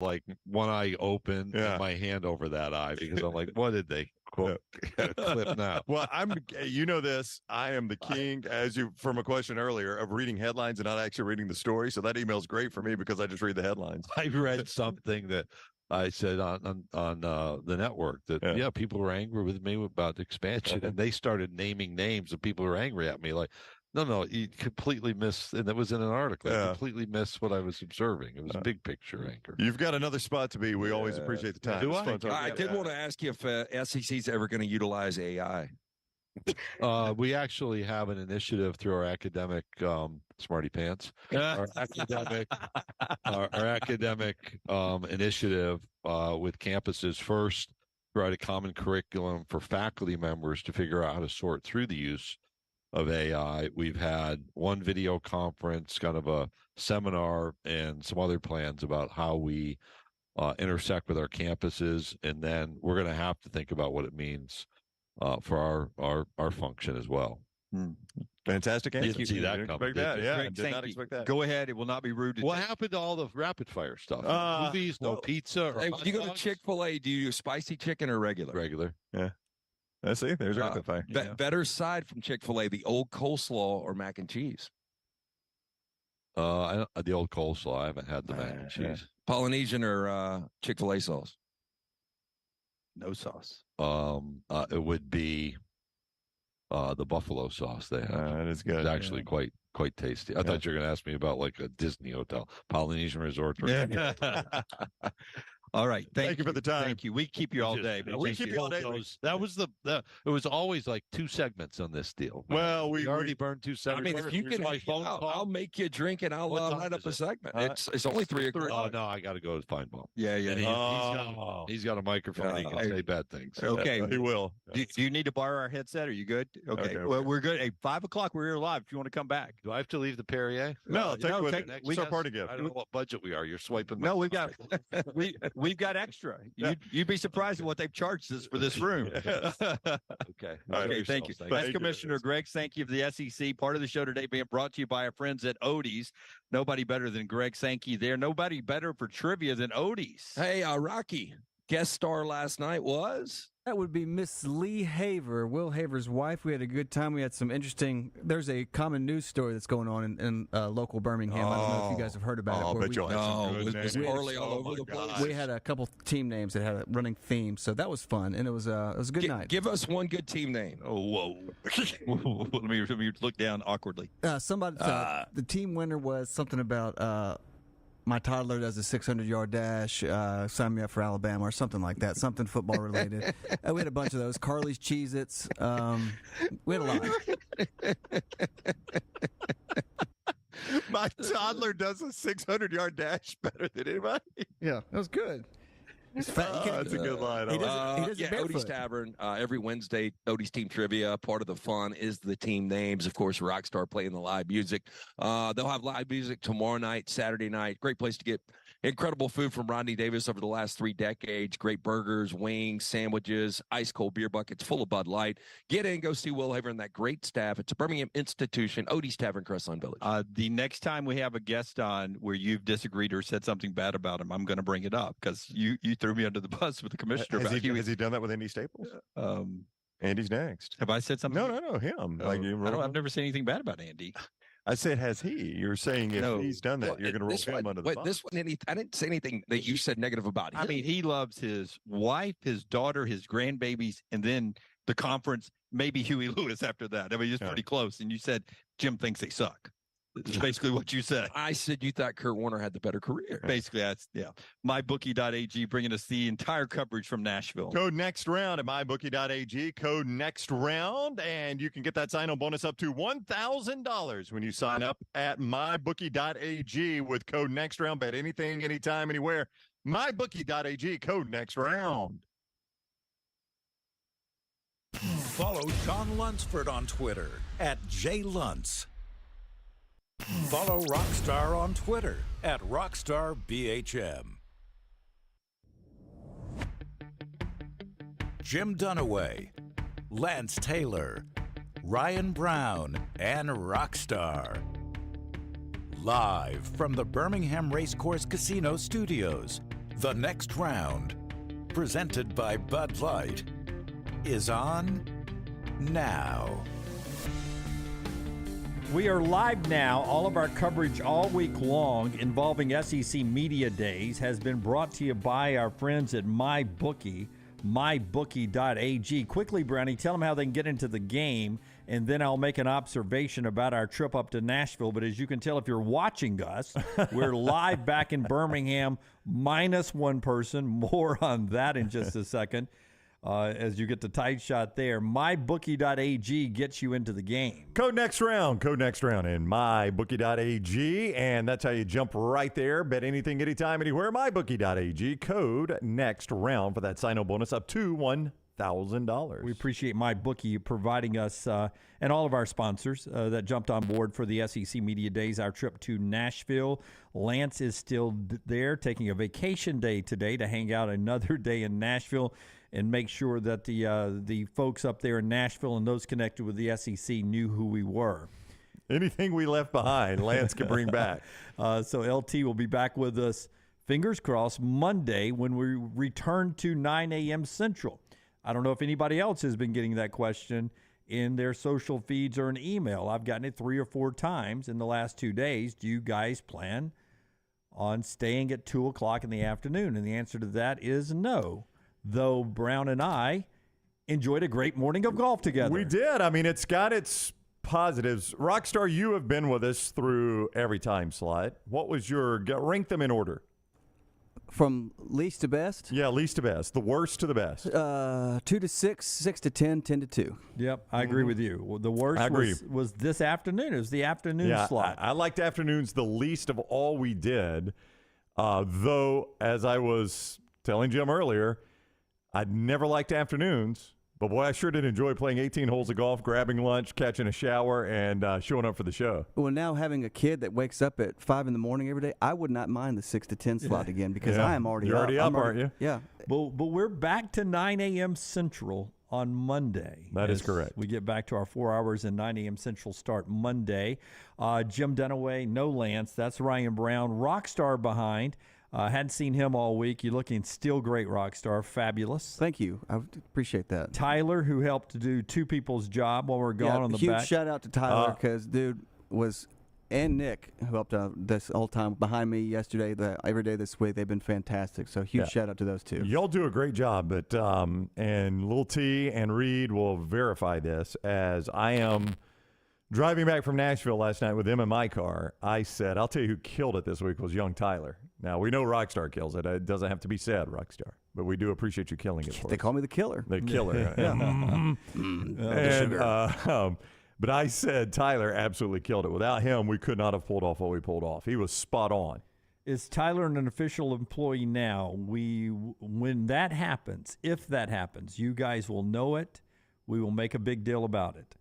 like one eye open and my hand over that eye because I'm like, what did they clip now? Well, you know this. I am the king, from a question earlier, of reading headlines and not actually reading the story. So that email's great for me because I just read the headlines. I read something that I said on the network that people were angry with me about expansion, and they started naming names of people who were angry at me. Like, no, you completely missed, and that was in an article. I completely missed what I was observing. It was a big picture anchor. You've got another spot to be. We always appreciate the time. I did want to ask you if SEC's ever going to utilize AI. We actually have an initiative through our academic smarty pants, our academic initiative with campuses first to write a common curriculum for faculty members to figure out how to sort through the use of AI. We've had one video conference, kind of a seminar, and some other plans about how we intersect with our campuses, and then we're going to have to think about what it means for our function as well. Fantastic answer. Didn't see that coming. Did not expect that. Go ahead. It will not be rude. What happened to all the rapid fire stuff? Movies, no pizza. Hey, when you go to Chick-fil-A, do you do spicy chicken or regular? Regular. Yeah. I see. There's rapid fire. Better side from Chick-fil-A, the old coleslaw or mac and cheese? The old coleslaw. I haven't had the mac and cheese. Polynesian or Chick-fil-A sauce? No sauce. It would be the buffalo sauce they have. That is good. It's actually quite tasty. I thought you were going to ask me about like a Disney hotel, Polynesian Resort. All right. Thank you for the time. Thank you. We keep you all day. We keep you all day. That was it was always like 2 segments on this deal. Well, we already burned 2 segments. I mean, if you can, I'll make you a drink and I'll light up a segment. It's only 3 o'clock. Oh no, I got to go to Feinbaum. Yeah. He's got a microphone. He can say bad things. Okay, he will. Do you need to borrow our headset? Are you good? Okay. Well, we're good. Hey, 5 o'clock. We're here live. If you want to come back, do I have to leave the Perrier? No, it's our party gift. I don't know what budget we are. You're swiping. No, we've got extra. You'd be surprised at what they've charged us for this room. Okay. Okay. Thank you. That's Commissioner Greg Sankey of the SEC. Part of the show today being brought to you by our friends at Odie's. Nobody better than Greg Sankey there. Nobody better for trivia than Odie's. Hey, Rocky, guest star last night was? That would be Miss Lee Haver, Will Haver's wife. We had a good time. We had some interesting. There's a common news story that's going on in local Birmingham. I don't know if you guys have heard about it. Bet you'll have some good names. Was Carly all over the place? We had a couple team names that had a running theme, so that was fun, and it was a good night. Give us one good team name. Oh, whoa! let me look down awkwardly. The team winner was something about. My toddler does a 600-yard dash. Sign me up for Alabama or something like that. Something football related. We had a bunch of those. Carly's Cheez-Its. We had a lot. My toddler does a 600-yard dash better than anybody. Yeah, that was good. That's a good line. He does Odie's Tavern every Wednesday. Odie's Team Trivia. Part of the fun is the team names. Of course, Rockstar playing the live music. They'll have live music tomorrow night, Saturday night. Great place to get incredible food from Rodney Davis over the last 3 decades. Great burgers, wings, sandwiches, ice cold beer buckets full of Bud Light. Get in, go see Will Haver and that great staff. It's a Birmingham institution. Odie's Tavern, Crestline Village. The next time we have a guest on where you've disagreed or said something bad about him, I'm going to bring it up because you threw me under the bus with the commissioner. Has he done that with Andy Staples? Andy's next. Have I said something? No, him. I've never said anything bad about Andy. I said, has he? You're saying if he's done that, you're going to roll him under the bus. This one, I didn't say anything that you said negative about him. I mean, he loves his wife, his daughter, his grandbabies, and then the conference, maybe Huey Lewis after that. I mean, it's pretty close. And you said Jim thinks they suck. It's basically what you said. I said you thought Kurt Warner had the better career. Basically, that's MyBookie.ag bringing us the entire coverage from Nashville. Code next round at MyBookie.ag. Code next round, and you can get that sign-on bonus up to $1,000 when you sign up at MyBookie.ag with code next round. Bet anything, anytime, anywhere. MyBookie.ag. Code next round. Follow Sean Lunsford on Twitter at JLuntz. Follow Rockstar on Twitter at RockstarBHM. Jim Dunaway, Lance Taylor, Ryan Brown, and Rockstar. Live from the Birmingham Racecourse Casino Studios, The next round, presented by Bud Light, is on now. We are live now. All of our coverage all week long involving SEC Media Days has been brought to you by our friends at MyBookie, mybookie.ag. Quickly, Brownie, tell them how they can get into the game, and then I'll make an observation about our trip up to Nashville. But as you can tell, if you're watching us, we're live back in Birmingham, minus one person. More on that in just a second. As you get the tight shot there, mybookie.ag gets you into the game. Code next round in mybookie.ag, and that's how you jump right there. Bet anything, anytime, anywhere. Mybookie.ag. Code next round for that sign-up bonus up to $1,000. We appreciate MyBookie providing us and all of our sponsors that jumped on board for the SEC Media Days, our trip to Nashville. Lance is still there, taking a vacation day today to hang out another day in Nashville and make sure that the folks up there in Nashville and those connected with the SEC knew who we were. Anything we left behind, Lance can bring back. So LT will be back with us, fingers crossed, Monday when we return to 9 a.m. Central. I don't know if anybody else has been getting that question in their social feeds or an email. I've gotten it 3 or 4 times in the last 2 days. Do you guys plan on staying at 2 o'clock in the afternoon? And the answer to that is no. Though Brown and I enjoyed a great morning of golf together. We did. I mean, it's got its positives. Rockstar, you have been with us through every time slot. What was your rank them in order? From least to best? Yeah, least to best. The worst to the best. 2 to 6, 6 to 10, 10 to 2. Yep, I agree with you. Well, the worst was this afternoon. It was the afternoon slot. I liked afternoons the least of all we did. Though, as I was telling Jim earlier, I'd never liked afternoons, but boy, I sure did enjoy playing 18 holes of golf, grabbing lunch, catching a shower, and showing up for the show. Well, now having a kid that wakes up at 5 in the morning every day, I would not mind the 6 to 10 slot again because I am already up. You're already up, aren't you? Yeah. But we're back to 9 a.m. Central on Monday. That is correct. We get back to our 4 hours and 9 a.m. Central start Monday. Jim Dunaway, no Lance. That's Ryan Brown. Rockstar behind. Hadn't seen him all week. You're looking still great, Rockstar. Fabulous. Thank you. I appreciate that. Tyler, who helped to do 2 people's job while we're gone on the huge back. shout out to Tyler because dude and Nick, who helped out this whole time behind me yesterday, every day this week. They've been fantastic. So huge shout out to those two. Y'all do a great job. But and Lil T and Reed will verify this as I am driving back from Nashville last night with them in my car. I said, I'll tell you who killed it this week was young Tyler. Now, we know Rockstar kills it. It doesn't have to be said, Rockstar. But we do appreciate you killing it for They us. call me the killer. The killer. But I said Tyler absolutely killed it. Without him, we could not have pulled off what we pulled off. He was spot on. Is Tyler an official employee now? When that happens, if that happens, you guys will know it. We will make a big deal about it.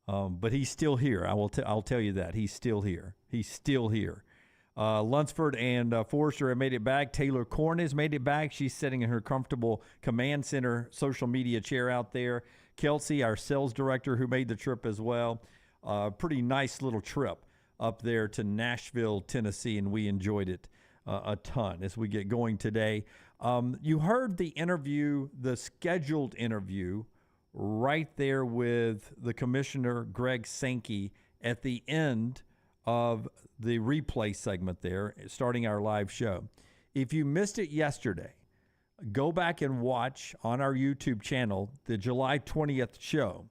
But he's still here. I'll tell you that. He's still here. He's still here. Lunsford and Forrester have made it back. Taylor Korn has made it back. She's sitting in her comfortable command center social media chair out there. Kelsey, our sales director, who made the trip as well. Pretty nice little trip up there to Nashville, Tennessee, and we enjoyed it a ton as we get going today. You heard the interview, the scheduled interview, right there with the commissioner, Greg Sankey, at the end of the replay segment there, starting our live show. If you missed it yesterday, go back and watch on our YouTube channel the July 20th show,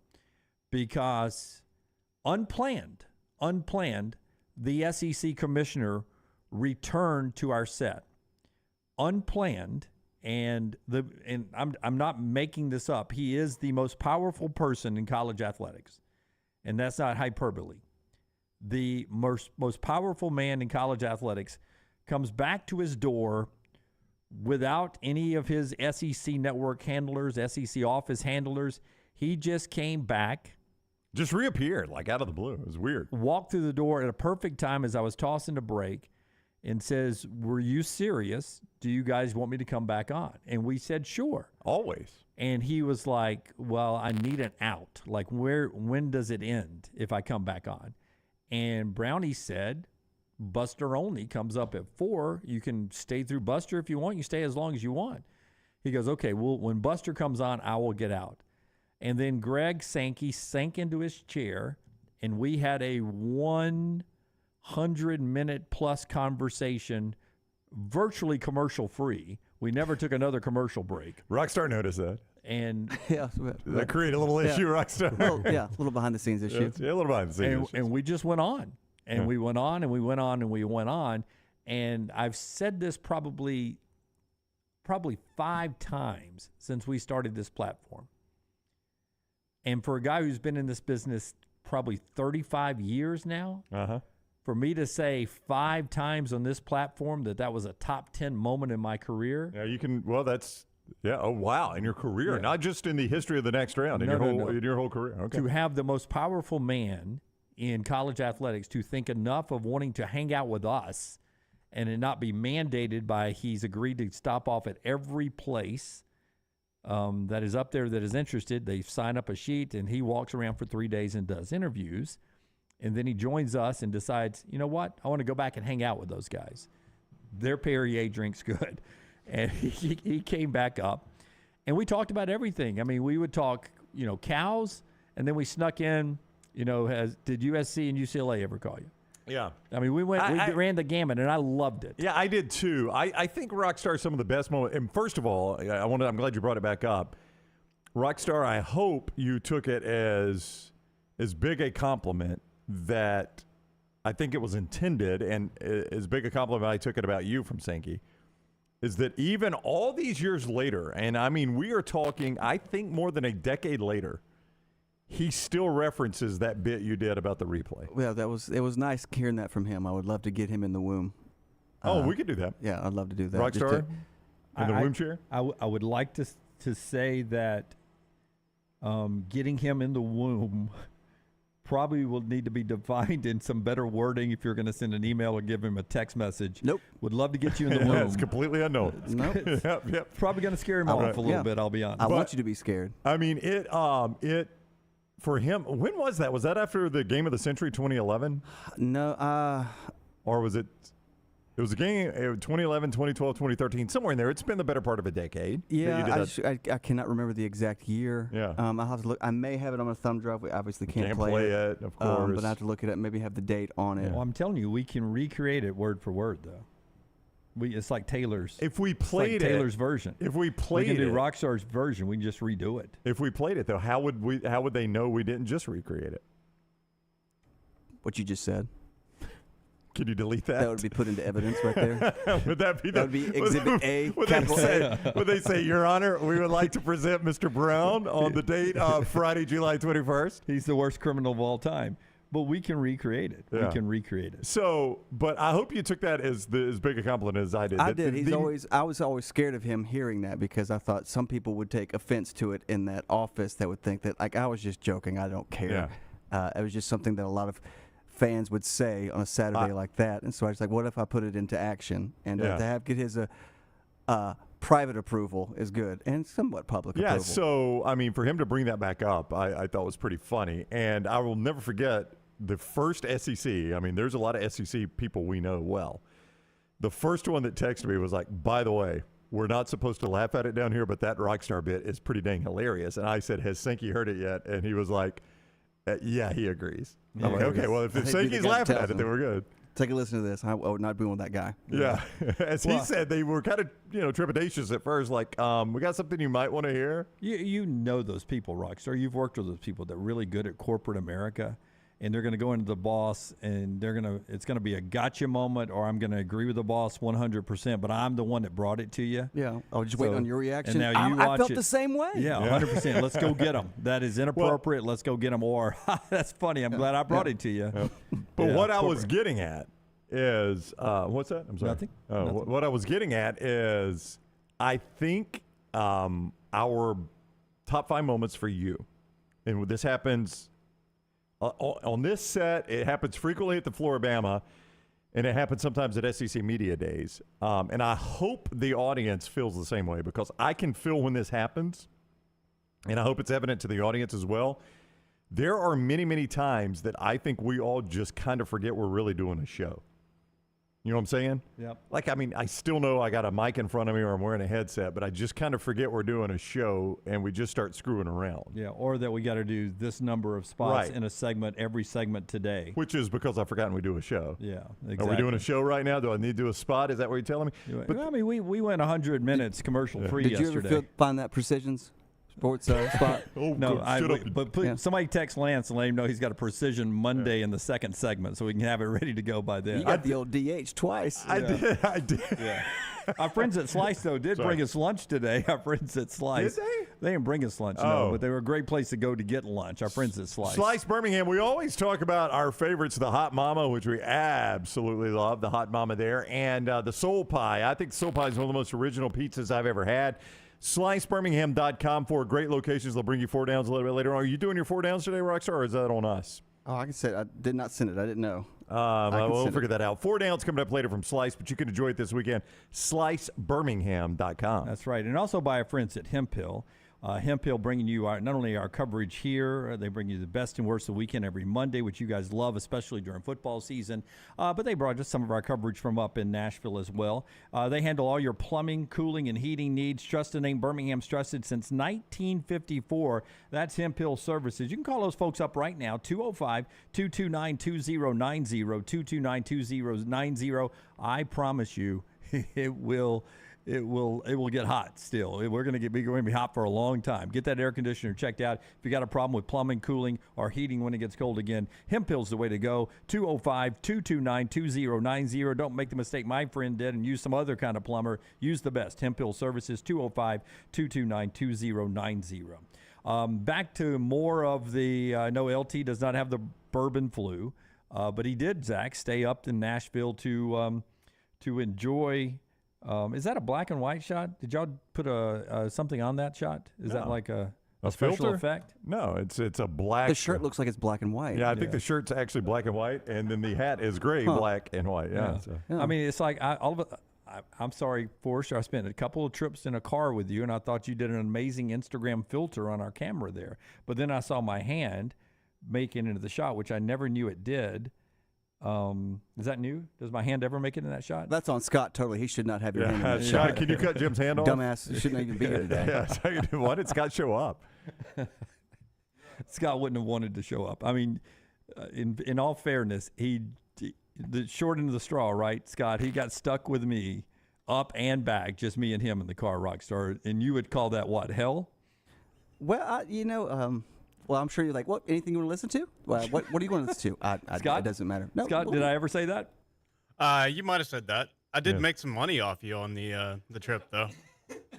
because unplanned, the SEC commissioner returned to our set. Unplanned, and I'm not making this up. He is the most powerful person in college athletics, and that's not hyperbole. The most powerful man in college athletics comes back to his door without any of his SEC network handlers, SEC office handlers. He just came back. Just reappeared, like out of the blue. It was weird. Walked through the door at a perfect time as I was tossing a break and says, "Were you serious? Do you guys want me to come back on?" And we said, "Sure." Always. And he was like, "Well, I need an out. Like, when does it end if I come back on?" And Brownie said, Buster only comes up at 4. You can stay through Buster if you want. You stay as long as you want. He goes, okay, well, when Buster comes on, I will get out. And then Greg Sankey sank into his chair, and we had a 100-minute plus conversation, virtually commercial free. We never took another commercial break. Rockstar noticed that. And Yeah, That created a little issue, Rockstar. a little behind the scenes issue. Yeah, a little behind the scenes. and we just went on. And we went on and we went on and we went on. And I've said this probably 5 times since we started this platform. And for a guy who's been in this business probably 35 years now, for me to say 5 times on this platform that was a top 10 moment in my career. Yeah, you can. Well, that's oh wow, in your career, not just in the history of the next round, in your whole career. Okay. To have the most powerful man in college athletics to think enough of wanting to hang out with us and it not be mandated by he's agreed to stop off at every place that is up there that is interested. They sign up a sheet and he walks around for 3 days and does interviews. And then he joins us and decides, you know what? I want to go back and hang out with those guys. Their Perrier drink's good. And he came back up and we talked about everything. I mean, we would talk, cows, and then we snuck in, did USC and UCLA ever call you? Yeah. I mean, we ran the gamut, and I loved it. Yeah, I did too. I think Rockstar some of the best moments. And first of all, I'm glad you brought it back up. Rockstar, I hope you took it as big a compliment that I think it was intended, and as big a compliment I took it about you from Sankey, is that even all these years later, and I mean, we are talking, I think more than a decade later, he still references that bit you did about the replay. Well, it was nice hearing that from him. I would love to get him in the womb. We could do that. Yeah, I'd love to do that. Rockstar in the womb chair? I would like to say that getting him in the womb probably will need to be defined in some better wording if you're going to send an email or give him a text message. Nope. Would love to get you in the womb. It's completely unknown. Nope. Yep. Probably going to scare him off a little bit, I'll be honest. I want you to be scared. I mean, it for him, when was that? Was that after the game of the century 2011? No. Or was it? It was a game 2011, 2012, 2013, somewhere in there. It's been the better part of a decade. Yeah, I cannot remember the exact year. Yeah. I'll have to look. I may have it on my thumb drive. We obviously can't play it, of course. But I have to look it up. Maybe have the date on it. Well, I'm telling you, we can recreate it word for word, though. It's like Taylor's. If we played Taylor's version. If we played we can do Rockstar's version. We can just redo it. If we played it, though, how would they know we didn't just recreate it? What you just said. Can you delete that? That would be put into evidence right there. Would that be that would be Exhibit A, capital A. Would they say, Your Honor, we would like to present Mr. Brown on the date of Friday, July 21st? He's the worst criminal of all time. But we can recreate it. Yeah. We can recreate it. So, but I hope you took that as big a compliment as I did. I did. I was always scared of him hearing that because I thought some people would take offense to it in that office that would think that, like, I was just joking. I don't care. Yeah. It was just something that a lot of fans would say on a Saturday like that. And so I was like, what if I put it into action? And to get his private approval is good and somewhat public approval. Yeah, so, I mean, for him to bring that back up, I thought was pretty funny. And I will never forget the first SEC. I mean, there's a lot of SEC people we know well. The first one that texted me was like, by the way, we're not supposed to laugh at it down here, but that Rockstar bit is pretty dang hilarious. And I said, has Sankey heard it yet? And he was like, yeah, he agrees. I'm like, okay, well, if Sankey's laughing at it, then we're good. Take a listen to this. I would not be with that guy. Yeah. As he said, they were kind of, trepidatious at first, like, we got something you might want to hear. You know those people, Rockstar. You've worked with those people that are really good at corporate America. And they're going to go into the boss, and it's going to be a gotcha moment, or I'm going to agree with the boss 100%, but I'm the one that brought it to you. Yeah. Oh, just wait on your reaction. And now I felt the same way. Yeah, 100%. Let's go get them. That is inappropriate. Let's go get them. Or, that's funny. I'm glad I brought it to you. Yeah. But what I was getting at is, what's that? I'm sorry. Nothing. What I was getting at is, I think our top 5 moments for you, and this happens on this set, it happens frequently at the Floribama, and it happens sometimes at SEC Media Days. And I hope the audience feels the same way, because I can feel when this happens, and I hope it's evident to the audience as well. There are many, many times that I think we all just kind of forget we're really doing a show. You know what I'm saying? Yep. Like, I mean, I still know I got a mic in front of me or I'm wearing a headset, but I just kind of forget we're doing a show and we just start screwing around. Yeah, or that we got to do this number of spots Right. in a segment, every segment today. Which is because I've forgotten we do a show. Yeah, exactly. Are we doing a show right now? Do I need to do a spot? Is that what you're telling me? But, I mean, we went 100 minutes commercial free Did you yesterday. ever find that Precision's sports spot? Oh, No, good. but somebody text Lance and let him know he's got a Precision Monday in the second segment, so we can have it ready to go by then. You got the old DH twice. I did. Yeah. Our friends at Slice, though, did bring us lunch today. Our friends at Slice. Did they? They didn't bring us lunch, no, but they were a great place to go to get lunch. Our friends at Slice. Slice Birmingham. We always talk about our favorites, the Hot Mama, which we absolutely love, the Hot Mama there, and the Soul Pie. I think Soul Pie is one of the most original pizzas I've ever had. SliceBirmingham.com for great locations. They'll bring you 4 downs a little bit later on. Are you doing your 4 downs today, Rockstar, or is that on us? Oh, I can say I did not send it. I didn't know. We'll figure that out. 4 downs coming up later from Slice, but you can enjoy it this weekend. SliceBirmingham.com. That's right. And also by our friends at Hemp Hill. Hemp Hill bringing you not only our coverage here, they bring you the best and worst of the weekend every Monday, which you guys love, especially during football season. But they brought us some of our coverage from up in Nashville as well. They handle all your plumbing, cooling, and heating needs. Trusted name, Birmingham's trusted since 1954. That's Hemp Hill Services. You can call those folks up right now, 205-229-2090, 229-2090. I promise you, it will get hot still. We're going to be hot for a long time. Get that air conditioner checked out. If you got a problem with plumbing, cooling, or heating when it gets cold again, Hemp Hill's the way to go. 205-229-2090. Don't make the mistake my friend did and use some other kind of plumber. Use the best. Hemp Hill Services, 205-229-2090. Back to more of the, I know LT does not have the bourbon flu, but he did, Zach, stay up in Nashville to enjoy. Is that a black and white shot? Did y'all put something on that shot? Is that like a special filter? effect? No, it's a black. The shirt looks like it's black and white. Yeah, I think the shirt's actually black and white, and then the hat is gray, black, and white. Yeah. I mean, it's like I'm sorry, Forrester. I spent a couple of trips in a car with you, and I thought you did an amazing Instagram filter on our camera there. But then I saw my hand making it into the shot, which I never knew it did. Is that new? Does my hand ever make it in that shot? That's on Scott totally. He should not have your hand in that Scott, shot. can you cut Jim's hand off? Dumbass. You shouldn't even be here today. Yeah, why did Scott show up? Scott wouldn't have wanted to show up. I mean, in all fairness, the short end of the straw, right, Scott? He got stuck with me up and back, just me and him in the car, Rockstar. And you would call that what, hell? Well, well, I'm sure you're like, what? Anything you want to listen to? Well, what are you going to listen to? Scott? It doesn't matter. No, Scott, did I ever say that? You might have said that. I did make some money off you on the trip, though.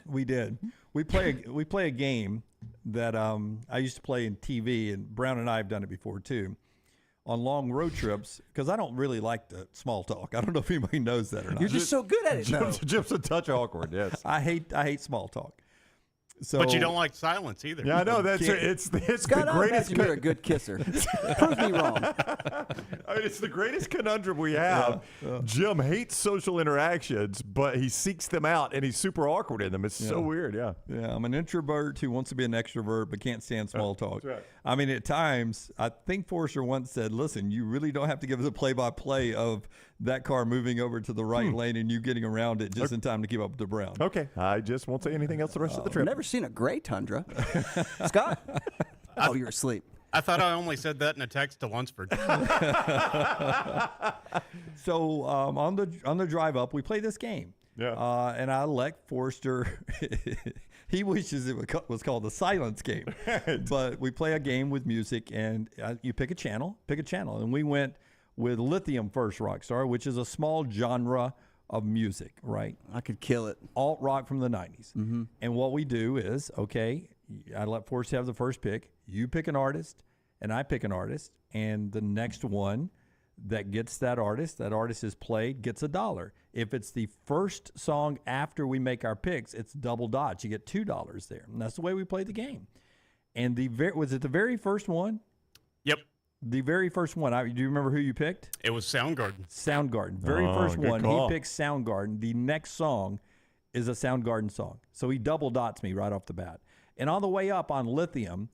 We did. We play a game that I used to play in TV, and Brown and I have done it before too, on long road trips, because I don't really like the small talk. I don't know if anybody knows that or not. You're just so good at it. No. Jim's a touch awkward. Yes. I hate small talk. So, But you don't like silence either. Yeah, I know. It's Scott, the I greatest. imagine you're a good kisser. Prove me wrong. I mean, it's the greatest conundrum we have. Jim hates social interactions, but he seeks them out, and he's super awkward in them. It's so weird. Yeah. Yeah, I'm an introvert who wants to be an extrovert but can't stand small talk. That's right. I mean, at times, I think Forrester once said, listen, you really don't have to give us a play-by-play of that car moving over to the right lane and you getting around it just in time to keep up with the Brown. Okay. I just won't say anything else the rest of the trip. Never seen a gray Tundra. Scott? Oh, you're asleep. I thought I only said that in a text to Lunsford. So on the drive up, we play this game. Yeah. And I let Forrester. He wishes it was called the silence game. But we play a game with music, and you pick a channel, and we went with Lithium first, Rockstar, which is a small genre of music, right? I could kill it. Alt rock from the 90s. Mm-hmm. And what we do is, okay, I let Forrest have the first pick. You pick an artist, and I pick an artist, and the next one that gets that artist is played, gets $1. If it's the first song after we make our picks, it's double dots. You get $2 there. And that's the way we play the game. And was it the very first one? Yep. The very first one. Do you remember who you picked? It was Soundgarden. Soundgarden. Very first good one. call. He picks Soundgarden. The next song is a Soundgarden song. So he double dots me right off the bat. And on the way up on Lithium,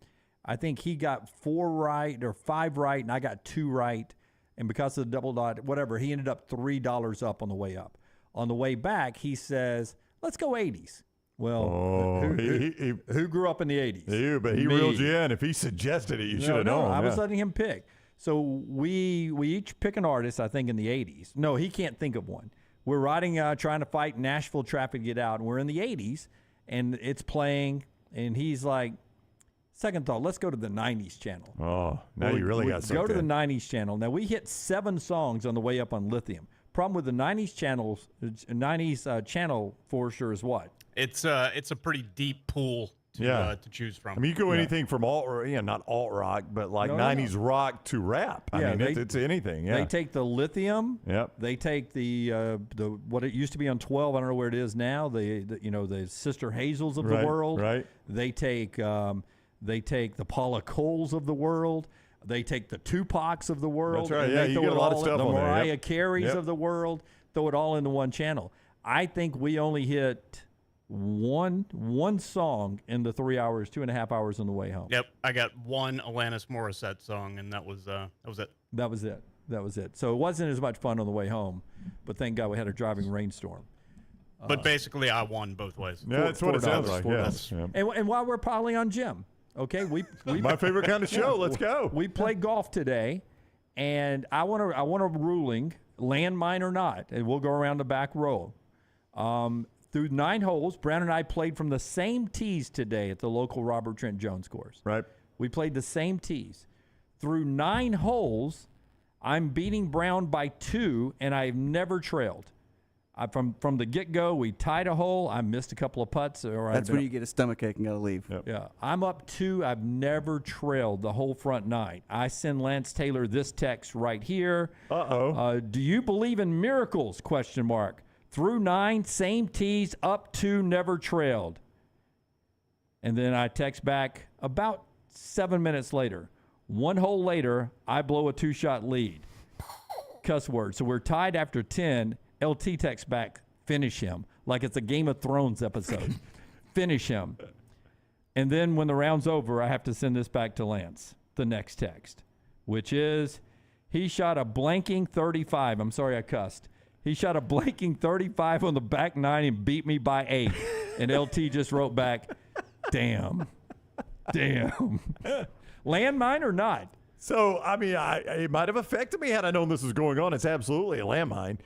I think he got 4 right or 5 right, and I got 2 right. And because of the double dot, whatever, he ended up $3 up on the way up. On the way back, he says, let's go 80s. Well, who grew up in the 80s? You, but he reeled you in. If he suggested it, you should have known. I was letting him pick. So we each pick an artist, I think, in the 80s. No, he can't think of one. We're riding, trying to fight Nashville traffic to get out, and we're in the 80s, and it's playing, and he's like, second thought, let's go to the 90s channel. Oh, now you really got something. Go to the 90s channel. Now, we hit 7 songs on the way up on Lithium. Problem with the 90s channel for sure is what? It's a pretty deep pool to choose from. I mean, you go anything from not alt rock, but like 90s rock to rap. I mean, it's anything. Yeah. They take the Lithium. Yep. They take the what it used to be on 12. I don't know where it is now. The Sister Hazels of the world. Right. They take the Paula Coles of the world. They take the Tupacs of the world. That's right. Yeah, you get a lot of stuff the on there. Mariah Careys of the world. Throw it all into one channel. I think we only hit one song in the 3 hours, 2.5 hours on the way home. Yep, I got one Alanis Morissette song, and that was it. That was it. So it wasn't as much fun on the way home, but thank God we had a driving rainstorm. But basically, I won both ways. Yeah, that's what it sounds like. Yeah. And while we're piling on Jim, okay, we my favorite kind of show. Let's go. We played golf today, and I want a ruling, landmine or not, and we'll go around the back row. Through 9 holes, Brown and I played from the same tees today at the local Robert Trent Jones course. Right. We played the same tees. Through 9 holes, I'm beating Brown by 2, and I've never trailed. From the get-go, we tied a hole. I missed a couple of putts. That's when you get a stomachache and got to leave. Yep. Yeah. I'm up 2. I've never trailed the whole front 9. I send Lance Taylor this text right here. Do you believe in miracles? ? Through 9, same tees, up 2, never trailed. And then I text back about 7 minutes later. 1 hole later, I blow a 2-shot lead. Cuss word. So we're tied after 10. LT texts back, finish him. Like it's a Game of Thrones episode. Finish him. And then when the round's over, I have to send this back to Lance, the next text, which is, he shot a blanking 35. I'm sorry I cussed. He shot a blanking 35 on the back 9 and beat me by 8. And LT just wrote back, damn. Landmine or not? So, I mean, it might have affected me had I known this was going on. It's absolutely a landmine.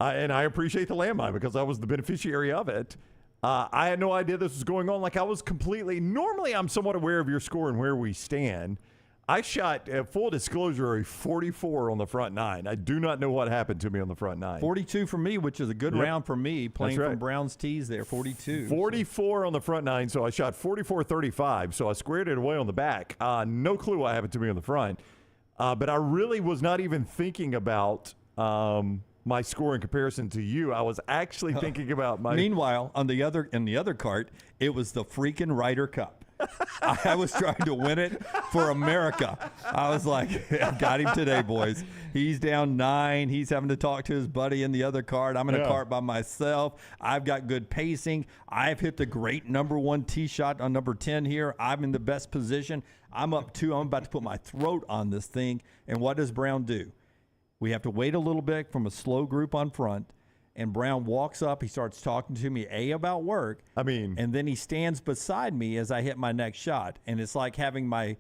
And I appreciate the landmine because I was the beneficiary of it. I had no idea this was going on. Like, I was normally I'm somewhat aware of your score and where we stand. I shot, full disclosure, a 44 on the front 9. I do not know what happened to me on the front 9. 42 for me, which is a good round for me, playing from Brown's tees there, 42. 44 on the front 9, so I shot 44-35, so I squared it away on the back. No clue what happened to me on the front. But I really was not even thinking about my score in comparison to you. I was actually thinking about my... Meanwhile, in the other cart, it was the freaking Ryder Cup. I was trying to win it for America. I was like, I got him today, boys. He's down 9. He's having to talk to his buddy in the other cart. I'm in a cart by myself. I've got good pacing. I've hit the great number 1 tee shot on number 10 here. I'm in the best position. I'm up 2. I'm about to put my throat on this thing. And what does Brown do? We have to wait a little bit from a slow group on front. And Brown walks up. He starts talking to me, about work. And then he stands beside me as I hit my next shot. And it's like having my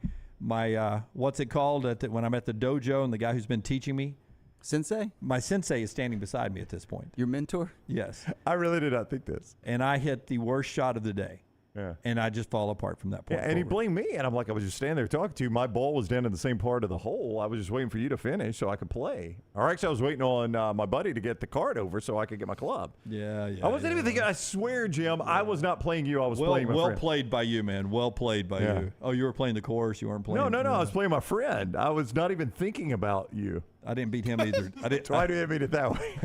what's it called when I'm at the dojo and the guy who's been teaching me? Sensei? My sensei is standing beside me at this point. Your mentor? Yes. I really did not think this. And I hit the worst shot of the day. Yeah. And I just fall apart from that point. Yeah, and he blamed me. And I'm like, I was just standing there talking to you. My ball was down in the same part of the hole. I was just waiting for you to finish so I could play. Or actually, I was waiting on my buddy to get the cart over so I could get my club. Yeah. I wasn't even thinking. I swear, Jim, I was not playing you. I was playing my friend. Well played by you, man. Well played by you. Oh, you were playing the course. You weren't playing. No. I was playing my friend. I was not even thinking about you. I didn't beat him either. Try to beat it that way.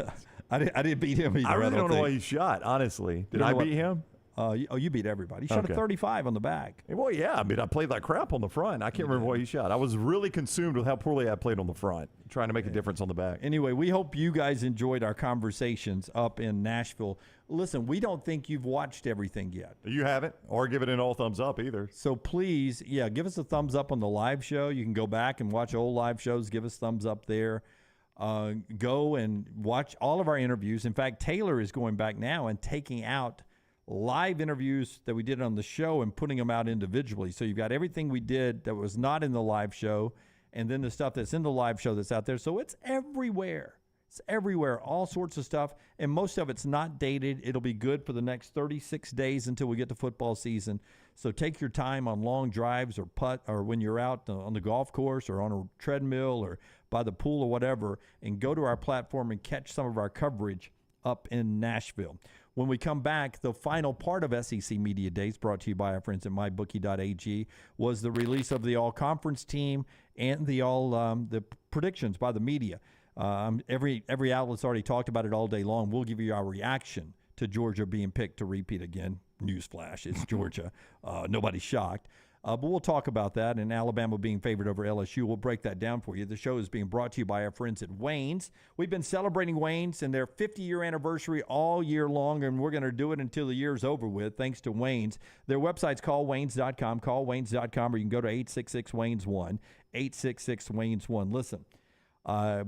I didn't beat him either. I really don't know why you shot, honestly. Did I beat him? You beat everybody. You shot a 35 on the back. Well, yeah. I mean, I played like crap on the front. I can't remember what you shot. I was really consumed with how poorly I played on the front, trying to make a difference on the back. Anyway, we hope you guys enjoyed our conversations up in Nashville. Listen, we don't think you've watched everything yet. You haven't, or give it an all thumbs up either. So please, give us a thumbs up on the live show. You can go back and watch old live shows. Give us thumbs up there. Go and watch all of our interviews. In fact, Taylor is going back now and taking out live interviews that we did on the show and putting them out individually. So you've got everything we did that was not in the live show, and then the stuff that's in the live show that's out there. So it's everywhere. It's everywhere, all sorts of stuff, and most of it's not dated. It'll be good for the next 36 days until we get to football season. So take your time on long drives or putt, or when you're out on the golf course or on a treadmill or by the pool or whatever, and go to our platform and catch some of our coverage up in Nashville. When we come back, the final part of SEC Media Days, brought to you by our friends at MyBookie.ag, was the release of the all-conference team and the predictions by the media. Every outlet's already talked about it all day long. We'll give you our reaction to Georgia being picked to repeat again. Newsflash, it's Georgia. Nobody's shocked. But we'll talk about that, and Alabama being favored over LSU. We'll break that down for you. The show is being brought to you by our friends at Wayne's. We've been celebrating Wayne's and their 50-year anniversary all year long, and we're going to do it until the year's over with, thanks to Wayne's. Their website's callwaynes.com, callwaynes.com, or you can go to 866-WAYNES-1, 866-WAYNES-1. Listen,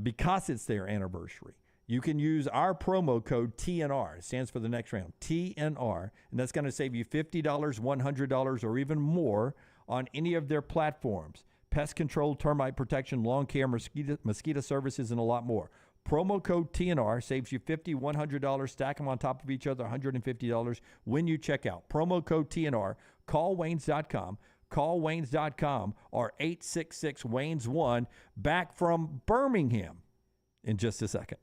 because it's their anniversary, you can use our promo code TNR. It stands for the next round, TNR, and that's going to save you $50, $100, or even more on any of their platforms. Pest control, termite protection, lawn care, mosquito services, and a lot more. Promo code TNR saves you $50, $100. Stack them on top of each other, $150 when you check out. Promo code TNR. Call Waynes.com. Call Waynes.com or 866-WAYNES-1. Back from Birmingham in just a second.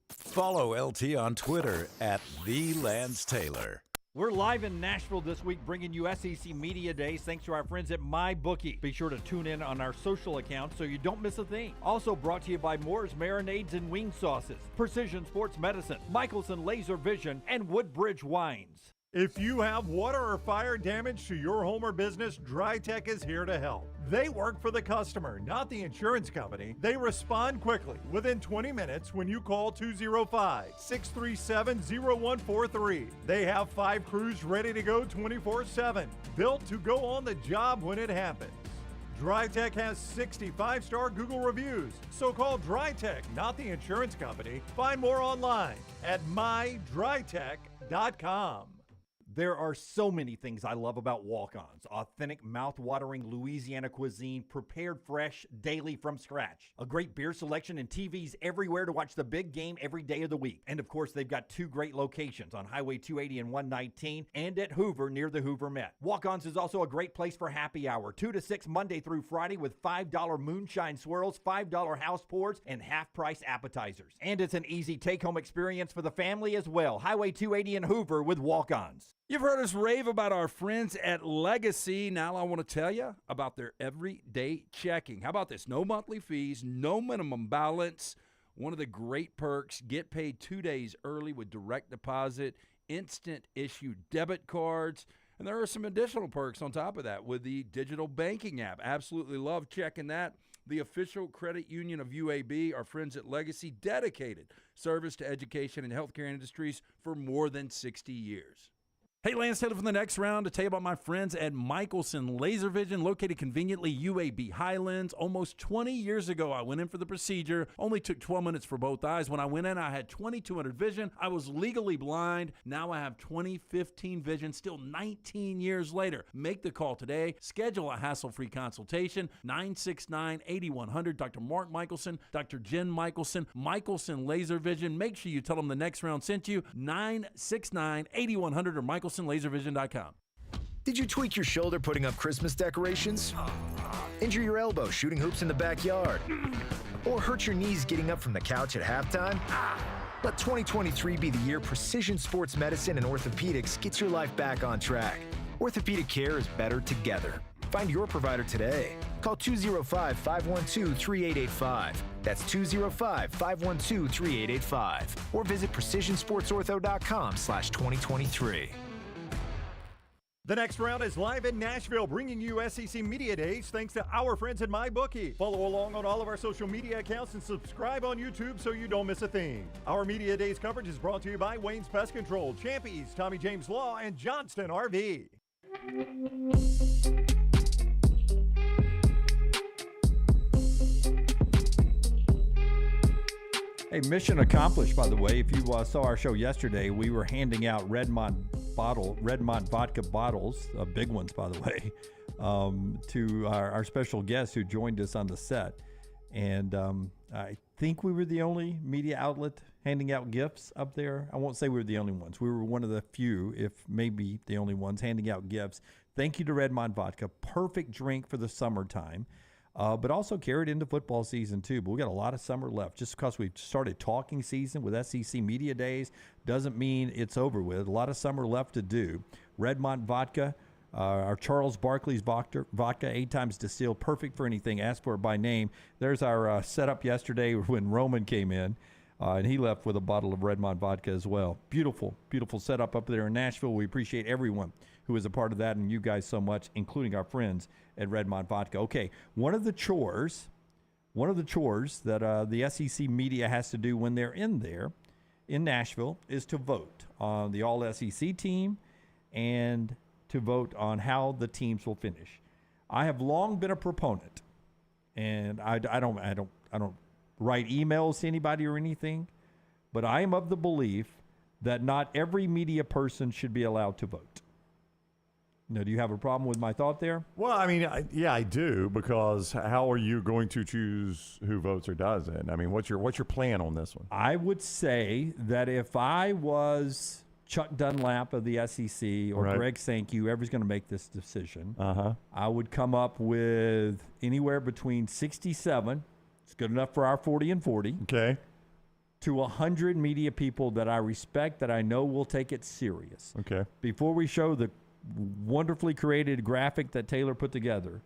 Follow LT on Twitter at @TheLanceTaylor. We're live in Nashville this week, bringing you SEC Media Days thanks to our friends at MyBookie. Be sure to tune in on our social accounts so you don't miss a thing. Also brought to you by Moore's Marinades and Wing Sauces, Precision Sports Medicine, Michelson Laser Vision, and Woodbridge Wines. If you have water or fire damage to your home or business, DryTech is here to help. They work for the customer, not the insurance company. They respond quickly, within 20 minutes when you call 205-637-0143. They have 5 crews ready to go 24/7, built to go on the job when it happens. DryTech has 65-star Google reviews, so call DryTech, not the insurance company. Find more online at mydrytech.com. There are so many things I love about walk-ons. Authentic, mouth-watering Louisiana cuisine, prepared fresh, daily from scratch. A great beer selection and TVs everywhere to watch the big game every day of the week. And of course, they've got 2 great locations on Highway 280 and 119 and at Hoover near the Hoover Met. Walk-ons is also a great place for happy hour, 2 to 6 Monday through Friday with $5 moonshine swirls, $5 house pours, and half-price appetizers. And it's an easy take-home experience for the family as well. Highway 280 and Hoover with walk-ons. You've heard us rave about our friends at Legacy. Now I want to tell you about their everyday checking. How about this? No monthly fees, no minimum balance. One of the great perks, get paid 2 days early with direct deposit, instant issue debit cards. And there are some additional perks on top of that with the digital banking app. Absolutely love checking that. The official credit union of UAB, our friends at Legacy, dedicated service to education and healthcare industries for more than 60 years. Hey, Lance Taylor from the next round to tell you about my friends at Michelson Laser Vision, located conveniently UAB Highlands. Almost 20 years ago, I went in for the procedure. Only took 12 minutes for both eyes. When I went in, I had 20/200 vision. I was legally blind. Now I have 20/15 vision, still 19 years later. Make the call today. Schedule a hassle-free consultation. 969-8100. Dr. Mark Michelson, Dr. Jen Michelson, Michelson Laser Vision. Make sure you tell them the next round sent you. 969-8100 or MichelsonLaserVision.com. Did you tweak your shoulder putting up Christmas decorations? Injure your elbow shooting hoops in the backyard? Or hurt your knees getting up from the couch at halftime? Let 2023 be the year precision sports medicine and orthopedics gets your life back on track. Orthopedic care is better together. Find your provider today. Call 205-512-3885. That's 205-512-3885. Or visit precisionsportsortho.com/2023. The next round is live in Nashville, bringing you SEC Media Days thanks to our friends at MyBookie. Follow along on all of our social media accounts and subscribe on YouTube so you don't miss a thing. Our Media Days coverage is brought to you by Wayne's Pest Control, Champies, Tommy James Law, and Johnston RV. Hey, mission accomplished, by the way. If you saw our show yesterday, we were handing out Redmont vodka bottles, big ones, by the way, to our special guests who joined us on the set. And I think we were the only media outlet handing out gifts up there. I won't say we were the only ones. We were one of the few, if maybe the only ones, handing out gifts. Thank you to Redmont Vodka. Perfect drink for the summertime. But also carried into football season too. But we got a lot of summer left. Just because we've started talking season with SEC Media Days doesn't mean it's over with. A lot of summer left to do. Redmont Vodka, our Charles Barkley's vodka, 8 times distilled, perfect for anything. Ask for it by name. There's our setup yesterday when Roman came in, and he left with a bottle of Redmont Vodka as well. Beautiful, beautiful setup up there in Nashville. We appreciate everyone who is a part of that, and you guys so much, including our friends at Redmont Vodka. Okay, one of the chores that the SEC media has to do when they're in there in Nashville is to vote on the All-SEC team and to vote on how the teams will finish. I have long been a proponent, and I don't write emails to anybody or anything, but I am of the belief that not every media person should be allowed to vote. Now, do you have a problem with my thought there? Well, I mean, yeah, I do, because how are you going to choose who votes or doesn't? I mean, what's your plan on this one? I would say that if I was Chuck Dunlap of the SEC or Right. Greg Sankey, whoever's going to make this decision, I would come up with anywhere between 67, it's good enough for our 40 and 40, Okay. to 100 media people that I respect, that I know will take it serious. Okay. Before we show the wonderfully created graphic that Taylor put together,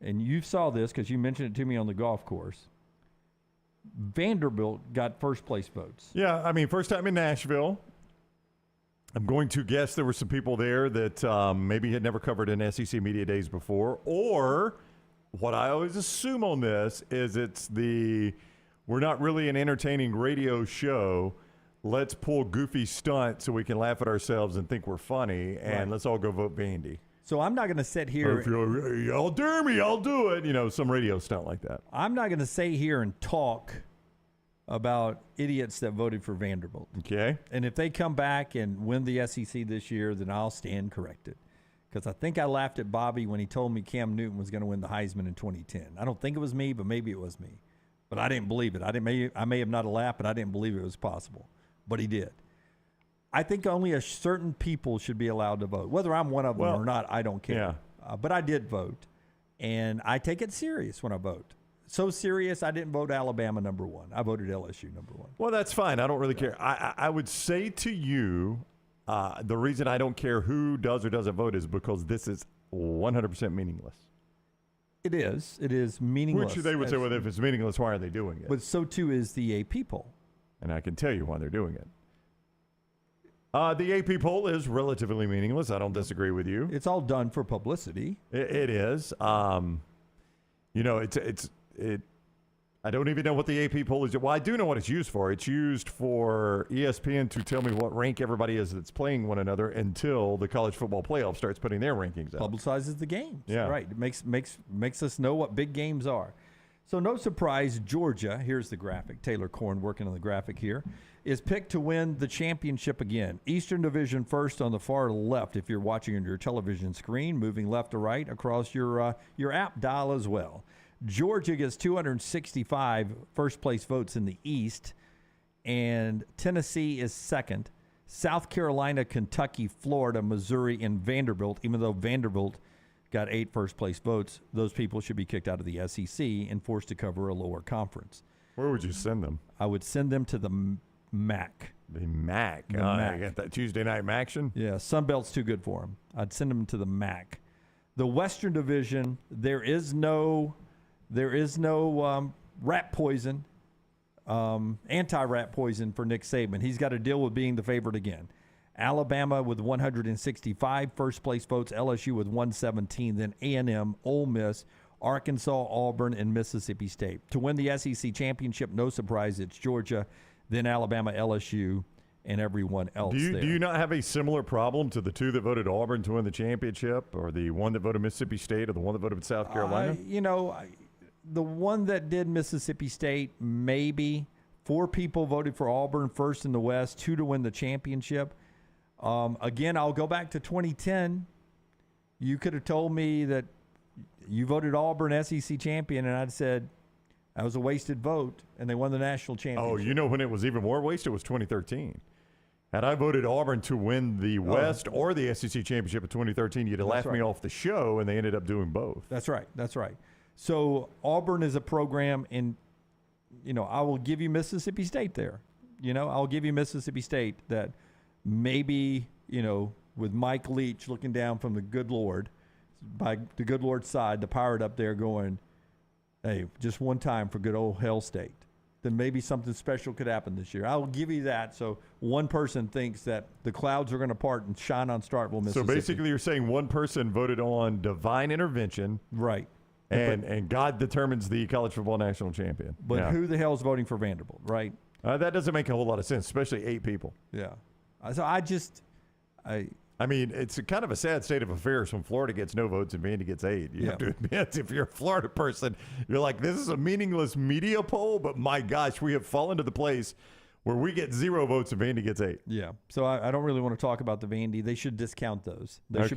and you saw this because you mentioned it to me on the golf course, Vanderbilt got first place votes. Yeah, I mean, first time in Nashville. I'm going to guess there were some people there that maybe had never covered an SEC Media Days before, or what I always assume on this is we're not really an entertaining radio show. Let's pull goofy stunts so we can laugh at ourselves and think we're funny, and Right. let's all go vote Vandy. So I'm not going to sit Or here. if y'all dare me, I'll do it. You know, some radio stunt like that. I'm not going to sit here and talk about idiots that voted for Vanderbilt. Okay. And if they come back and win the SEC this year, then I'll stand corrected. Because I think I laughed at Bobby when he told me Cam Newton was going to win the Heisman in 2010. I don't think it was me, but maybe it was me. But I didn't believe it. I may have not laughed, but I didn't believe it was possible. But he did. I think only a certain people should be allowed to vote. Whether I'm one of them or not, I don't care. But I did vote, and I take it serious when I vote. So serious, I didn't vote Alabama number 1. I voted LSU number 1. Well, that's fine. I don't really care. I would say to you, the reason I don't care who does or doesn't vote is because this is 100% meaningless. It is. It is meaningless. Which they would say, well, if it's meaningless, why are they doing it? But so too is the AP poll. And I can tell you why they're doing it. The AP poll is relatively meaningless. I don't disagree with you. It's all done for publicity. It is. You know, I don't even know what the AP poll is. Well, I do know what it's used for. It's used for ESPN to tell me what rank everybody is that's playing one another until the college football playoff starts putting their rankings out. Publicizes the games. Yeah. Right. It makes us know what big games are. So no surprise, Georgia, here's the graphic. Taylor Korn working on the graphic here, is picked to win the championship again. Eastern Division first on the far left if you're watching on your television screen, moving left to right across your app dial as well. Georgia gets 265 first-place votes in the East, and Tennessee is second. South Carolina, Kentucky, Florida, Missouri, and Vanderbilt, even though Vanderbilt got 8 first-place votes, those people should be kicked out of the SEC and forced to cover a lower conference. Where would you send them? I would send them to the MAC. The MAC. The I MAC. got that Tuesday night action. Yeah, Sunbelt's too good for them. I'd send them to the MAC. The Western Division, there is no rat poison, anti-rat poison for Nick Saban. He's got to deal with being the favorite again. Alabama with 165 first-place votes, LSU with 117, then A&M, Ole Miss, Arkansas, Auburn, and Mississippi State. To win the SEC championship, no surprise, it's Georgia, then Alabama, LSU, and everyone else there. Do you not have a similar problem to the two that voted Auburn to win the championship, or the one that voted Mississippi State, or the one that voted South Carolina? The one that did Mississippi State, maybe. 4 people voted for Auburn first in the West, 2 to win the championship. Again, I'll go back to 2010. You could have told me that you voted Auburn SEC champion, and I'd said that was a wasted vote, and they won the national championship. Oh, you know when it was even more wasted was 2013. Had I voted Auburn to win the West or the SEC championship in 2013, you'd have laughed me off the show, and they ended up doing both. That's right. That's right. So Auburn is a program, and, I will give you Mississippi State there. I'll give you Mississippi State that maybe, with Mike Leach looking down from the good Lord, by the good Lord's side, the pirate up there going, hey, just one time for good old Hell State, then maybe something special could happen this year. I will give you that. So one person thinks that the clouds are going to part and shine on Starkville, Mississippi. So basically you're saying one person voted on divine intervention. Right. And God determines the college football national champion. But who the hell is voting for Vanderbilt, right? That doesn't make a whole lot of sense, especially 8 people. Yeah. So I mean, it's a kind of a sad state of affairs when Florida gets no votes and Vandy gets 8. You have to admit, if you're a Florida person, you're like, this is a meaningless media poll, but my gosh, we have fallen to the place where we get 0 votes and Vandy gets 8. Yeah. So I don't really want to talk about the Vandy. They should discount those. Those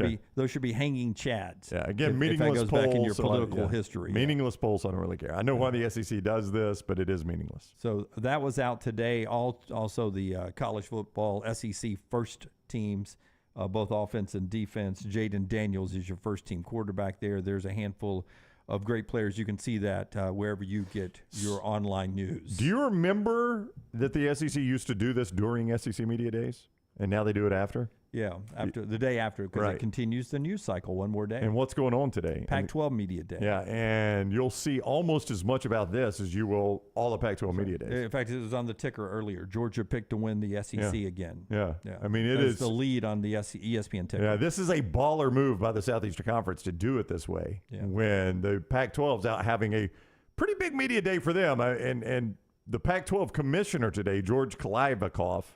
should be hanging chads. Yeah. Again, if meaningless that goes polls. back in your political history. Meaningless polls. I don't really care. I know why the SEC does this, but it is meaningless. So that was out today. Also, the college football SEC first teams. Both offense and defense. Jaden Daniels is your first team quarterback there. There's a handful of great players. You can see that wherever you get your online news. Do you remember that the SEC used to do this during SEC Media Days, and now they do it after? Yeah, after the day after, because it continues the news cycle one more day. And what's going on today? Pac-12 Media Day. Yeah, and you'll see almost as much about this as you will all the Pac-12 Media Days. In fact, it was on the ticker earlier. Georgia picked to win the SEC again. Yeah. I mean, it is is the lead on the ESPN ticker. Yeah, this is a baller move by the Southeastern Conference to do it this way when the Pac-12's out having a pretty big media day for them. And the Pac-12 commissioner today, George Kliavkoff,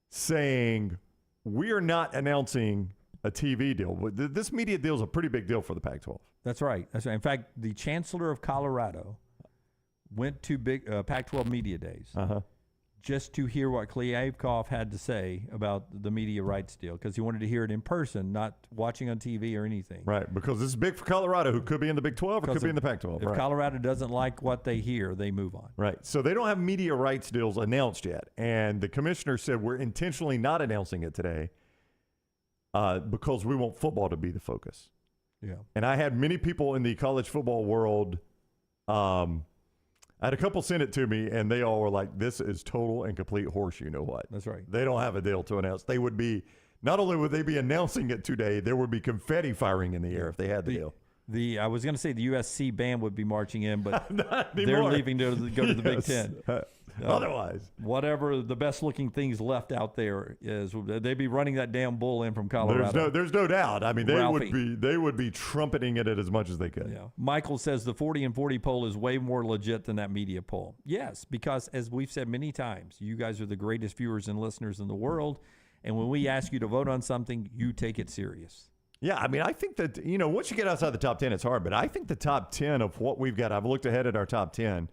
saying, we are not announcing a TV deal. This media deal is a pretty big deal for the Pac-12. That's right. That's right. In fact, the chancellor of Colorado went to big Pac-12 media days just to hear what Kliavkoff had to say about the media rights deal, because he wanted to hear it in person, not watching on TV or anything. Right, because this is big for Colorado, who could be in the Big 12 or could be in the Pac-12. If Colorado doesn't like what they hear, they move on. Right, so they don't have media rights deals announced yet, and the commissioner said we're intentionally not announcing it today because we want football to be the focus. Yeah. And I had many people in the college football world I had a couple send it to me, and they all were like, this is total and complete horse, you know what? That's right. They don't have a deal to announce. They would be, not only would they be announcing it today, there would be confetti firing in the air if they had the deal. I was going to say the USC band would be marching in, but they're leaving to go to the Big Ten. Otherwise, whatever the best looking things left out there is, they'd be running that damn bull in from Colorado. There's no doubt. I mean, they would be trumpeting it as much as they could. Yeah. Michael says the 40 and 40 poll is way more legit than that media poll. Yes, because as we've said many times, you guys are the greatest viewers and listeners in the world, and when we ask you to vote on something, you take it serious. Yeah, I mean, I think that, once you get outside the top 10, it's hard, but I think the top 10 of what we've got, I've looked ahead at our top 10,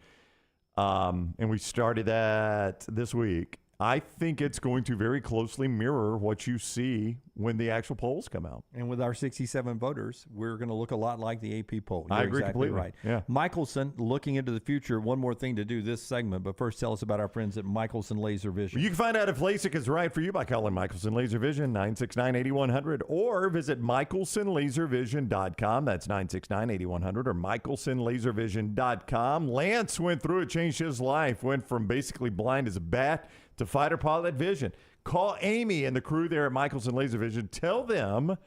and we started that this week. I think it's going to very closely mirror what you see when the actual polls come out. And with our 67 voters, we're going to look a lot like the AP poll. I agree completely. Right. Yeah. Michelson, looking into the future, one more thing to do this segment, but first tell us about our friends at Michelson Laser Vision. You can find out if LASIK is right for you by calling Michelson Laser Vision, 969-8100, or visit michelsonlaservision.com. That's 969-8100, or michelsonlaservision.com. Lance went through it, changed his life, went from basically blind as a bat to fighter pilot vision. Call Amy and the crew there at Michelson Laser Vision. Tell them,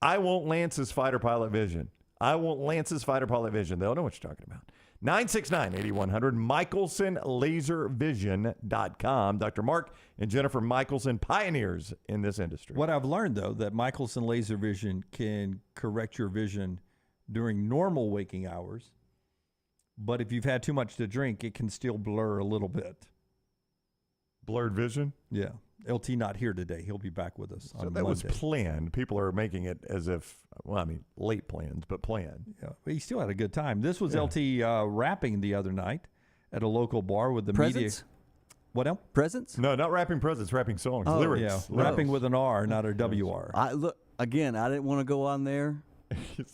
I want Lance's fighter pilot vision. I want Lance's fighter pilot vision. They'll know what you're talking about. 969-8100, michelsonlaservision.com. Dr. Mark and Jennifer Michelson, pioneers in this industry. What I've learned, though, that Michelson Laser Vision can correct your vision during normal waking hours, but if you've had too much to drink, it can still blur a little bit. Blurred vision? Yeah. LT not here today. He'll be back with us on Monday. That was planned. People are making it as if, late plans, but planned. Yeah, but he still had a good time. This was LT rapping the other night at a local bar with the Presents? What else? Presents? No, not rapping presents, rapping songs. Oh, lyrics. Yeah, Lyrics. rapping with an R, not a WR. I didn't want to go on there.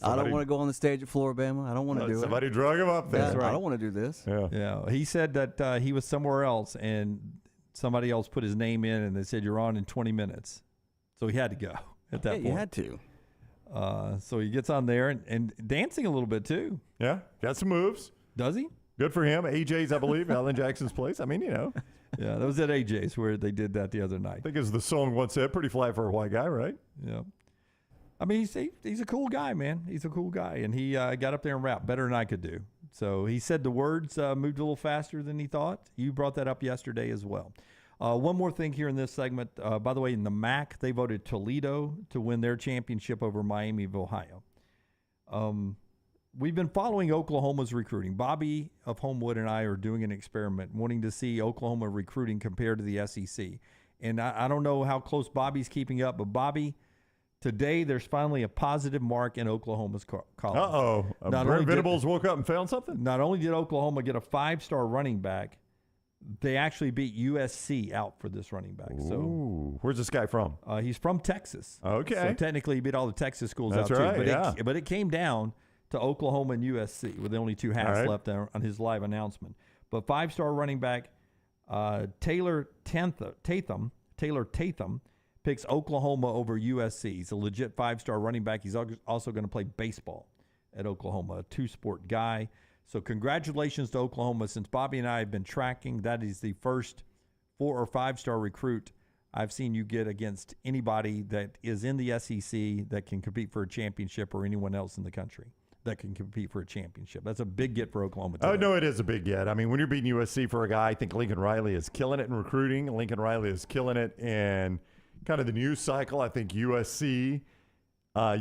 I don't want to go on the stage at Floribama. I don't want to do it. Somebody drug him up there. Yeah, I don't want to do this. Yeah. Yeah, he said that he was somewhere else, and somebody else put his name in, and they said, you're on in 20 minutes. So he had to go at that point. You had to. So he gets on there and dancing a little bit, too. Yeah, got some moves. Does he? Good for him. AJ's, I believe, Alan Jackson's place. I mean, you know. Yeah, that was at AJ's where they did that the other night. I think as the song once said, pretty fly for a white guy, right? Yeah. I mean, he's a cool guy, man. He's a cool guy, and he got up there and rapped better than I could do. So he said the words moved a little faster than he thought. You brought that up yesterday as well. One more thing here in this segment. By the way, in the MAC, they voted Toledo to win their championship over Miami of Ohio. We've been following Oklahoma's recruiting. Bobby of Homewood and I are doing an experiment, wanting to see Oklahoma recruiting compared to the SEC. And I don't know how close Bobby's keeping up, but Bobby, today there's finally a positive mark in Oklahoma's column. Uh-oh. Brent Venables woke up and found something? Not only did Oklahoma get a 5-star running back, they actually beat USC out for this running back. Ooh. So, where's this guy from? He's from Texas. Okay. So technically he beat all the Texas schools That's out right, too. But, yeah. but it came down to Oklahoma and USC with the only 2 hats right. left on his live announcement. But 5-star running back Taylor Tatham picks Oklahoma over USC. He's a legit 5-star running back. He's also going to play baseball at Oklahoma, a 2-sport guy. So congratulations to Oklahoma. Since Bobby and I have been tracking, that is the first 4 or 5-star recruit I've seen you get against anybody that is in the SEC that can compete for a championship, or anyone else in the country that can compete for a championship. That's a big get for Oklahoma today. Oh, no, it is a big get. I mean, when you're beating USC for a guy, I think Lincoln Riley is killing it in recruiting. Lincoln Riley is killing it in kind of the news cycle. I think USC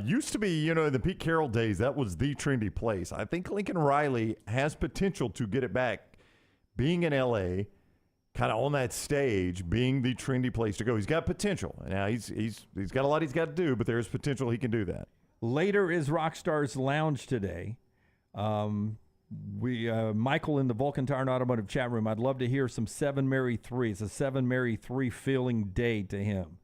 used to be, you know, in the Pete Carroll days, that was the trendy place. I think Lincoln Riley has potential to get it back, being in L.A., kind of on that stage, being the trendy place to go. He's got potential. Now, he's got a lot he's got to do, but there's potential he can do that. Later is Rockstar's Lounge today. Michael in the Vulcan Tire and Automotive chat room, I'd love to hear some 7 Mary 3. It's a 7 Mary 3 feeling day to him.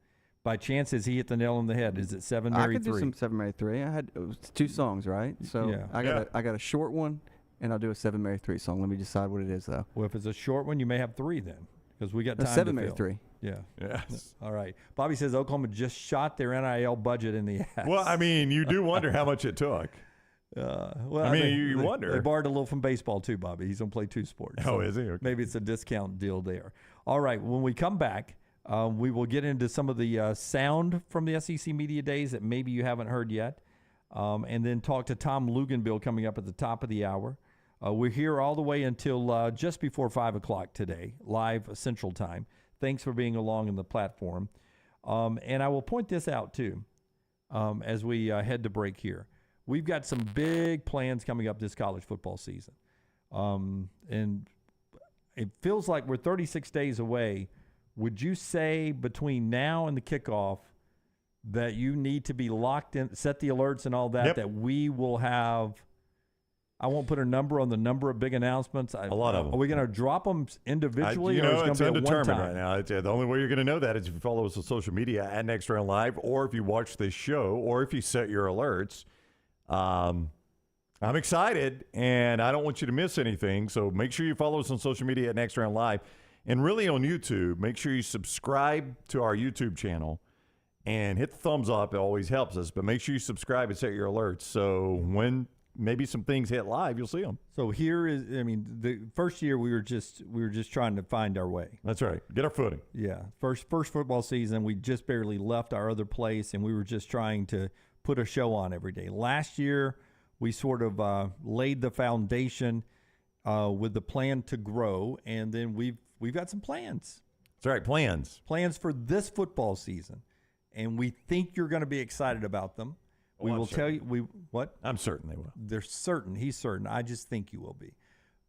By chance, has he hit the nail on the head? Is it 7 Mary 3? I could do some 7 Mary 3. It was 2 songs, right? So Yeah. I got a short one, and I'll do a 7 Mary 3 song. Let me decide what it is, though. Well, if it's a short one, you may have 3 then, because we got time 7 to Mary fill. 3. Yeah. Yes. All right. Bobby says Oklahoma just shot their NIL budget in the ass. Well, I mean, you do wonder how much it took. Well, I mean, you they, wonder. They borrowed a little from baseball too, Bobby. He's going to play 2 sports. Oh, is he? Okay. Maybe it's a discount deal there. All right. When we come back, we will get into some of the sound from the SEC Media Days that maybe you haven't heard yet, and then talk to Tom Luginbill coming up at the top of the hour. We're here all the way until just before 5 o'clock today, live Central Time. Thanks for being along in the platform. And I will point this out, too, as we head to break here. We've got some big plans coming up this college football season. And it feels like we're 36 days away. Would you say between now and the kickoff that you need to be locked in, set the alerts and all that, that we will have – I won't put a number on the number of big announcements. A lot of them. Are we going to drop them individually? It's or is it going to be undetermined one time? right now. The only way you're going to know that is if you follow us on social media at Next Round Live, or if you watch this show, or if you set your alerts. I'm excited, and I don't want you to miss anything. So make sure you follow us on social media at Next Round Live. And really on YouTube, make sure you subscribe to our YouTube channel and hit the thumbs up. It always helps us. But make sure you subscribe and set your alerts. So when maybe some things hit live, you'll see them. So here is, I mean, the first year we were just trying to find our way. That's right. Get our footing. Yeah. First football season, we just barely left our other place, and we were just trying to put a show on every day. Last year, we sort of laid the foundation with the plan to grow, and then we've got some plans. That's right. Plans for this football season, and we think you're going to be excited about them. We will tell you. I'm certain they will. They're certain. He's certain. I just think you will be.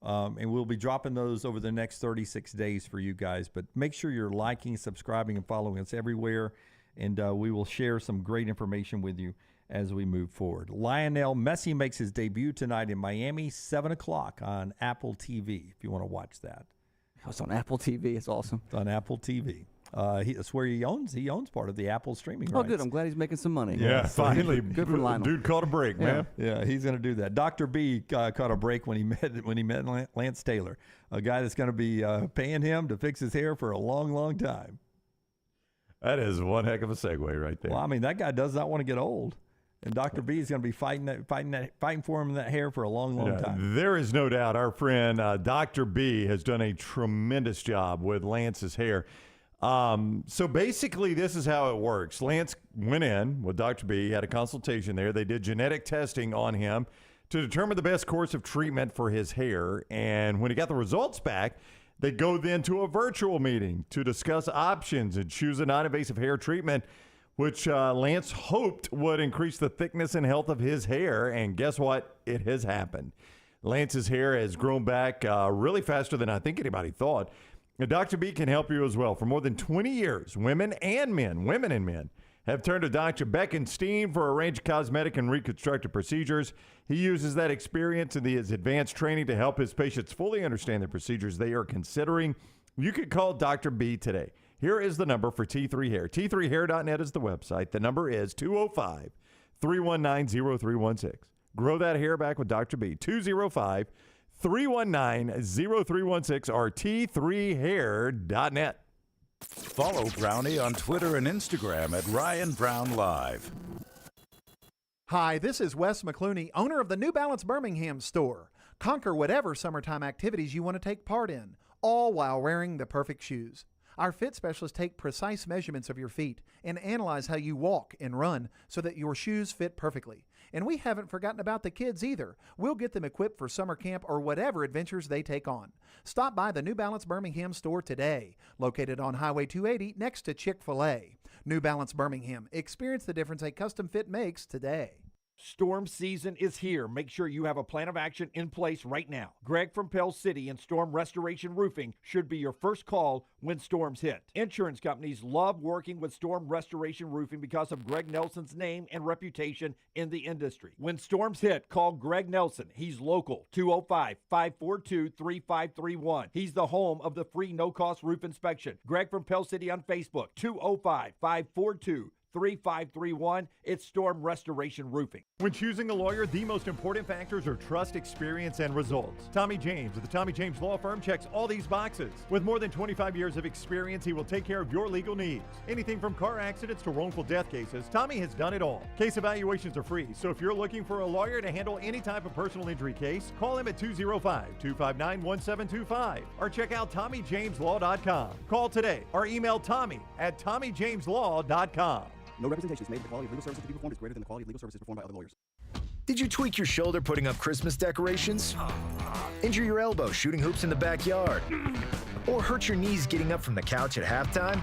And we'll be dropping those over the next 36 days for you guys. But make sure you're liking, subscribing, and following us everywhere. And we will share some great information with you as we move forward. Lionel Messi makes his debut tonight in Miami, 7 o'clock on Apple TV, if you want to watch that. It's on Apple TV. It's awesome. It's on Apple TV. That's where he owns part of the Apple streaming rights. Oh, good. I'm glad he's making some money. Yeah, finally. Good for Lionel. Dude caught a break, man. Yeah, he's going to do that. Dr. B caught a break when he met Lance Taylor, a guy that's going to be paying him to fix his hair for a long, long time. That is one heck of a segue right there. Well, I mean, that guy does not want to get old. And Dr. B is going to be fighting for him in that hair for a long, long time. There is no doubt our friend Dr. B has done a tremendous job with Lance's hair. So basically, this is how it works. Lance went in with Dr. B, had a consultation there. They did genetic testing on him to determine the best course of treatment for his hair. And when he got the results back, they go then to a virtual meeting to discuss options and choose a non-invasive hair treatment, which Lance hoped would increase the thickness and health of his hair. And guess what? It has happened. Lance's hair has grown back really faster than I think anybody thought. Now, Dr. B can help you as well. For more than 20 years, women and men have turned to Dr. Beckenstein for a range of cosmetic and reconstructive procedures. He uses that experience and his advanced training to help his patients fully understand the procedures they are considering. You could call Dr. B today. Here is the number for T3 Hair. T3hair.net is the website. The number is 205-319-0316. Grow that hair back with Dr. B. 205-319-0316 or T3hair.net. Follow Brownie on Twitter and Instagram at Ryan Brown Live. Hi, this is Wes McClooney, owner of the New Balance Birmingham store. Conquer whatever summertime activities you want to take part in, all while wearing the perfect shoes. Our fit specialists take precise measurements of your feet and analyze how you walk and run so that your shoes fit perfectly. And we haven't forgotten about the kids either. We'll get them equipped for summer camp or whatever adventures they take on. Stop by the New Balance Birmingham store today, located on Highway 280 next to Chick-fil-A. New Balance Birmingham. Experience the difference a custom fit makes today. Storm season is here. Make sure you have a plan of action in place right now. Greg from Pell City and Storm Restoration Roofing should be your first call when storms hit. Insurance companies love working with Storm Restoration Roofing because of Greg Nelson's name and reputation in the industry. When storms hit, call Greg Nelson. He's local, 205-542-3531. He's the home of the free no-cost roof inspection. Greg from Pell City on Facebook, 205-542-3531. It's Storm Restoration Roofing. When choosing a lawyer, the most important factors are trust, experience, and results. Tommy James of the Tommy James Law Firm checks all these boxes. With more than 25 years of experience, he will take care of your legal needs. Anything from car accidents to wrongful death cases, Tommy has done it all. Case evaluations are free, so if you're looking for a lawyer to handle any type of personal injury case, call him at 205-259-1725 or check out TommyJamesLaw.com. Call today or email Tommy at TommyJamesLaw.com. No representations made that the quality of legal services to be performed is greater than the quality of legal services performed by other lawyers. Did you tweak your shoulder putting up Christmas decorations? Injure your elbow shooting hoops in the backyard? Or hurt your knees getting up from the couch at halftime?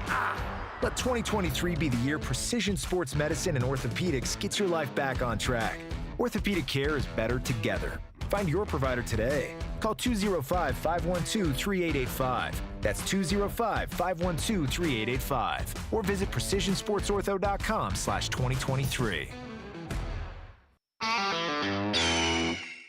Let 2023 be the year precision sports medicine and orthopedics gets your life back on track. Orthopedic care is better together. Find your provider today. Call 205-512-3885. That's 205-512-3885. Or visit precisionsportsortho.com/2023.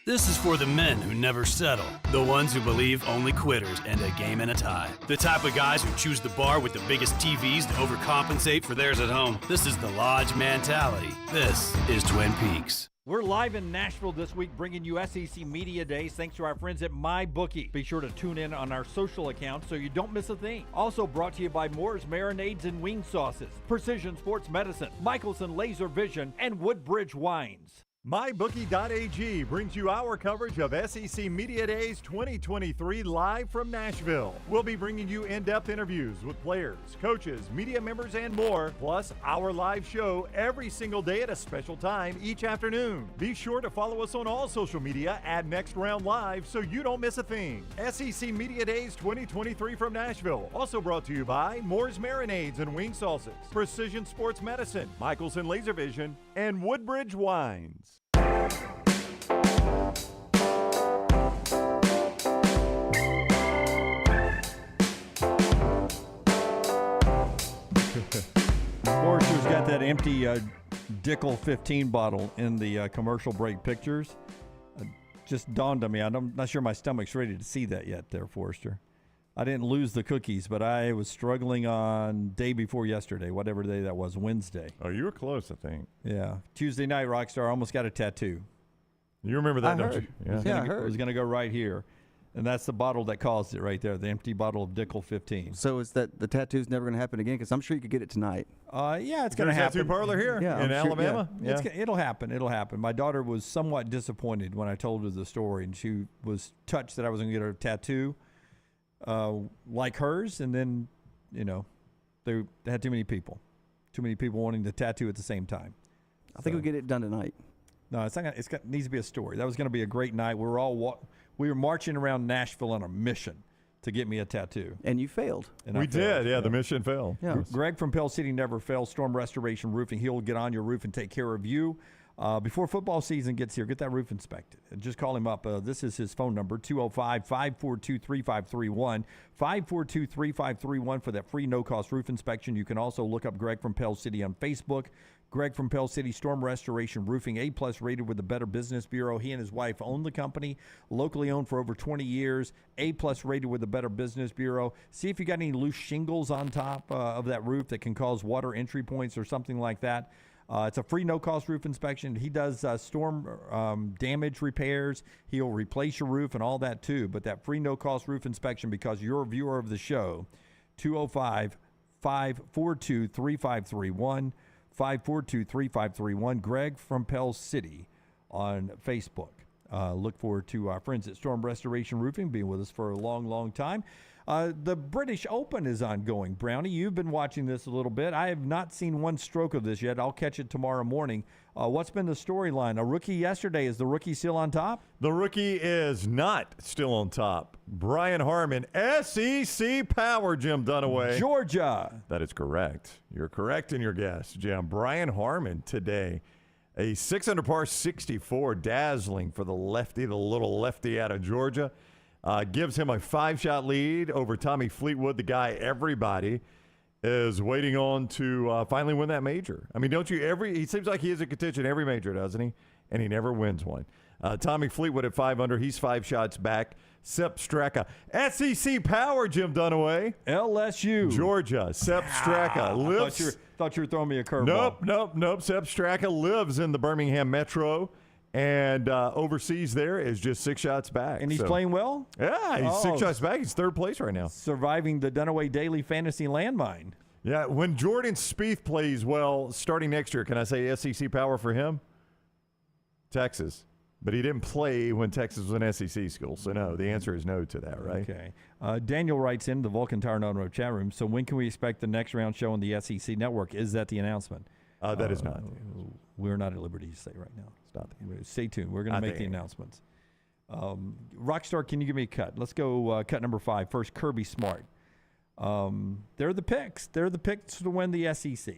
This is for the men who never settle, the ones who believe only quitters end a game in a tie, the type of guys who choose the bar with the biggest TVs to overcompensate for theirs at home. This is the Lodge mentality. This is Twin Peaks. We're live in Nashville this week, bringing you SEC Media Days thanks to our friends at MyBookie. Be sure to tune in on our social accounts so you don't miss a thing. Also brought to you by Moore's Marinades and Wing Sauces, Precision Sports Medicine, Michelson Laser Vision, and Woodbridge Wines. MyBookie.ag brings you our coverage of SEC Media Days 2023 live from Nashville. We'll be bringing you in-depth interviews with players, coaches, media members, and more, plus our live show every single day at a special time each afternoon. Be sure to follow us on all social media at Next Round Live so you don't miss a thing. SEC Media Days 2023 from Nashville. Also brought to you by Moore's Marinades and Wing Sauces, Precision Sports Medicine, Michelson Laser Vision, and Woodbridge Wines. Forrester's got that empty Dickel 15 bottle in the commercial break pictures. Just dawned on me. I'm not sure my stomach's ready to see that yet there, Forrester. I didn't lose the cookies, but I was struggling on day before yesterday, whatever day that was, Wednesday. Oh, you were close, I think. Yeah. Tuesday night, Rockstar, almost got a tattoo. You remember that, don't heard. you? Yeah, I heard. It was going to go right here. And that's the bottle that caused it right there, the empty bottle of Dickel 15. So is that the tattoo's never going to happen again? Because I'm sure you could get it tonight. Yeah, it's Is going there to a happen. tattoo parlor here Yeah, in I'm sure, Alabama? yeah. It'll happen. It'll happen. My daughter was somewhat disappointed when I told her the story, and she was touched that I was going to get her a tattoo like hers. And then, they had too many people wanting the tattoo at the same time. I think we'll get it done tonight. No, it's not. It needs to be a story. That was going to be a great night. We were marching around Nashville on a mission to get me a tattoo. And you failed. And We I failed. did, yeah. The mission failed. Yeah. Greg from Pell City never fails. Storm Restoration Roofing. He'll get on your roof and take care of you. Before football season gets here, get that roof inspected. And just call him up. This is his phone number, 205-542-3531. 542-3531 for that free no-cost roof inspection. You can also look up Greg from Pell City on Facebook. Greg from Pell City Storm Restoration Roofing, A+ rated with the Better Business Bureau. He and his wife own the company, locally owned for over 20 years, A+ rated with the Better Business Bureau. See if you got any loose shingles on top of that roof that can cause water entry points or something like that. It's a free no-cost roof inspection. He does storm damage repairs. He'll replace your roof and all that too. But that free no-cost roof inspection, because you're a viewer of the show, 205-542-3531. 542-3531. Greg from Pell City on Facebook. Look forward to our friends at Storm Restoration Roofing being with us for a long, long time. The British Open is ongoing. Brownie, you've been watching this a little bit. I have not seen one stroke of this yet. I'll catch it tomorrow morning. What's been the storyline? A rookie yesterday. Is the rookie still on top? The rookie is not still on top. Brian Harmon, SEC power, Jim Dunaway. Georgia. That is correct. You're correct in your guess, Jim. Brian Harmon today, a 6 under par 64, dazzling for the little lefty out of Georgia. Gives him a 5-shot lead over Tommy Fleetwood, the guy everybody is waiting on to finally win that major. I mean, don't you he seems like he is in contention every major, doesn't he? And he never wins one. Tommy Fleetwood at 5 under. He's 5 shots back. Sepp Straka. SEC power, Jim Dunaway. LSU. Georgia. Sepp Straka lives. Thought you were throwing me a curveball. Nope. Sepp Straka lives in the Birmingham Metro. And overseas there is just 6 shots back. And he's playing well? Yeah, he's 6 shots back. He's 3rd place right now. Surviving the Dunaway Daily Fantasy Landmine. Yeah, when Jordan Spieth plays well starting next year, can I say SEC power for him? Texas. But he didn't play when Texas was an SEC school. So, no, the answer is no to that, right? Okay. Daniel writes in the Vulcan Tire and Automotive chat room, so when can we expect the next round show on the SEC Network? Is that the announcement? That is not. We're not at liberty to say right now. It's not. Stay tuned. We're going to make the announcements. Rockstar, can you give me a cut? Let's go cut number 5. First, Kirby Smart. They're the picks. They're the picks to win the SEC.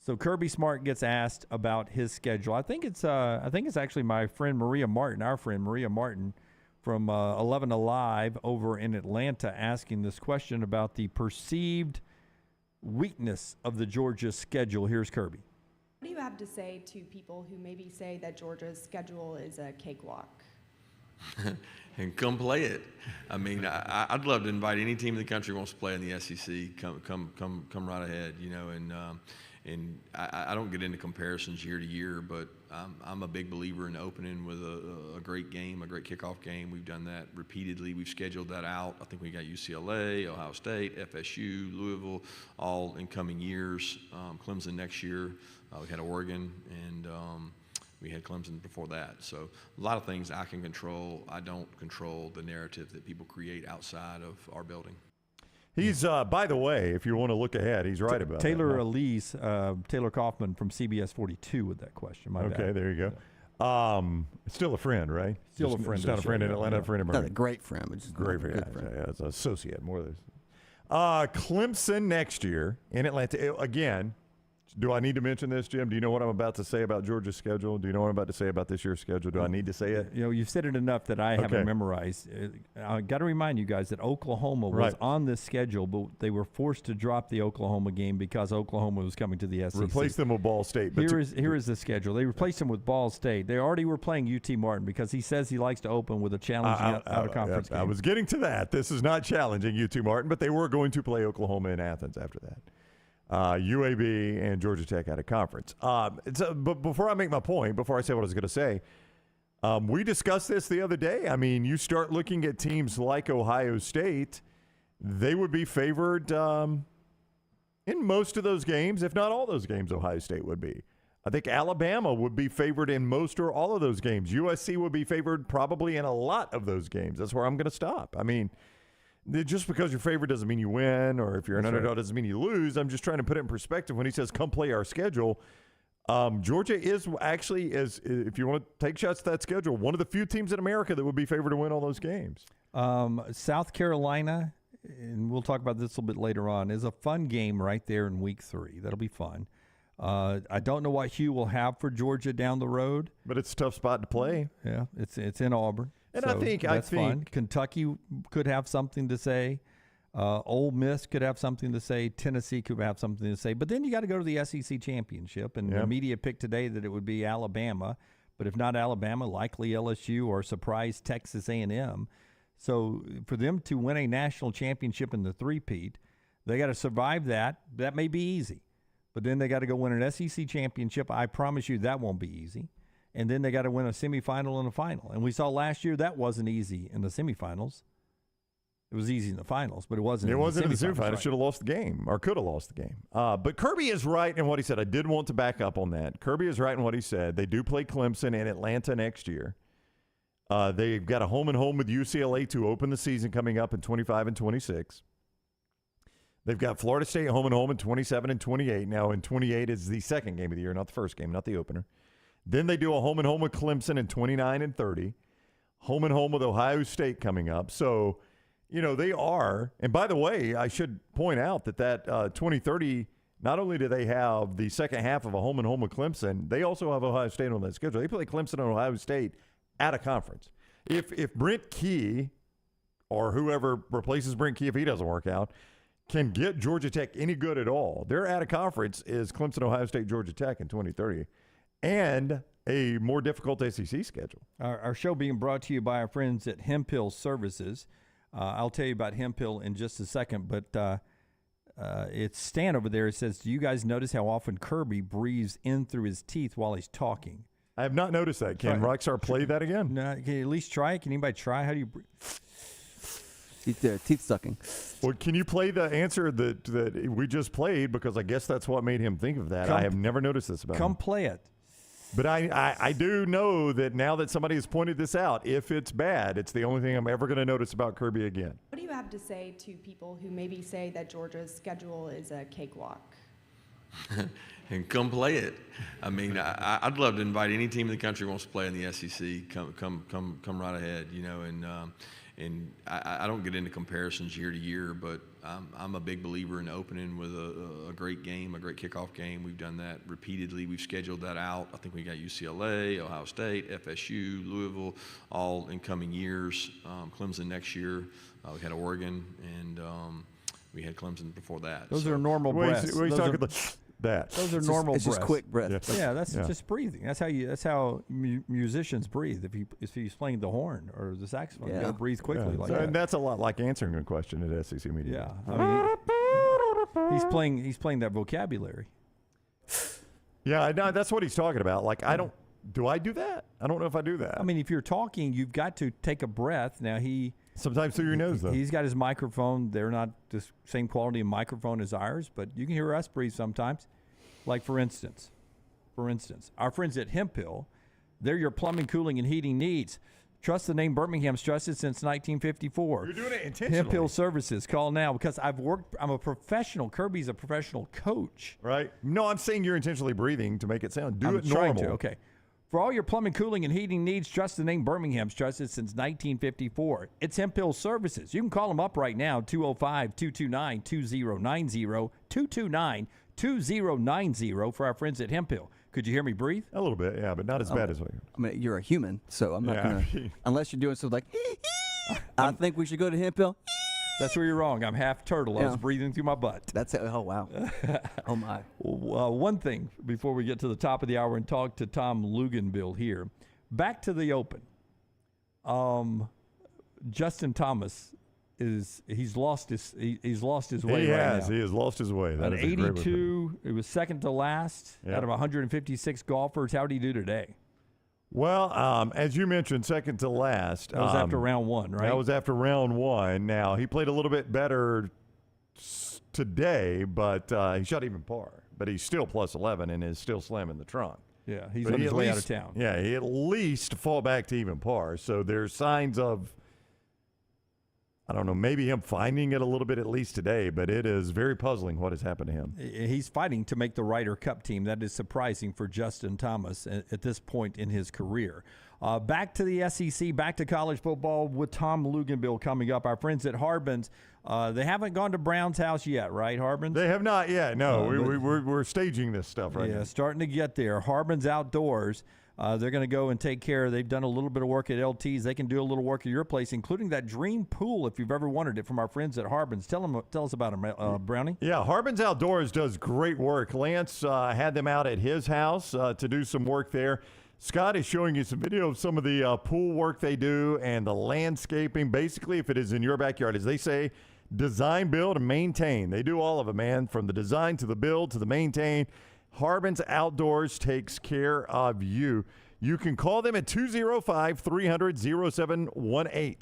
So Kirby Smart gets asked about his schedule. I think it's actually my friend Maria Martin, our friend Maria Martin from 11 Alive over in Atlanta, asking this question about the perceived weakness of the Georgia schedule. Here's Kirby. What do you have to say to people who maybe say that Georgia's schedule is a cakewalk? And come play it. I mean, I'd love to invite any team in the country who wants to play in the SEC. Come right ahead. And I don't get into comparisons year to year, but I'm a big believer in opening with a great game, a great kickoff game. We've done that repeatedly. We've scheduled that out. I think we got UCLA, Ohio State, FSU, Louisville, all in coming years. Clemson next year. We had Oregon, and we had Clemson before that. So a lot of things I can control. I don't control the narrative that people create outside of our building. He's, by the way, if you want to look ahead, he's right about Taylor that. Elise, Taylor Kaufman from CBS 42 with that question. My bad. There you go. Still a friend, right? Still a friend. It's not a friend in Atlanta, a friend in Birmingham. Not a great friend, but just great friend. Yeah, it's an associate more than Clemson next year in Atlanta. Again, Do I need to mention this, Jim? Do you know what I'm about to say about Georgia's schedule? Do you know what I'm about to say about this year's schedule? Do I need to say it? You've said it enough that I haven't memorized. I got to remind you guys that Oklahoma was on this schedule, but they were forced to drop the Oklahoma game because Oklahoma was coming to the SEC. Replace them with Ball State. Here is the schedule. They replaced them with Ball State. They already were playing UT Martin because he says he likes to open with a challenging out-of-conference game. I was getting to that. This is not challenging UT Martin, but they were going to play Oklahoma in Athens after that. UAB and Georgia Tech out of conference. But before I make my point, before I say what I was going to say, we discussed this the other day. I mean, you start looking at teams like Ohio State, they would be favored in most of those games, if not all those games. Ohio State would be. I think Alabama would be favored in most or all of those games. USC would be favored probably in a lot of those games. That's where I'm going to stop. I mean, just because you're favored doesn't mean you win, or if you're an underdog doesn't mean you lose. I'm just trying to put it in perspective. When he says, come play our schedule, Georgia is actually, if you want to take shots at that schedule, one of the few teams in America that would be favored to win all those games. South Carolina, and we'll talk about this a little bit later on, is a fun game right there in week 3. That'll be fun. I don't know what Hugh will have for Georgia down the road. But it's a tough spot to play. Yeah, it's in Auburn. And so I think fun. Kentucky could have something to say. Ole Miss could have something to say. Tennessee could have something to say. But then you got to go to the SEC championship, and the media picked today that it would be Alabama. But if not Alabama, likely LSU or surprise Texas A&M. So for them to win a national championship in the three-peat, they got to survive that. That may be easy. But then they got to go win an SEC championship. I promise you that won't be easy. And then they got to win a semifinal and a final. And we saw last year that wasn't easy in the semifinals. It was easy in the finals, but it wasn't. It wasn't in the semifinals. Right. Should have lost the game, or could have lost the game. But Kirby is right in what he said. I did want to back up on that. Kirby is right in what he said. They do play Clemson and Atlanta next year. They've got a home and home with UCLA to open the season coming up in 25 and 26. They've got Florida State home and home in 27 and 28. Now, in 28 is the second game of the year, not the first game, not the opener. Then they do a home and home with Clemson in 29 and 30. Home and home with Ohio State coming up. So, they are. And by the way, I should point out that 2030, not only do they have the second half of a home and home with Clemson, they also have Ohio State on that schedule. They play Clemson and Ohio State at a conference. If Brent Key or whoever replaces Brent Key, if he doesn't work out, can get Georgia Tech any good at all, their at a conference is Clemson, Ohio State, Georgia Tech in 2030. And a more difficult SEC schedule. Our show being brought to you by our friends at Hemphill Services. I'll tell you about Hemphill in just a second, but it's Stan over there. It says, do you guys notice how often Kirby breathes in through his teeth while he's talking? I have not noticed that. Can Rockstar play that again? No, can you at least try it? Can anybody try? How do you breathe? Teeth sucking. Well, can you play the answer that we just played? Because I guess that's what made him think of that. I have never noticed this about him. Come play it. But I do know that now that somebody has pointed this out, if it's bad, it's the only thing I'm ever going to notice about Kirby again. What do you have to say to people who maybe say that Georgia's schedule is a cakewalk? And come play it. I mean, I'd love to invite any team in the country who wants to play in the SEC. Come right ahead, And I don't get into comparisons year to year, but I'm a big believer in opening with a great game, a great kickoff game. We've done that repeatedly. We've scheduled that out. I think we got UCLA, Ohio State, FSU, Louisville, all in coming years. Clemson next year. We had Oregon, and we had Clemson before that. Those are normal breaths. Those are normal breaths. It's just quick breath. Yeah, that's just breathing. That's how musicians breathe. If he's playing the horn or the saxophone, you got to breathe quickly like that. And that's a lot like answering a question at SEC media. Yeah, I mean, he's playing that vocabulary. Yeah, I know that's what he's talking about. Like, do I do that? I don't know if I do that. I mean, if you're talking, you've got to take a breath. Now sometimes through your nose, though. He's got his microphone. They're not the same quality of microphone as ours, but you can hear us breathe sometimes. Like, for instance, our friends at Hemphill, they're your plumbing, cooling, and heating needs. Trust the name Birmingham's trusted since 1954. You're doing it intentionally. Hemphill Services. Call now because I'm a professional. Kirby's a professional coach. Right. No, I'm saying you're intentionally breathing to make it sound. I'm it normal. Trying to. Okay. For all your plumbing, cooling, and heating needs, trust the name Birmingham's trusted since 1954. It's Hemphill Services. You can call them up right now, 205-229-2090, 2090 for our friends at Hemphill. Could you hear me breathe? A little bit, yeah, but not as bad as we. I mean, you're a human, so I'm not Yeah. going to, unless you're doing something like, I think we should go to Hemphill. That's where you're wrong. I'm half turtle. I was breathing through my butt. That's it. Oh, wow. Oh, my. One thing before we get to the top of the hour and talk to Tom Luginbill here. Back to the Open. Justin Thomas he's lost his way He right has. now. He has lost his way. That An is a great 82. It was second to last out of 156 golfers. How did he do today? Well, as you mentioned, second to last. That was after round one, right? That was after round one. Now, he played a little bit better today, but he shot even par. But he's still plus 11 and is still slamming the trunk. Yeah, he's But on he his at way out least- of town. Yeah, he at least fall back to even par. So there's signs of, I don't know, maybe him finding it a little bit at least today, but it is very puzzling what has happened to him. He's fighting to make the Ryder Cup team. That is surprising for Justin Thomas at this point in his career. Back to the SEC, back to college football with Tom Luginbill coming up. Our friends at Harbin's, they haven't gone to Brown's house yet, right, Harbin's? They have not yet. No, we're staging this stuff right now. Yeah, starting to get there. Harbin's Outdoors. They're going to go and take care. They've done a little bit of work at LT's. They can do a little work at your place, including that dream pool if you've ever wanted it from our friends at Harbin's. Tell us about them, Brownie. Yeah, Harbin's Outdoors does great work. Lance had them out at his house to do some work there. Scott is showing you some video of some of the pool work they do and the landscaping. Basically, if it is in your backyard, as they say, design, build, and maintain. They do all of it, man, from the design to the build to the maintain. Harbin's Outdoors takes care of you. You can call them at 205-300-0718.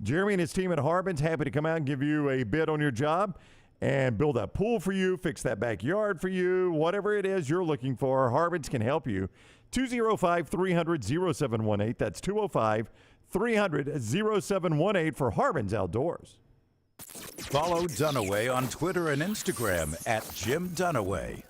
Jeremy and his team at Harbin's happy to come out and give you a bid on your job and build that pool for you, fix that backyard for you, whatever it is you're looking for. Harbin's can help you. 205-300-0718. That's 205-300-0718 for Harbin's Outdoors. Follow Dunaway on Twitter and Instagram at Jim Dunaway.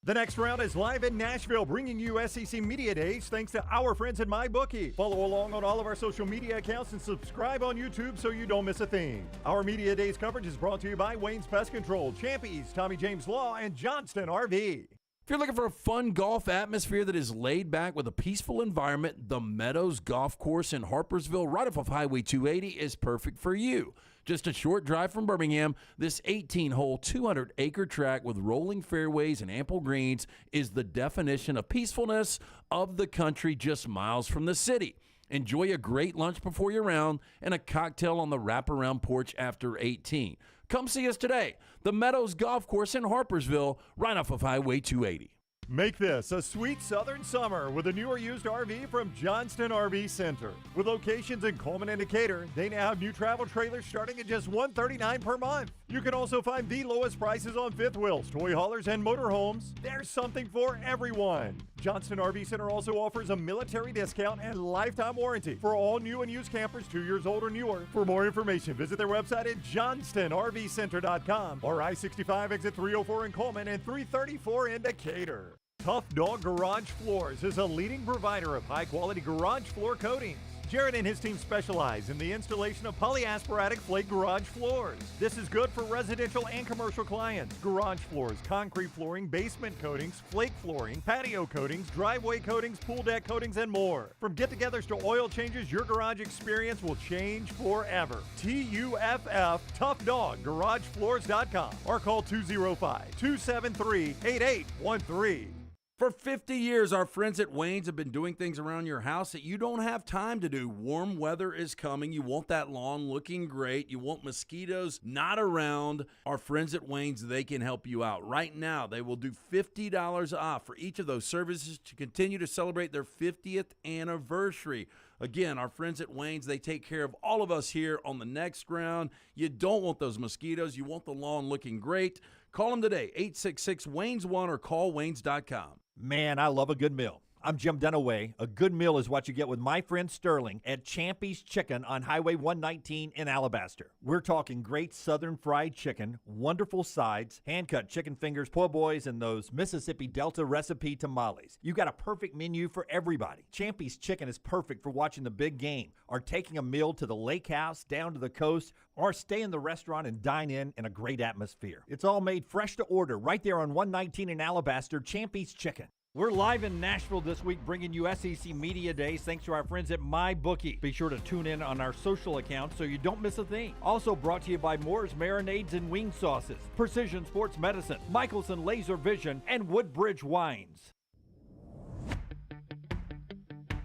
The next round is live in Nashville, bringing you SEC Media Days thanks to our friends at MyBookie. Follow along on all of our social media accounts and subscribe on YouTube so you don't miss a thing. Our Media Days coverage is brought to you by Wayne's Pest Control, Champies, Tommy James Law, and Johnston RV. If you're looking for a fun golf atmosphere that is laid back with a peaceful environment, the Meadows Golf Course in Harpersville, right off of Highway 280, is perfect for you. Just a short drive from Birmingham, this 18-hole, 200-acre track with rolling fairways and ample greens is the definition of peacefulness of the country just miles from the city. Enjoy a great lunch before your round and a cocktail on the wraparound porch after 18. Come see us today. The Meadows Golf Course in Harpersville, right off of Highway 280. Make this a sweet southern summer with a new or used RV from Johnston RV Center. With locations in Coleman and Decatur, they now have new travel trailers starting at just $139 per month. You can also find the lowest prices on fifth wheels, toy haulers, and motorhomes. There's something for everyone. Johnston RV Center also offers a military discount and lifetime warranty for all new and used campers 2 years old or newer. For more information, visit their website at johnstonrvcenter.com or I-65 exit 304 in Coleman and 334 in Decatur. Tough Dog Garage Floors is a leading provider of high-quality garage floor coatings. Jared and his team specialize in the installation of polyasparatic flake garage floors. This is good for residential and commercial clients. Garage floors, concrete flooring, basement coatings, flake flooring, patio coatings, driveway coatings, pool deck coatings, and more. From get-togethers to oil changes, your garage experience will change forever. TUFF, Tough Dog, GarageFloors.com or call 205-273-8813. For 50 years, our friends at Wayne's have been doing things around your house that you don't have time to do. Warm weather is coming. You want that lawn looking great. You want mosquitoes not around. Our friends at Wayne's, they can help you out. Right now, they will do $50 off for each of those services to continue to celebrate their 50th anniversary. Again, our friends at Wayne's, they take care of all of us here on the next round. You don't want those mosquitoes. You want the lawn looking great. Call them today, 866-WAYNES1 or call Waynes.com. Man, I love a good meal. I'm Jim Dunaway. A good meal is what you get with my friend Sterling at Champy's Chicken on Highway 119 in Alabaster. We're talking great southern fried chicken, wonderful sides, hand-cut chicken fingers, po' boys, and those Mississippi Delta recipe tamales. You got a perfect menu for everybody. Champy's Chicken is perfect for watching the big game or taking a meal to the lake house, down to the coast, or stay in the restaurant and dine in a great atmosphere. It's all made fresh to order right there on 119 in Alabaster, Champy's Chicken. We're live in Nashville this week bringing you SEC Media Days thanks to our friends at MyBookie. Be sure to tune in on our social accounts so you don't miss a thing. Also brought to you by Moore's Marinades and Wing Sauces, Precision Sports Medicine, Michelson Laser Vision, and Woodbridge Wines.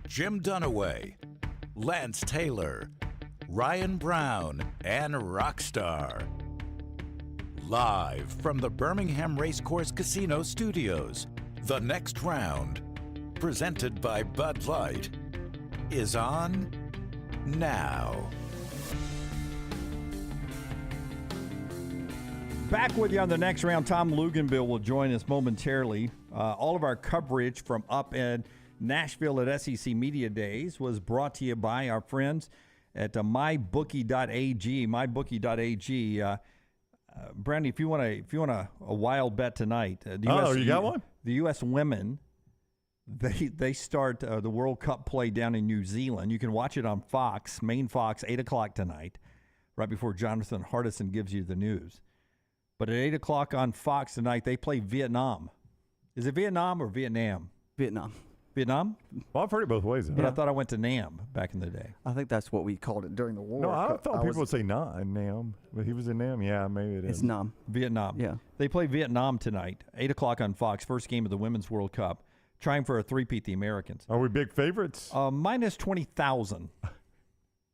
Jim Dunaway, Lance Taylor, Ryan Brown, and Rockstar. Live from the Birmingham Racecourse Casino Studios, the next round, presented by Bud Light, is on now. Back with you on the next round. Tom Luginbill will join us momentarily. All of our coverage from up in Nashville at SEC Media Days was brought to you by our friends at mybookie.ag. Mybookie.ag. Brandy, if you want a wild bet tonight, you got one? The U.S. women, they start the World Cup play down in New Zealand. You can watch it on Fox, main Fox, 8 o'clock tonight, right before Jonathan Hardison gives you the news. But at 8 o'clock on Fox tonight, they play Vietnam. Is it Vietnam or Vietnam? Vietnam. Vietnam? Well, I've heard it both ways. But I thought I went to Nam back in the day. I think that's what we called it during the war. No, I thought people would say Nam, but he was in Nam. Yeah, maybe it is. It's Nam. Vietnam. Yeah. They play Vietnam tonight, 8 o'clock on Fox, first game of the Women's World Cup, trying for a three-peat, the Americans. Are we big favorites? Minus 20,000.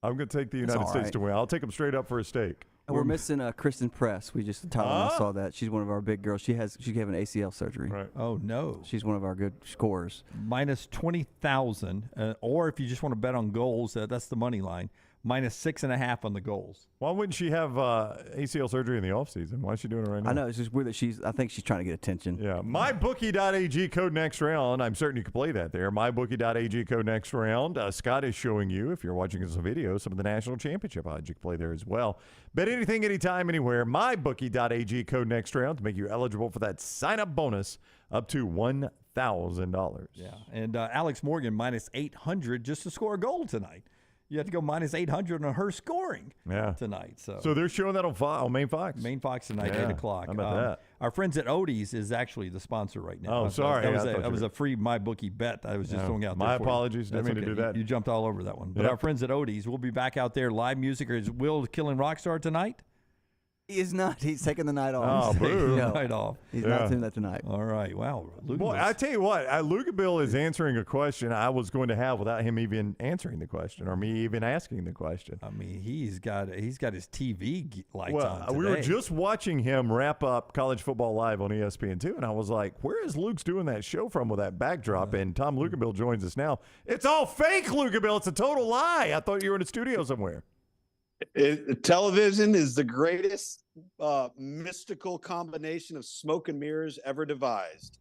I'm going to take the United States to win. I'll take them straight up for a steak. And we're missing Kristen Press. We just saw that. She's one of our big girls. She gave an ACL surgery. Right. Oh, no. She's one of our good scorers. Minus 20,000. Or if you just want to bet on goals, that's the money line. Minus 6.5 on the goals. Why wouldn't she have ACL surgery in the offseason? Why is she doing it right now? I know. It's just weird that I think she's trying to get attention. Yeah. MyBookie.ag, code next round. I'm certain you can play that there. MyBookie.ag, code next round. Scott is showing you, if you're watching us on video, some of the national championship odds you can play there as well. Bet anything, anytime, anywhere. MyBookie.ag, code next round to make you eligible for that sign-up bonus up to $1,000. Yeah. And Alex Morgan, minus 800 just to score a goal tonight. You have to go minus 800 on her scoring tonight. So they're showing that on main Fox. Main Fox tonight, 8 o'clock. How about that? Our friends at Odie's is actually the sponsor right now. Oh, sorry. That was a free MyBookie bet I was just throwing out there. My apologies. Didn't mean to do that. You jumped all over that one. But our friends at Odie's, we'll be back out there. Live music. Is Will killing Rockstar tonight? He is not. He's taking the night off. Oh, boo. Night off. He's not doing that tonight. All right. Wow. Boy, I tell you what, Luginbill is answering a question I was going to have without him even answering the question or me even asking the question. I mean, he's got his TV lights on today. We were just watching him wrap up College Football Live on ESPN2, and I was like, where is Luke's doing that show from with that backdrop? And Tom Luginbill joins us now. It's all fake, Luginbill. It's a total lie. I thought you were in a studio somewhere. Television is the greatest mystical combination of smoke and mirrors ever devised.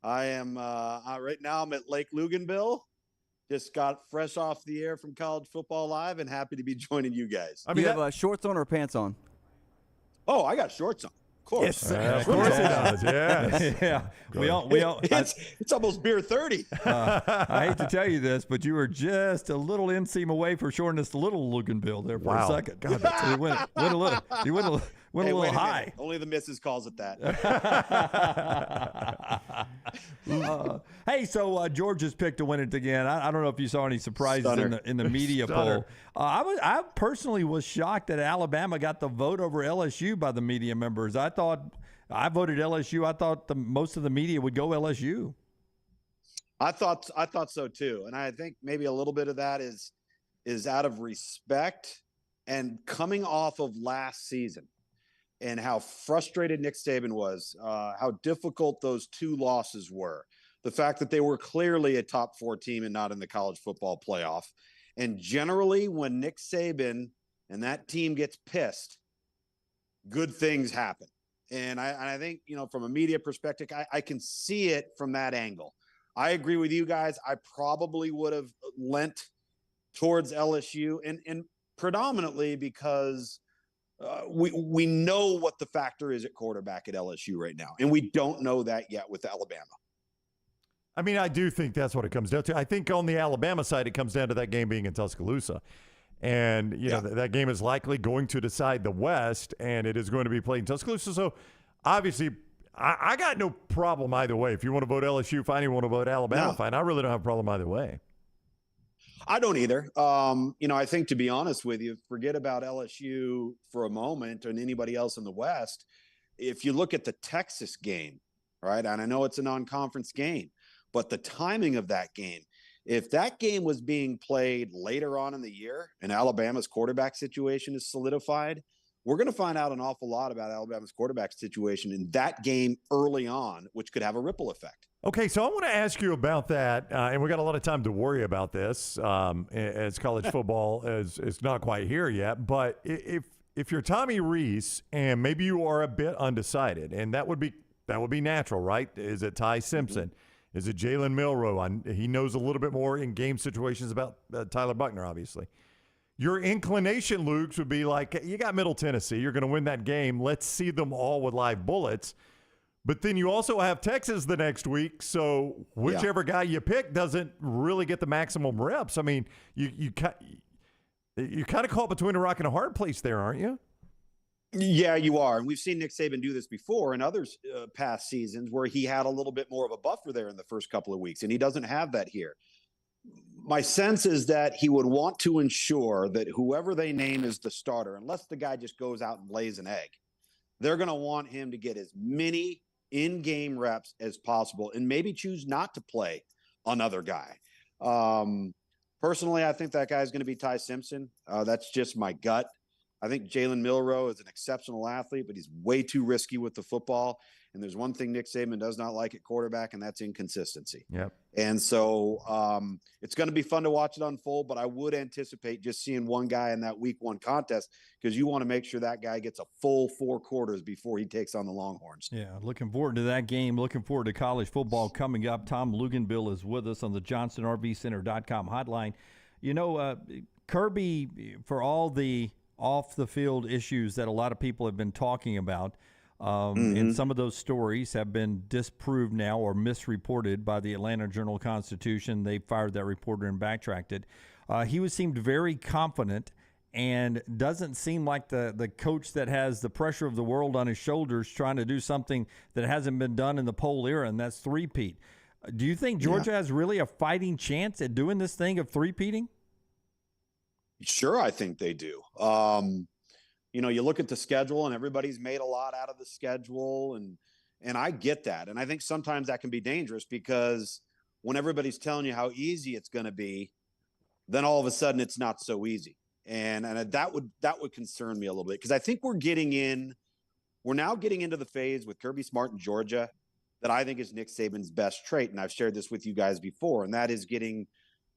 I am right now. I'm at Lake Luginbill. Just got fresh off the air from College Football Live, and happy to be joining you guys. Do you have shorts on or pants on? Oh, I got shorts on. Of course. Yes, of course he does. Yes. Yeah. We all. It's almost beer 30. I hate to tell you this, but you were just a little inseam away for shorting us a little Luginbill there for a second. God, you went a little high. Only the missus calls it that. Hey, so Georgia's picked to win it again. I don't know if you saw any surprises in the media poll. I personally was shocked that Alabama got the vote over LSU by the media members. I voted LSU. I thought most of the media would go LSU. I thought so too, and I think maybe a little bit of that is out of respect and coming off of last season and how frustrated Nick Saban was, how difficult those two losses were, the fact that they were clearly a top 4 team and not in the college football playoff, and generally when Nick Saban and that team gets pissed, good things happen. And I think, from a media perspective, I can see it from that angle. I agree with you guys. I probably would have lent towards LSU, and predominantly because we know what the factor is at quarterback at LSU right now, and we don't know that yet with Alabama. I mean, I do think that's what it comes down to. I think on the Alabama side, it comes down to that game being in Tuscaloosa. And, you know, that game is likely going to decide the West, and it is going to be played in Tuscaloosa. So, obviously, I got no problem either way. If you want to vote LSU, fine. You want to vote Alabama, fine. I really don't have a problem either way. I don't either. You know, I think, to be honest with you, forget about LSU for a moment and anybody else in the West. If you look at the Texas game, right, and I know it's a non-conference game, but the timing of that game, if that game was being played later on in the year and Alabama's quarterback situation is solidified, we're going to find out an awful lot about Alabama's quarterback situation in that game early on, which could have a ripple effect. Okay, so I want to ask you about that, and we got a lot of time to worry about this as college football is not quite here yet. But if you're Tommy Rees and maybe you are a bit undecided, and that would be natural, right? Is it Ty Simpson? Mm-hmm. Is it Jalen Milroe? He knows a little bit more in game situations about Tyler Buckner, obviously. Your inclination, Luke, would be like, you got Middle Tennessee. You're going to win that game. Let's see them all with live bullets. But then you also have Texas the next week. So whichever guy you pick doesn't really get the maximum reps. I mean, you kind of caught between a rock and a hard place there, aren't you? Yeah, you are. And we've seen Nick Saban do this before in other past seasons where he had a little bit more of a buffer there in the first couple of weeks, and he doesn't have that here. My sense is that he would want to ensure that whoever they name as the starter, unless the guy just goes out and lays an egg, they're going to want him to get as many in-game reps as possible and maybe choose not to play another guy. Personally, I think that guy's going to be Ty Simpson. That's just my gut. I think Jalen Milroe is an exceptional athlete, but he's way too risky with the football. And there's one thing Nick Saban does not like at quarterback, and that's inconsistency. Yep. And so it's going to be fun to watch it unfold, but I would anticipate just seeing one guy in that week one contest because you want to make sure that guy gets a full 4 quarters before he takes on the Longhorns. Yeah, looking forward to that game. Looking forward to college football coming up. Tom Luginbill is with us on the JohnsonRVCenter.com hotline. You know, Kirby, for all the off-the-field issues that a lot of people have been talking about, and some of those stories have been disproved now or misreported by the Atlanta Journal-Constitution. They fired that reporter and backtracked it. He seemed very confident and doesn't seem like the coach that has the pressure of the world on his shoulders trying to do something that hasn't been done in the poll era, and that's three-peat. Do you think Georgia has really a fighting chance at doing this thing of three-peating? Sure, I think they do. You know, you look at the schedule and everybody's made a lot out of the schedule, and I get that. And I think sometimes that can be dangerous because when everybody's telling you how easy it's going to be, then all of a sudden it's not so easy. And that would concern me a little bit because I think we're now getting into the phase with Kirby Smart in Georgia that I think is Nick Saban's best trait. And I've shared this with you guys before, and that is getting,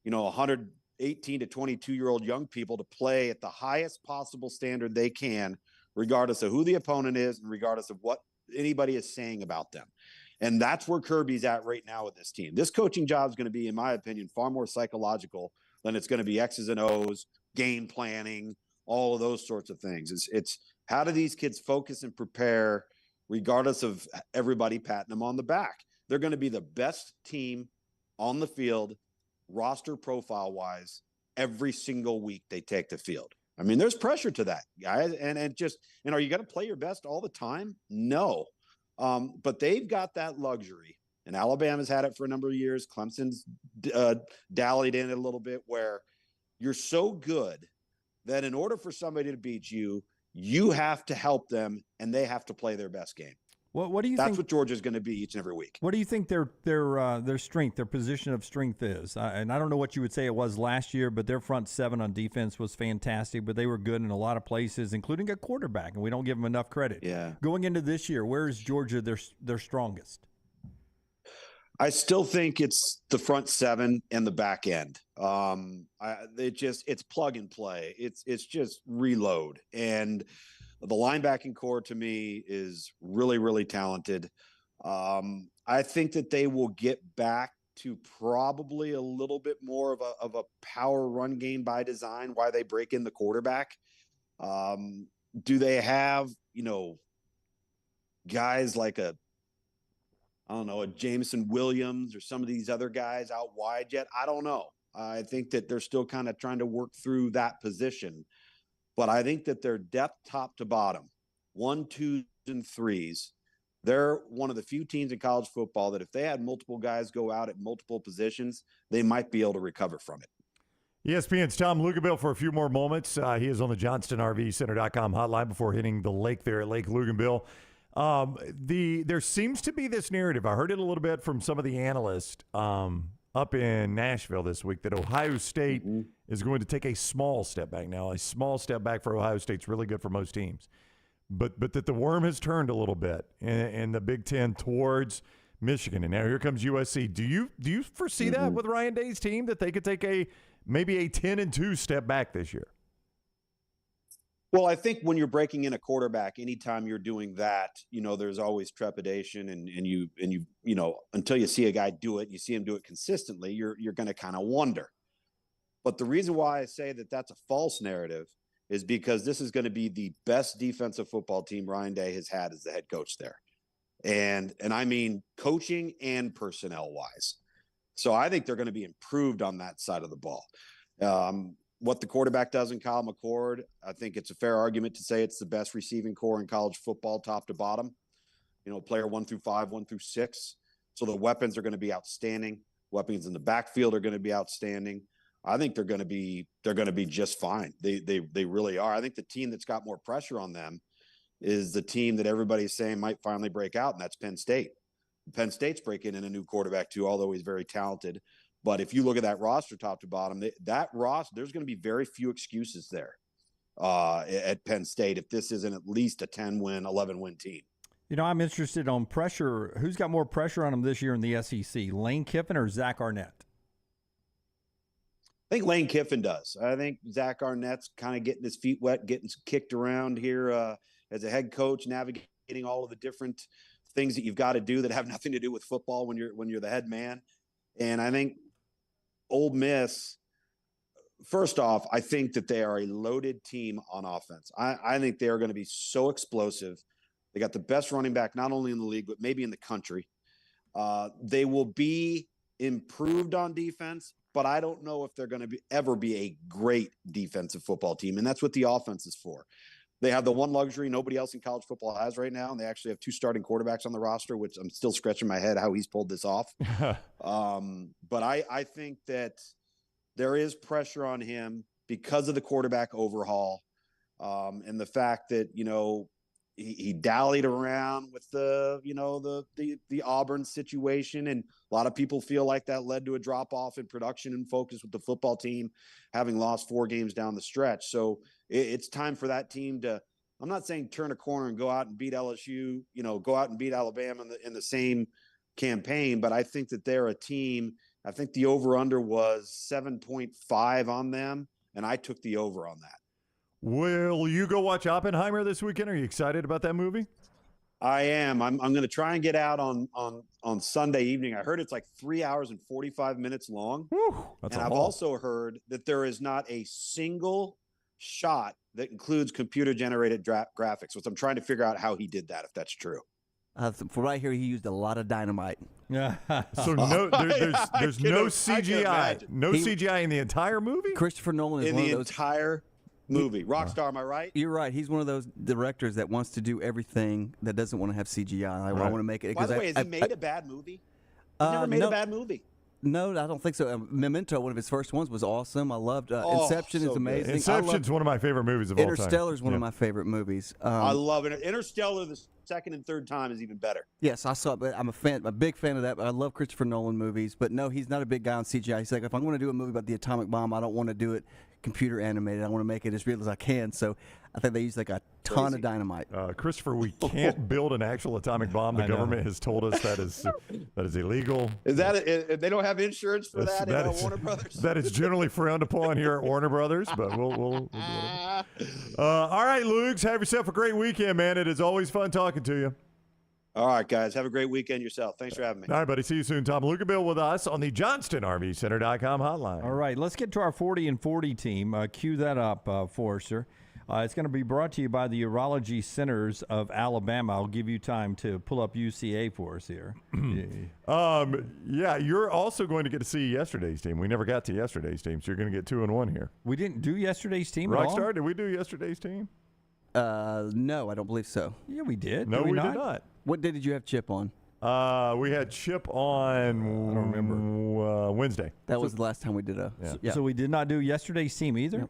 118 to 22-year-old young people to play at the highest possible standard they can, regardless of who the opponent is and regardless of what anybody is saying about them. And that's where Kirby's at right now with this team. This coaching job is going to be, in my opinion, far more psychological than it's going to be X's and O's, game planning, all of those sorts of things. It's how do these kids focus and prepare regardless of everybody patting them on the back. They're going to be the best team on the field, roster profile wise, every single week they take the field. I mean, there's pressure to that, guys. And are you going to play your best all the time? No. But they've got that luxury, and Alabama's had it for a number of years. Clemson's dallied in it a little bit, where you're so good that in order for somebody to beat you, you have to help them, and they have to play their best game. What do you think? That's what Georgia's going to be each and every week. What do you think their strength, their position of strength is? And I don't know what you would say it was last year, but their front seven on defense was fantastic. But they were good in a lot of places, including a quarterback, and we don't give them enough credit. Yeah. Going into this year, where is Georgia their strongest? I still think it's the front seven and the back end. It's plug and play. It's just reload. And the linebacking core to me is really, really talented. I think that they will get back to probably a little bit more of a power run game by design, why they break in the quarterback. Do they have, guys like a Jameson Williams or some of these other guys out wide yet? I don't know. I think that they're still kind of trying to work through that position. But I think that their depth top to bottom, 1, 2, and 3s, they're one of the few teams in college football that if they had multiple guys go out at multiple positions, they might be able to recover from it. ESPN's Tom Luginbill for a few more moments. He is on the JohnstonRVCenter.com hotline before hitting the lake there at Lake Luginbill. There seems to be this narrative. I heard it a little bit from some of the analysts up in Nashville this week that Ohio State is going to take a small step back. Now, a small step back for Ohio State's really good for most teams. But that the worm has turned a little bit in the Big Ten towards Michigan. And now here comes USC. Do you foresee that with Ryan Day's team, that they could take maybe a 10-2 step back this year? Well, I think when you're breaking in a quarterback, anytime you're doing that, there's always trepidation, and you until you see a guy do it, you see him do it consistently, you're going to kind of wonder. But the reason why I say that that's a false narrative is because this is going to be the best defensive football team Ryan Day has had as the head coach there. And I mean coaching and personnel wise. So I think they're going to be improved on that side of the ball. What the quarterback does in Kyle McCord, I think it's a fair argument to say it's the best receiving core in college football, top to bottom. Player 1 through 5, 1 through 6. So the weapons are going to be outstanding. Weapons in the backfield are going to be outstanding. I think they're going to be just fine. They really are. I think the team that's got more pressure on them is the team that everybody's saying might finally break out, and that's Penn State. Penn State's breaking in a new quarterback too, although he's very talented. But if you look at that roster top to bottom, that roster, there's going to be very few excuses there at Penn State if this isn't at least a 10-win, 11-win team. I'm interested on pressure. Who's got more pressure on them this year in the SEC, Lane Kiffin or Zach Arnett? I think Lane Kiffin does. I think Zach Arnett's kind of getting his feet wet, getting kicked around here as a head coach, navigating all of the different things that you've got to do that have nothing to do with football when you're the head man. And I think Ole Miss, first off, I think that they are a loaded team on offense. I think they are going to be so explosive. They got the best running back, not only in the league, but maybe in the country. They will be improved on defense, but I don't know if they're going to ever be a great defensive football team. And that's what the offense is for. They have the one luxury nobody else in college football has right now, and they actually have 2 starting quarterbacks on the roster, which I'm still scratching my head how he's pulled this off. But I think that there is pressure on him because of the quarterback overhaul, and the fact that he dallied around with the Auburn situation, and a lot of people feel like that led to a drop off in production and focus with the football team, having lost 4 games down the stretch. So it's time for that team to, I'm not saying turn a corner and go out and beat LSU, go out and beat Alabama in the same campaign, but I think that they're a team. I think the over under was 7.5 on them, and I took the over on that. Will you go watch Oppenheimer this weekend? Are you excited about that movie? I am. I'm going to try and get out on Sunday evening. I heard it's like 3 hours and 45 minutes long. Whew, and I've also heard that there is not a single shot that includes computer-generated graphics, which I'm trying to figure out how he did that, if that's true. For right here, he used a lot of dynamite. Yeah. So there's no CGI. No CGI in the entire movie? Christopher Nolan is in one the of those. Entire movie. Rockstar, am I right? You're right. He's one of those directors that wants to do everything that doesn't want to have CGI. I want to make it. By the way, has he made a bad movie? He's never made a bad movie. No, I don't think so. Memento, one of his first ones, was awesome. I loved Inception. Is amazing. Inception's one of my favorite movies of all time. Interstellar's one of my favorite movies. I love it. Interstellar, the second and third time, is even better. Yes, I saw it, but I'm a big fan of that. But I love Christopher Nolan movies. But no, he's not a big guy on CGI. He's like, if I'm going to do a movie about the atomic bomb, I don't want to do it computer animated. I want to make it as real as I can. So I think they use like a ton of dynamite. Christopher, we can't build an actual atomic bomb. The government has told us that is illegal. Is that they don't have insurance for that at Warner Brothers? That is generally frowned upon here at Warner Brothers, but we'll all right, Lugs, have yourself a great weekend, man. It is always fun talking to you. All right, guys. Have a great weekend yourself. Thanks for having me. All right, buddy. See you soon. Tom Luginbill with us on the JohnstonRVCenter.com hotline. All right, let's get to our 40 and 40 team. Cue that up for us, sir. It's going to be brought to you by the Urology Centers of Alabama. I'll give you time to pull up UCA for us here. Yeah, you're also going to get to see yesterday's team. We never got to yesterday's team, so you're going to get 2 and 1 here. We didn't do yesterday's team at all? Rockstar, did we do yesterday's team? No, I don't believe so. Yeah, we did. No, we not? did not. What day did you have Chip on? We had Chip on. I don't remember. Wednesday. That was the last time we did a. Yeah. So we did not do yesterday's team either? Yep.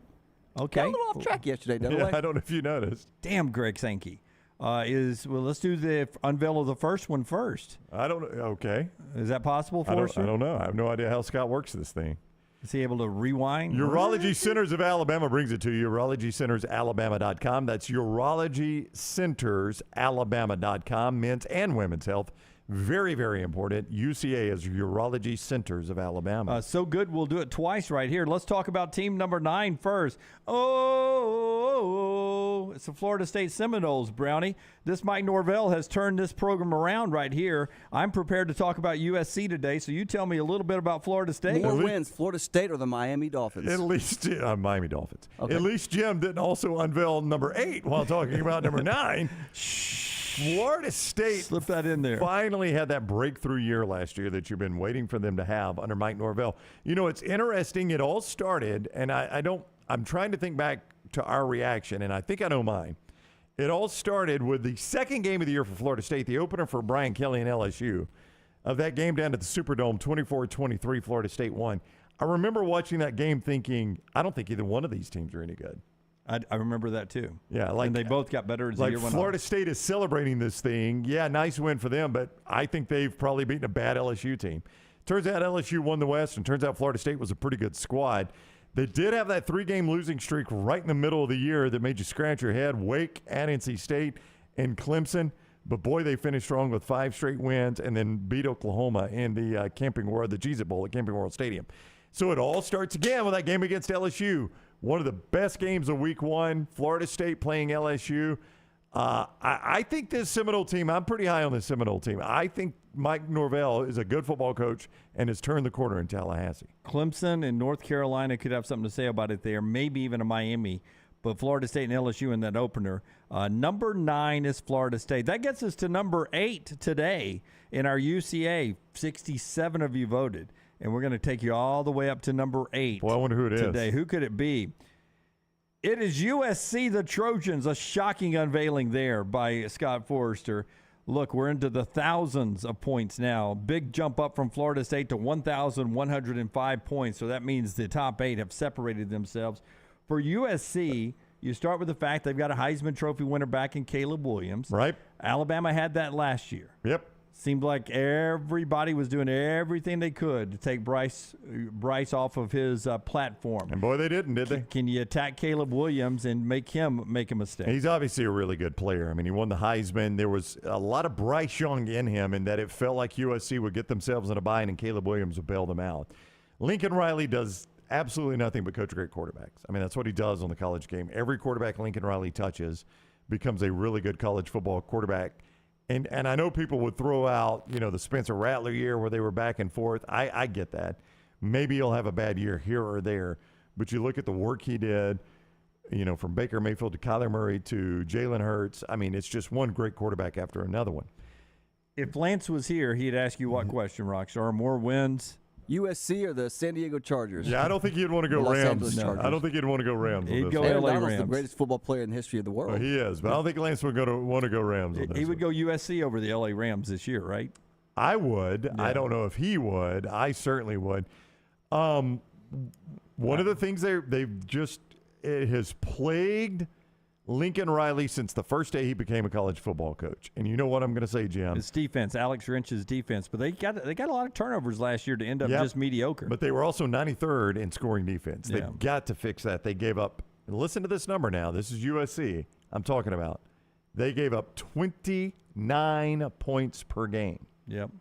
Okay. Got a little off track yesterday, don't Yeah, I don't know if you noticed. Damn, Greg Sankey. Let's do the unveil of the first one first. I don't know. Okay. Is that possible for us? I don't know. I have no idea how Scott works this thing. Is he able to rewind? Urology Centers of Alabama brings it to you. UrologyCentersAlabama.com. That's UrologyCentersAlabama.com. Men's and women's health. Very, very important. UCA is Urology Centers of Alabama. So good, we'll do it twice right here. Let's talk about team number 9 first. Oh, it's the Florida State Seminoles, Brownie. This Mike Norvell has turned this program around right here. I'm prepared to talk about USC today, so you tell me a little bit about Florida State. More wins, Florida State or the Miami Dolphins? At least Miami Dolphins. Okay. At least Jim didn't also unveil number 8 while talking about number 9. Florida State slip that in there. Finally had that breakthrough year last year that you've been waiting for them to have under Mike Norvell. You know, it's interesting. It all started, and I'm trying to think back to our reaction, and I think I know mine. It all started with the second game of the year for Florida State, the opener for Brian Kelly and LSU. Of that game down at the Superdome, 24-23, Florida State won. I remember watching that game thinking, I don't think either one of these teams are any good. I remember that too. Yeah, and they both got better as the year went on. Florida State is celebrating this thing. Yeah, nice win for them, but I think they've probably beaten a bad LSU team. Turns out LSU won the West, and turns out Florida State was a pretty good squad. They did have that 3-game losing streak right in the middle of the year that made you scratch your head. Wake, at NC State, and Clemson. But boy, they finished strong with 5 straight wins and then beat Oklahoma in the Camping World, the Jesus Bowl at Camping World Stadium. So it all starts again with that game against LSU. One of the best games of week 1, Florida State playing LSU. I think this Seminole team, I'm pretty high on this Seminole team. I think Mike Norvell is a good football coach and has turned the corner in Tallahassee. Clemson and North Carolina could have something to say about it there, maybe even a Miami. But Florida State and LSU in that opener. Number 9 is Florida State. That gets us to number 8 today in our UCA. 67 of you voted. And we're going to take you all the way up to number 8. Well, I wonder who it is today. Who could it be? It is USC, the Trojans. A shocking unveiling there by Scott Forrester. Look, we're into the thousands of points now. Big jump up from Florida State to 1,105 points. So that means the top 8 have separated themselves. For USC, you start with the fact they've got a Heisman Trophy winner back in Caleb Williams. Right. Alabama had that last year. Yep. Seemed like everybody was doing everything they could to take Bryce off of his platform. And boy, they didn't, did they? Can you attack Caleb Williams and make him make a mistake? He's obviously a really good player. I mean, he won the Heisman. There was a lot of Bryce Young in him, and that it felt like USC would get themselves in a bind and Caleb Williams would bail them out. Lincoln Riley does absolutely nothing but coach great quarterbacks. I mean, that's what he does on the college game. Every quarterback Lincoln Riley touches becomes a really good college football quarterback. And I know people would throw out, the Spencer Rattler year where they were back and forth. I get that. Maybe he'll have a bad year here or there. But you look at the work he did, from Baker Mayfield to Kyler Murray to Jalen Hurts. I mean, it's just one great quarterback after another one. If Lance was here, he'd ask you what question, Rockstar? More wins? USC or the San Diego Chargers? Yeah, I don't think he'd want to go Rams. No. I don't think he'd want to go Rams. He'd go Aaron LA Donald's Rams. the greatest football player in the history of the world. Well, he is, but I don't think Lance would want to go Rams. He would go USC over the LA Rams this year, right? I would. Yeah. I don't know if he would. I certainly would. One of the things it has plagued Lincoln Riley since the first day he became a college football coach. And you know what I'm going to say, Jim? His defense, Alex Wrench's defense. But they got a lot of turnovers last year to end up just mediocre. But they were also 93rd in scoring defense. They've got to fix that. They gave up, listen to this number now. This is USC I'm talking about. They gave up 29 points per game. Yep.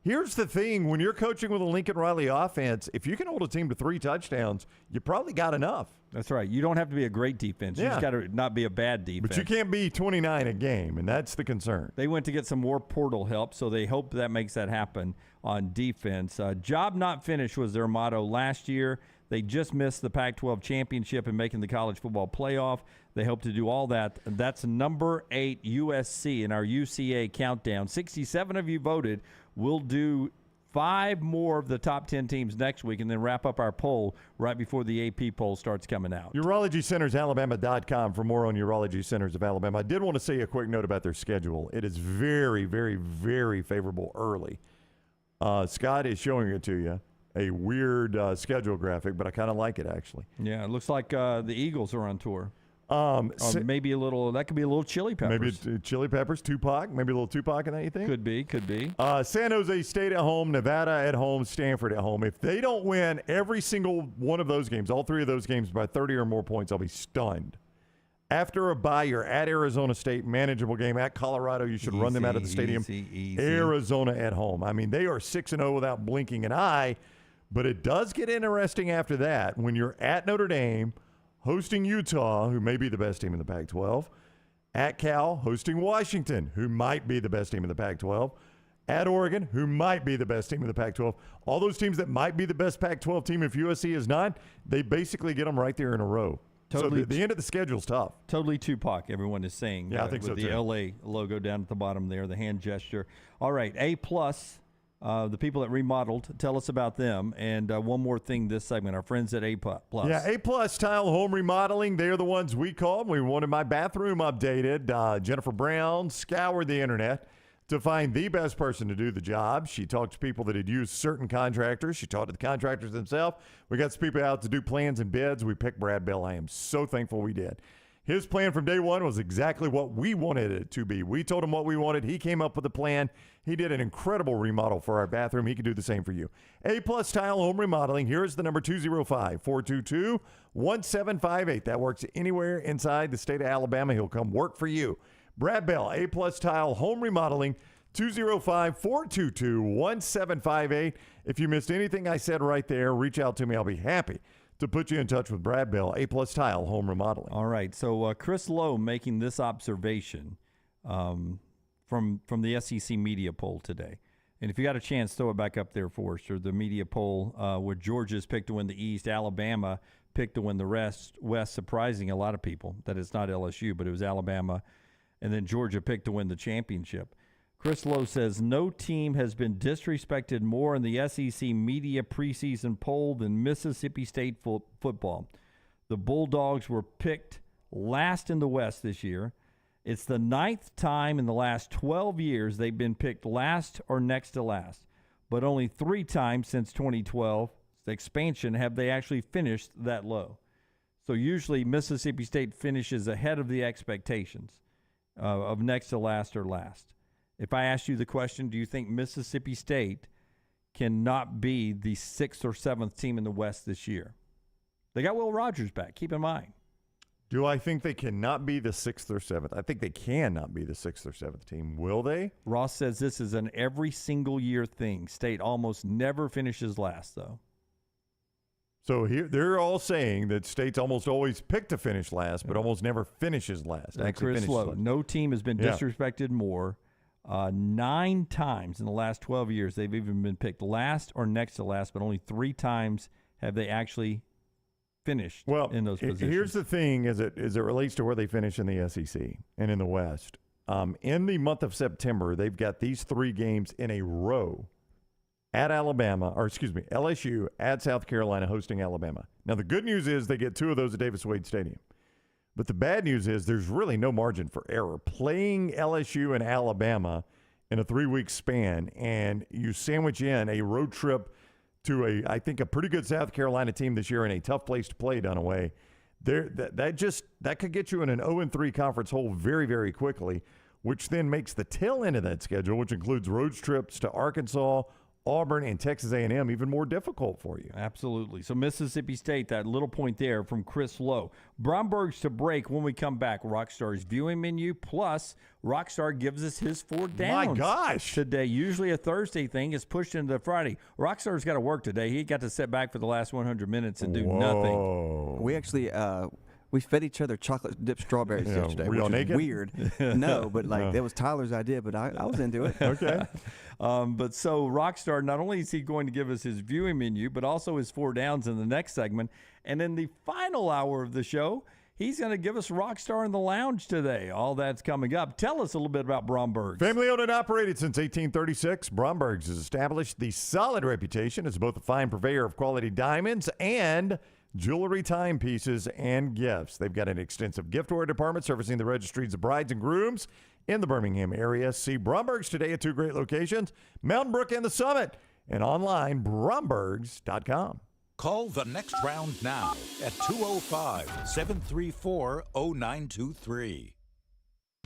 Here's the thing. When you're coaching with a Lincoln Riley offense, if you can hold a team to 3 touchdowns, you probably got enough. That's right. You don't have to be a great defense. You just got to not be a bad defense. But you can't be 29 a game, and that's the concern. They went to get some more portal help, so they hope that makes that happen on defense. Job not finished was their motto last year. They just missed the Pac-12 championship and making the college football playoff. They hope to do all that. That's number 8 USC in our UCA countdown. 67 of you voted. We'll do 5 more of the top 10 teams next week and then wrap up our poll right before the AP poll starts coming out. UrologyCentersAlabama.com for more on Urology Centers of Alabama. I did want to say a quick note about their schedule. It is very, very, very favorable early. Scott is showing it to you. A weird schedule graphic, but I kind of like it, actually. Yeah, it looks like the Eagles are on tour. Maybe a little. That could be a little Chili Peppers. Maybe Chili Peppers, Tupac. Maybe a little Tupac in that, you think? Could be. San Jose State at home, Nevada at home, Stanford at home. If they don't win every single one of those games, all 3 of those games by 30 or more points, I'll be stunned. After a bye, you're at Arizona State, manageable game. At Colorado, you should run them out of the stadium. Easy. Arizona at home. I mean, they are 6-0 without blinking an eye. But it does get interesting after that when you're at Notre Dame, hosting Utah, who may be the best team in the Pac-12, at Cal, hosting Washington, who might be the best team in the Pac-12, at Oregon, who might be the best team in the Pac-12. All those teams that might be the best Pac-12 team if USC is not, they basically get them right there in a row. Totally. So the end of the schedule is tough. Totally Tupac, everyone is saying. Yeah, I think so, with the too. LA logo down at the bottom there, the hand gesture. All right, A+. The people that remodeled, tell us about them. And one more thing this segment, our friends at A+. Yeah, A+ Tile Home Remodeling. They're the ones we called. We wanted my bathroom updated. Jennifer Brown scoured the internet to find the best person to do the job. She talked to people that had used certain contractors. She talked to the contractors themselves. We got some people out to do plans and bids. We picked Brad Bell. I am so thankful we did. His plan from day one was exactly what we wanted it to be. We told him what we wanted. He came up with a plan. He did an incredible remodel for our bathroom. He can do the same for you. A+ Tile Home Remodeling. Here is the number 205-422-1758. That works anywhere inside the state of Alabama. He'll come work for you. Brad Bell, A+ Tile Home Remodeling, 205-422-1758. If you missed anything I said right there, reach out to me. I'll be happy to put you in touch with Brad Bell, A+ Tile Home Remodeling. All right, so Chris Lowe making this observation from the SEC media poll today. And if you got a chance, throw it back up there, Forrester. The media poll where Georgia's picked to win the East, Alabama picked to win the West, surprising a lot of people that it's not LSU, but it was Alabama, and then Georgia picked to win the championship. Chris Lowe says, no team has been disrespected more in the SEC media preseason poll than Mississippi State football. The Bulldogs were picked last in the West this year. It's the 9th time in the last 12 years they've been picked last or next to last. But only 3 times since 2012, the expansion, have they actually finished that low. So usually Mississippi State finishes ahead of the expectations of next to last or last. If I asked you the question, do you think Mississippi State cannot be the 6th or 7th team in the West this year? They got Will Rogers back, keep in mind. Do I think they cannot be the 6th or 7th? I think they cannot be the 6th or 7th team. Will they? Ross says this is an every single year thing. State almost never finishes last, though. So here they're all saying that State's almost always picked to finish last, but almost never finishes last. Chris Lowe, no team has been disrespected more. 9 times in the last 12 years, they've even been picked last or next to last, but only 3 times have they actually finished in those positions. Here's the thing as it relates to where they finish in the SEC and in the West. In the month of September, they've got these 3 games in a row at LSU, at South Carolina, hosting Alabama. Now, the good news is they get 2 of those at Davis Wade Stadium. But the bad news is there's really no margin for error. Playing LSU and Alabama in a 3-week span, and you sandwich in a road trip to I think a pretty good South Carolina team this year in a tough place to play Dunaway. That could get you in an 0-3 conference hole very, very quickly, which then makes the tail end of that schedule, which includes road trips to Arkansas, Auburn and Texas A&M even more difficult for you. Absolutely. So Mississippi State, that little point there from Chris Lowe. Bromberg's to break when we come back. Rockstar's viewing menu, plus Rockstar gives us his 4 downs. My gosh. Today, usually a Thursday thing, is pushed into Friday. Rockstar's got to work today. He got to sit back for the last 100 minutes and do nothing. We actually we fed each other chocolate dipped strawberries yesterday. Were y'all which was naked? Weird. No, but that was Tyler's idea, but I was into it. Okay. But so Rockstar, not only is he going to give us his viewing menu, but also his 4 downs in the next segment. And in the final hour of the show, he's going to give us Rockstar in the Lounge today. All that's coming up. Tell us a little bit about Bromberg's. Family owned and operated since 1836, Bromberg's has established the solid reputation as both a fine purveyor of quality diamonds and jewelry, timepieces, and gifts. They've got an extensive giftware department servicing the registries of brides and grooms in the Birmingham area. See Bromberg's today at 2 great locations, Mountain Brook and the Summit, and online, brombergs.com. Call the next round now at 205-734-0923.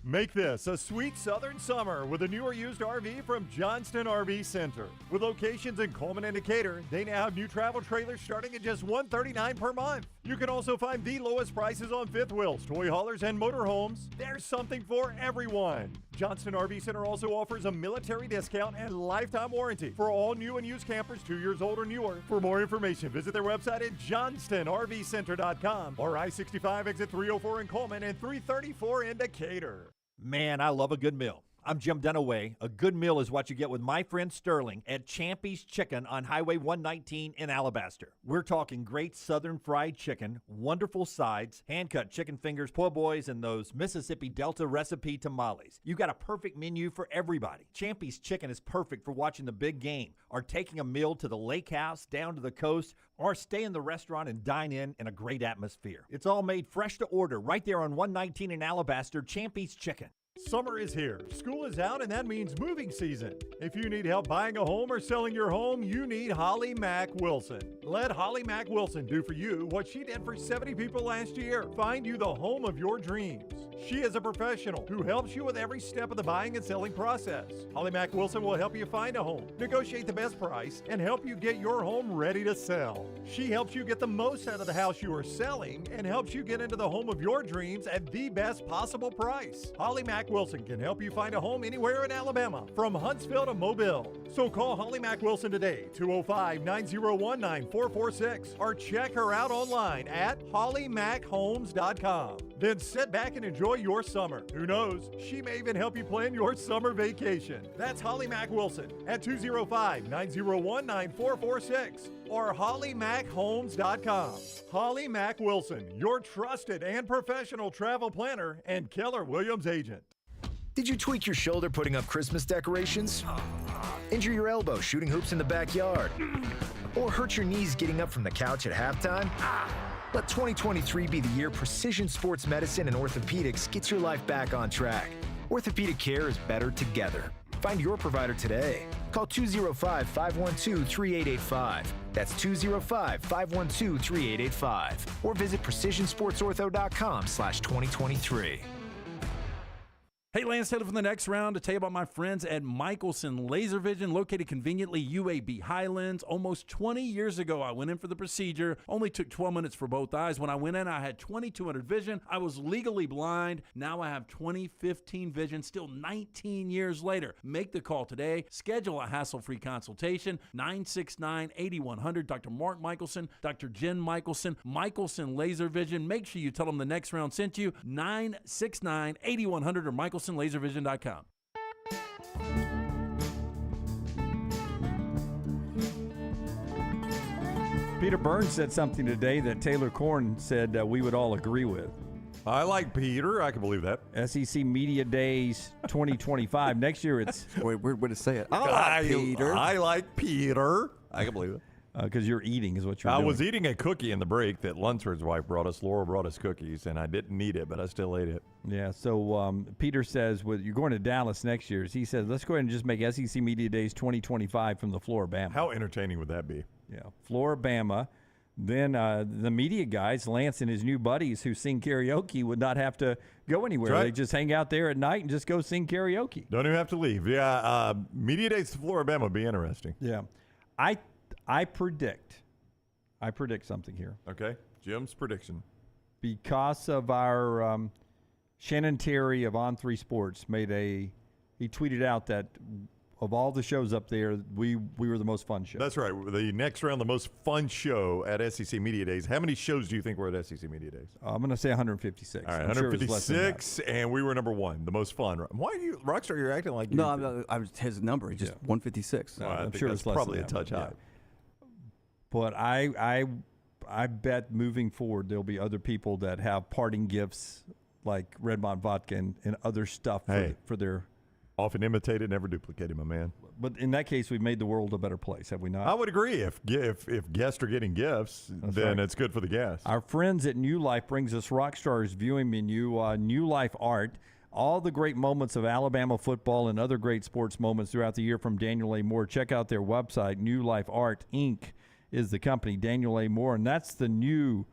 Make this a sweet southern summer with a new or used RV from Johnston RV Center. With locations in Coleman and Decatur, they now have new travel trailers starting at just $139 per month. You can also find the lowest prices on fifth wheels, toy haulers, and motorhomes. There's something for everyone. Johnston RV Center also offers a military discount and lifetime warranty for all new and used campers 2 years old or newer. For more information, visit their website at johnstonrvcenter.com or I-65 exit 304 in Coleman and 334 in Decatur. Man, I love a good meal. I'm Jim Dunaway. A good meal is what you get with my friend Sterling at Champy's Chicken on Highway 119 in Alabaster. We're talking great southern fried chicken, wonderful sides, hand-cut chicken fingers, po' boys, and those Mississippi Delta recipe tamales. You got a perfect menu for everybody. Champy's Chicken is perfect for watching the big game, or taking a meal to the lake house, down to the coast, or stay in the restaurant and dine in a great atmosphere. It's all made fresh to order right there on 119 in Alabaster, Champy's Chicken. Summer is here, school is out, and that means moving season. If you need help buying a home or selling your home, you need Holly Mack Wilson. Let Holly Mack Wilson do for you what she did for 70 people last year. Find you the home of your dreams. She is a professional who helps you with every step of the buying and selling process. Holly Mack Wilson will help you find a home, negotiate the best price, and help you get your home ready to sell. She helps you get the most out of the house you are selling and helps you get into the home of your dreams at the best possible price. Holly Mack Wilson can help you find a home anywhere in Alabama, from Huntsville to Mobile. So call Holly Mack Wilson today, 205-901-9446, or check her out online at hollymackhomes.com. Then sit back and enjoy your summer. Who knows, she may even help you plan your summer vacation. That's Holly Mack Wilson at 205-901-9446 or hollymackhomes.com. Holly Mack Wilson, your trusted and professional travel planner and Keller Williams agent. Did you tweak your shoulder putting up Christmas decorations? Injure your elbow shooting hoops in the backyard? Or hurt your knees getting up from the couch at halftime? Let 2023 be the year precision sports medicine and orthopedics gets your life back on track. Orthopedic care is better together. Find your provider today. Call 205-512-3885. That's 205-512-3885. Or visit precisionsportsortho.com/2023. Hey, Lance Taylor from the next round to tell you about my friends at Michelson Laser Vision, located conveniently UAB Highlands. Almost 20 years ago, I went in for the procedure. Only took 12 minutes for both eyes. When I went in, I had 2200 vision. I was legally blind. Now I have 20/15 vision, still 19 years later. Make the call today. Schedule a hassle-free consultation. 969-8100. Dr. Mark Michelson, Dr. Jen Michelson, Michelson Laser Vision. Make sure you tell them the next round sent you. 969-8100 or MichelsonLaserVision.com. Peter Burns said something today that Taylor Corn said we would all agree with. I like Peter. I can believe that. SEC Media Days 2025. Next year it's... Wait, weird way to say it. I like Peter. I can believe it. Because you're eating is what you're doing. I was eating a cookie in the break that Lunsford's wife brought us. Laura brought us cookies, and I didn't need it, but I still ate it. Yeah, so Peter says, you're going to Dallas next year. He says, let's go ahead and just make SEC Media Days 2025 from the Floribama. How entertaining would that be? Yeah, Floribama. then the media guys, Lance and his new buddies who sing karaoke, would not have to go anywhere. Right. They just hang out there at night and just go sing karaoke. Don't even have to leave. Yeah, media days to Floribama would be interesting. Yeah, I predict something here. Okay, Jim's prediction. Because of our Shannon Terry of On3 Sports he tweeted out that of all the shows up there, we were the most fun show. That's right. The next round, the most fun show at SEC Media Days. How many shows do you think were at SEC Media Days? I'm going to say 156. All right, I'm sure it was less than 156, and we were number one, the most fun. Why are you, Rockstar? You're acting like you. No, I was his number. Just 156. Well, I I'm think sure that's it's less probably than a that, touch yeah. high. But I bet moving forward there'll be other people that have parting gifts like Redmond vodka and other stuff for their. Often imitated, never duplicated, my man. But in that case, we've made the world a better place, have we not? I would agree. If guests are getting gifts, then right. it's good for the guests. Our friends at New Life brings us Rockstar's viewing menu, New Life Art, all the great moments of Alabama football and other great sports moments throughout the year from Daniel A. Moore. Check out their website, New Life Art Inc. is the company, Daniel A. Moore, and that's the new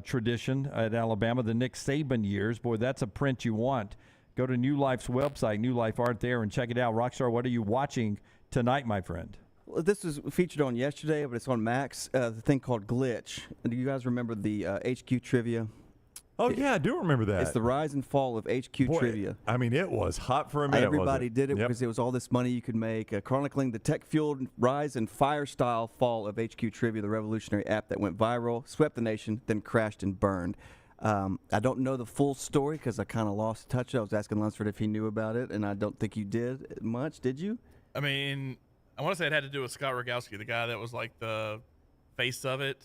tradition at Alabama, the Nick Saban years. Boy, that's a print you want. Go to New Life's website, New Life Art there, and check it out. Rockstar, what are you watching tonight, my friend? Well, this was featured on yesterday, but it's on Max. The thing called Glitch. Do you guys remember the HQ trivia? Oh, yeah, I do remember that. It's the rise and fall of HQ trivia. I mean, it was hot for a minute. Everybody did it because it was all this money you could make. Chronicling the tech-fueled rise and fire-style fall of HQ Trivia, the revolutionary app that went viral, swept the nation, then crashed and burned. I don't know the full story because I kind of lost touch. I was asking Lunsford if he knew about it, and I don't think you did much. Did you? I mean, I want to say it had to do with Scott Rogowski, the guy that was like the face of it,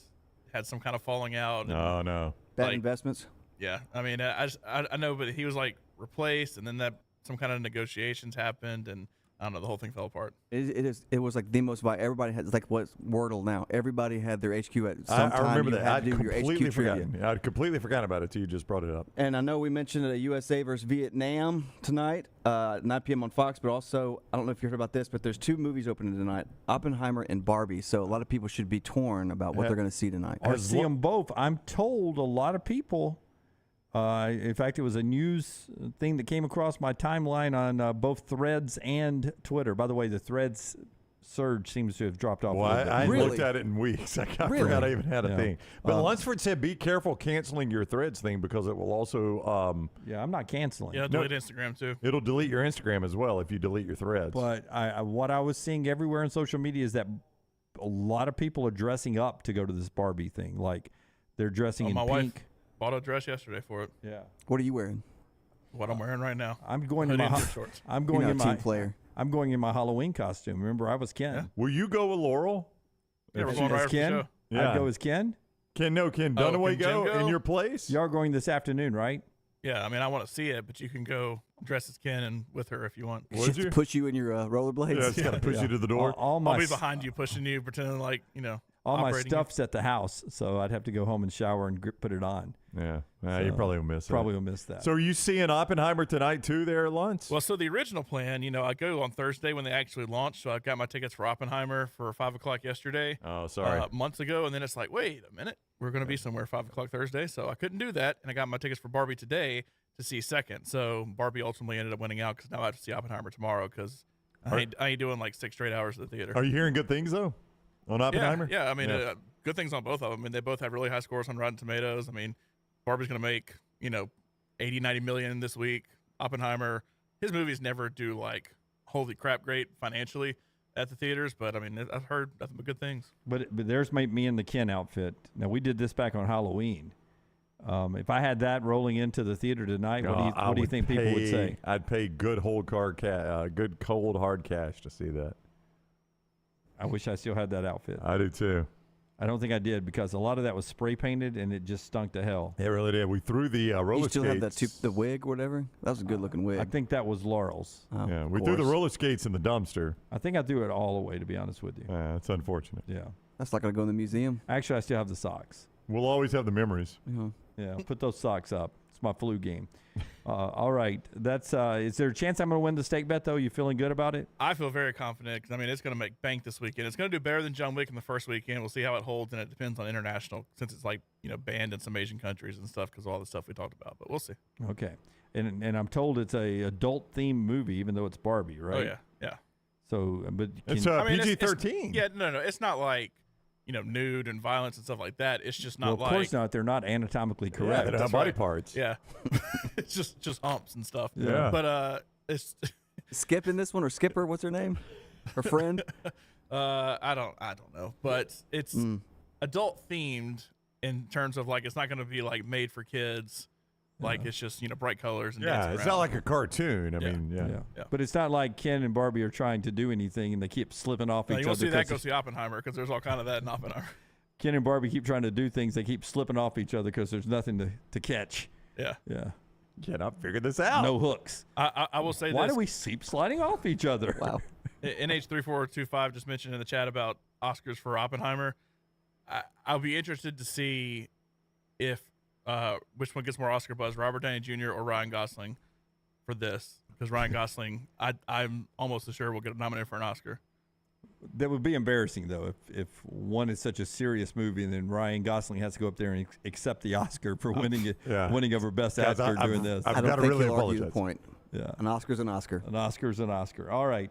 had some kind of falling out. Oh, no. Bad investments? Yeah. I mean, I know, but he was like replaced, and then some kind of negotiations happened, and I don't know, the whole thing fell apart. It was like the most viral. Everybody had, like what's Wordle now. Everybody had their HQ at some time. I remember you that. had I'd to do your completely HQ trivia. forgotten. I'd completely forgotten about it till you just brought it up. And I know we mentioned USA versus Vietnam tonight, 9 p.m. on Fox, but also, I don't know if you heard about this, but there's 2 movies opening tonight, Oppenheimer and Barbie. So a lot of people should be torn about what they're going to see tonight. Or see them both. I'm told a lot of people, in fact, it was a news thing that came across my timeline on both Threads and Twitter. By the way, the Threads surge seems to have dropped off. Well, I hadn't looked at it in weeks. I forgot I even had a thing. But Lunsford said, be careful canceling your Threads thing because it will also... yeah, I'm not canceling. Yeah, delete Instagram too. It'll delete your Instagram as well if you delete your Threads. But what I was seeing everywhere on social media is that a lot of people are dressing up to go to this Barbie thing. Like, they're dressing in my pink. wife bought a dress yesterday for it. Yeah. What are you wearing? What I'm wearing right now. I'm going in Hoodie my and shorts. I'm going You're in not a my team player. I'm going in my Halloween costume. Remember, I was Ken. Yeah. Will you go with Laurel? Yeah, we're going right after the Ken? show. I'd go as Ken. Can Dunaway can Jen go in your place? Y'all are going this afternoon, right? Yeah, I mean, I want to see it, but you can go dress as Ken and with her if you want. Would you? Push you in your rollerblades? Yeah, it's got to push you to the door. All my I'll be behind you, pushing you, pretending like, all my operating stuff's at the house, so I'd have to go home and shower and put it on. Yeah, So, you probably will miss it. Probably will miss that. So are you seeing Oppenheimer tonight too there at lunch? Well, so the original plan, I go on Thursday when they actually launch. So I got my tickets for Oppenheimer for 5 o'clock yesterday. Oh, sorry. Months ago. And then it's like, wait a minute, we're going to be somewhere 5 o'clock Thursday. So I couldn't do that. And I got my tickets for Barbie today to see second. So Barbie ultimately ended up winning out because now I have to see Oppenheimer tomorrow because I ain't doing like 6 straight hours at the theater. Are you hearing good things though on Oppenheimer? Yeah. I mean, good things on both of them. I mean, they both have really high scores on Rotten Tomatoes. I mean, Barbie's going to make, 80, 90 million this week. Oppenheimer, his movies never do like, holy crap, great financially at the theaters. But I mean, I've heard nothing but good things. But there's me in the Ken outfit. Now, we did this back on Halloween. If I had that rolling into the theater tonight, what do you think people would say? I'd pay good cold hard cash to see that. I wish I still had that outfit. I do too. I don't think I did because a lot of that was spray painted and it just stunk to hell. It really did. We threw the roller You still skates. have the wig or whatever? That was a good looking wig. I think that was Laurel's. Oh, yeah, we threw the roller skates in the dumpster. I think I threw it all away, to be honest with you. Yeah, that's unfortunate. Yeah. That's not going to go in the museum. Actually, I still have the socks. We'll always have the memories. Yeah, put those socks up. It's my flu game. All right. That's. Is there a chance I'm going to win the stake bet, though? You feeling good about it? I feel very confident because, I mean, it's going to make bank this weekend. It's going to do better than John Wick in the first weekend. We'll see how it holds, and it depends on international since it's, like, banned in some Asian countries and stuff because of all the stuff we talked about. But we'll see. Okay. And I'm told it's a adult-themed movie, even though it's Barbie, right? Oh, yeah. Yeah. So, but it's PG-13. Yeah, no. It's not like, nude and violence and stuff like that. It's just not of course not. They're not anatomically correct. Yeah, they don't have body parts. Yeah. It's just humps and stuff. Yeah. But it's Skip in this one, or Skipper, what's her name? Her friend? I don't know. But it's adult themed in terms of, like, it's not gonna be like made for kids. Like, it's just, bright colors and dancing it's around. not like a cartoon. I mean, Yeah. But it's not like Ken and Barbie are trying to do anything and they keep slipping off No, each you won't other. see that. Go see Oppenheimer because there's all kind of that in Oppenheimer. Ken and Barbie keep trying to do things. They keep slipping off each other because there's nothing to catch. Yeah. Yeah. Cannot figure this out. No hooks. I will say Why this. do we keep sliding off each other? Wow. NH3425 just mentioned in the chat about Oscars for Oppenheimer. I'll be interested to see if which one gets more Oscar buzz, Robert Downey Jr. or Ryan Gosling for this. Because Ryan Gosling, I'm almost sure will get nominated for an Oscar. That would be embarrassing, though, if one is such a serious movie and then Ryan Gosling has to go up there and accept the Oscar for winning over Best Guys, Actor doing this. I don't think he'll argue the point. Yeah. An Oscar's an Oscar. An Oscar's an Oscar. All right.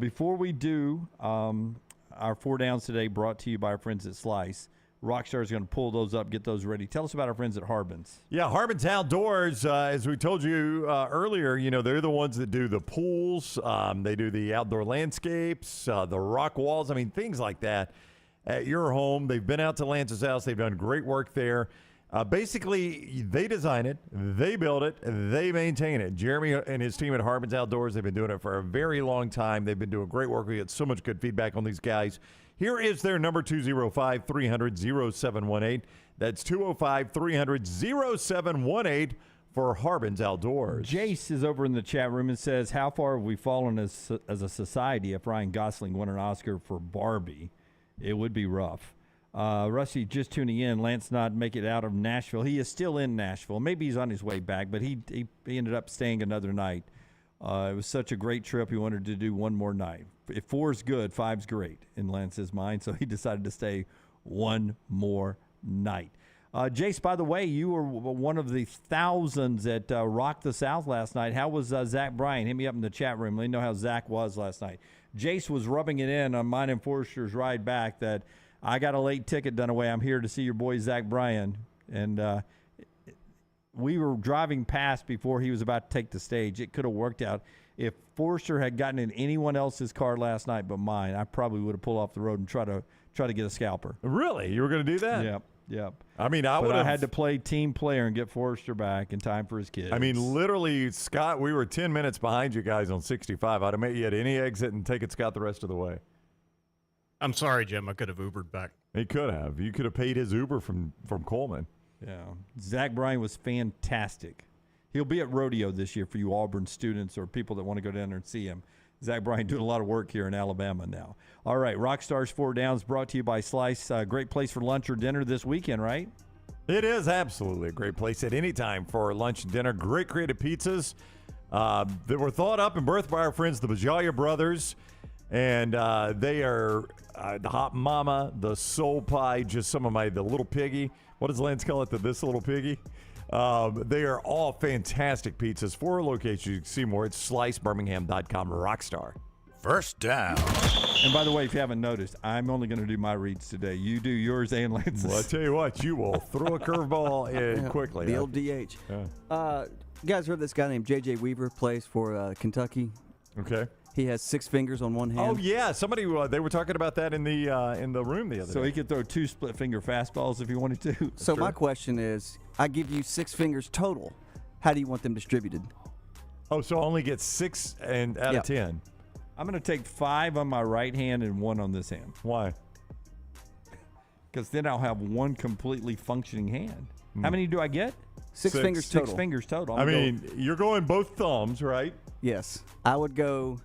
Before we do, our 4 downs today brought to you by our friends at Slice. Rockstar is going to pull those up, get those ready. Tell us about our friends at Harbin's. Yeah, Harbin's Outdoors, as we told you earlier, they're the ones that do the pools. They do the outdoor landscapes, the rock walls, things like that at your home. They've been out to Lance's house. They've done great work there. Basically, they design it, they build it, they maintain it. Jeremy and his team at Harbin's Outdoors, they've been doing it for a very long time. They've been doing great work. We get so much good feedback on these guys. Here is their number, 205-300-0718. That's 205-300-0718 for Harbin's Outdoors. Jace is over in the chat room and says, how far have we fallen as a society if Ryan Gosling won an Oscar for Barbie? It would be rough. Rusty, just tuning in. Lance not make it out of Nashville. He is still in Nashville. Maybe he's on his way back, but he ended up staying another night. It was such a great trip. He wanted to do one more night. If 4's good, 5's great in Lance's mind, so he decided to stay one more night. Jace, by the way, you were one of the thousands at Rock the South last night. How was Zach Bryan? Hit me up in the chat room. Let me know how Zach was last night. Jace was rubbing it in on mine and Forrester's ride back that I got a late ticket done away. I'm here to see your boy Zach Bryan. And we were driving past before he was about to take the stage. It could have worked out. If Forrester had gotten in anyone else's car last night but mine, I probably would have pulled off the road and try to get a scalper. Really? You were going to do that? Yep. I would have. I had to play team player and get Forrester back in time for his kids. Literally, Scott, we were 10 minutes behind you guys on 65. I'd have met you at any exit and taken Scott the rest of the way. I'm sorry, Jim. I could have Ubered back. He could have. You could have paid his Uber from Coleman. Yeah. Zach Bryan was fantastic. He'll be at Rodeo this year for you Auburn students or people that want to go down there and see him. Zach Bryan doing a lot of work here in Alabama now. All right, Rockstar's 4 Downs brought to you by Slice. Great place for lunch or dinner this weekend, right? It is absolutely a great place at any time for lunch and dinner. Great creative pizzas that were thought up and birthed by our friends, the Bajalia Brothers. And they are the Hot Mama, the Soul Pie, just some of the Little Piggy. What does Lance call it? This Little Piggy? They are all fantastic pizzas. 4 locations. You can see more at slicebirmingham.com. Rockstar. First down. And by the way, if you haven't noticed, I'm only going to do my reads today. You do yours and Lance's. Well, I tell you what, you will throw a curveball in quickly. The old DH. Yeah. You guys heard this guy named J.J. Weaver plays for Kentucky? Okay. He has 6 fingers on one hand. Oh yeah, somebody they were talking about that in the room the other day. So he could throw 2 split finger fastballs if he wanted to. So my question is, I give you 6 fingers total. How do you want them distributed? Oh, so I only get 6 out of 10. I'm going to take 5 on my right hand and 1 on this hand. Why? Because then I'll have 1 completely functioning hand. How many do I get? 6 fingers total. 6 fingers total. You're going both thumbs, right? Yes. I would go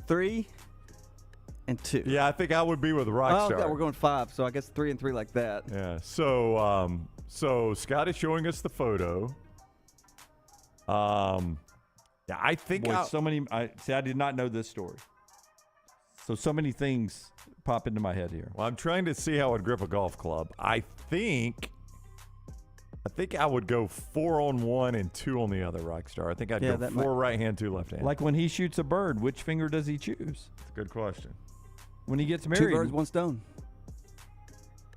3 and 2. Yeah, I think I would be with Rockstar. Oh, yeah, we're going 5, so I guess 3 and 3 like that. Yeah. So Scott is showing us the photo Yeah, I think Boy, I did not know this story. So many things pop into my head here. Well, I'm trying to see how I'd grip a golf club. I think I would go 4 on one and 2 on the other, Rockstar. I think I'd go 4 right hand, 2 left hand. Like when he shoots a bird, which finger does he choose? That's a good question. When he gets married, 2 birds, 1 stone.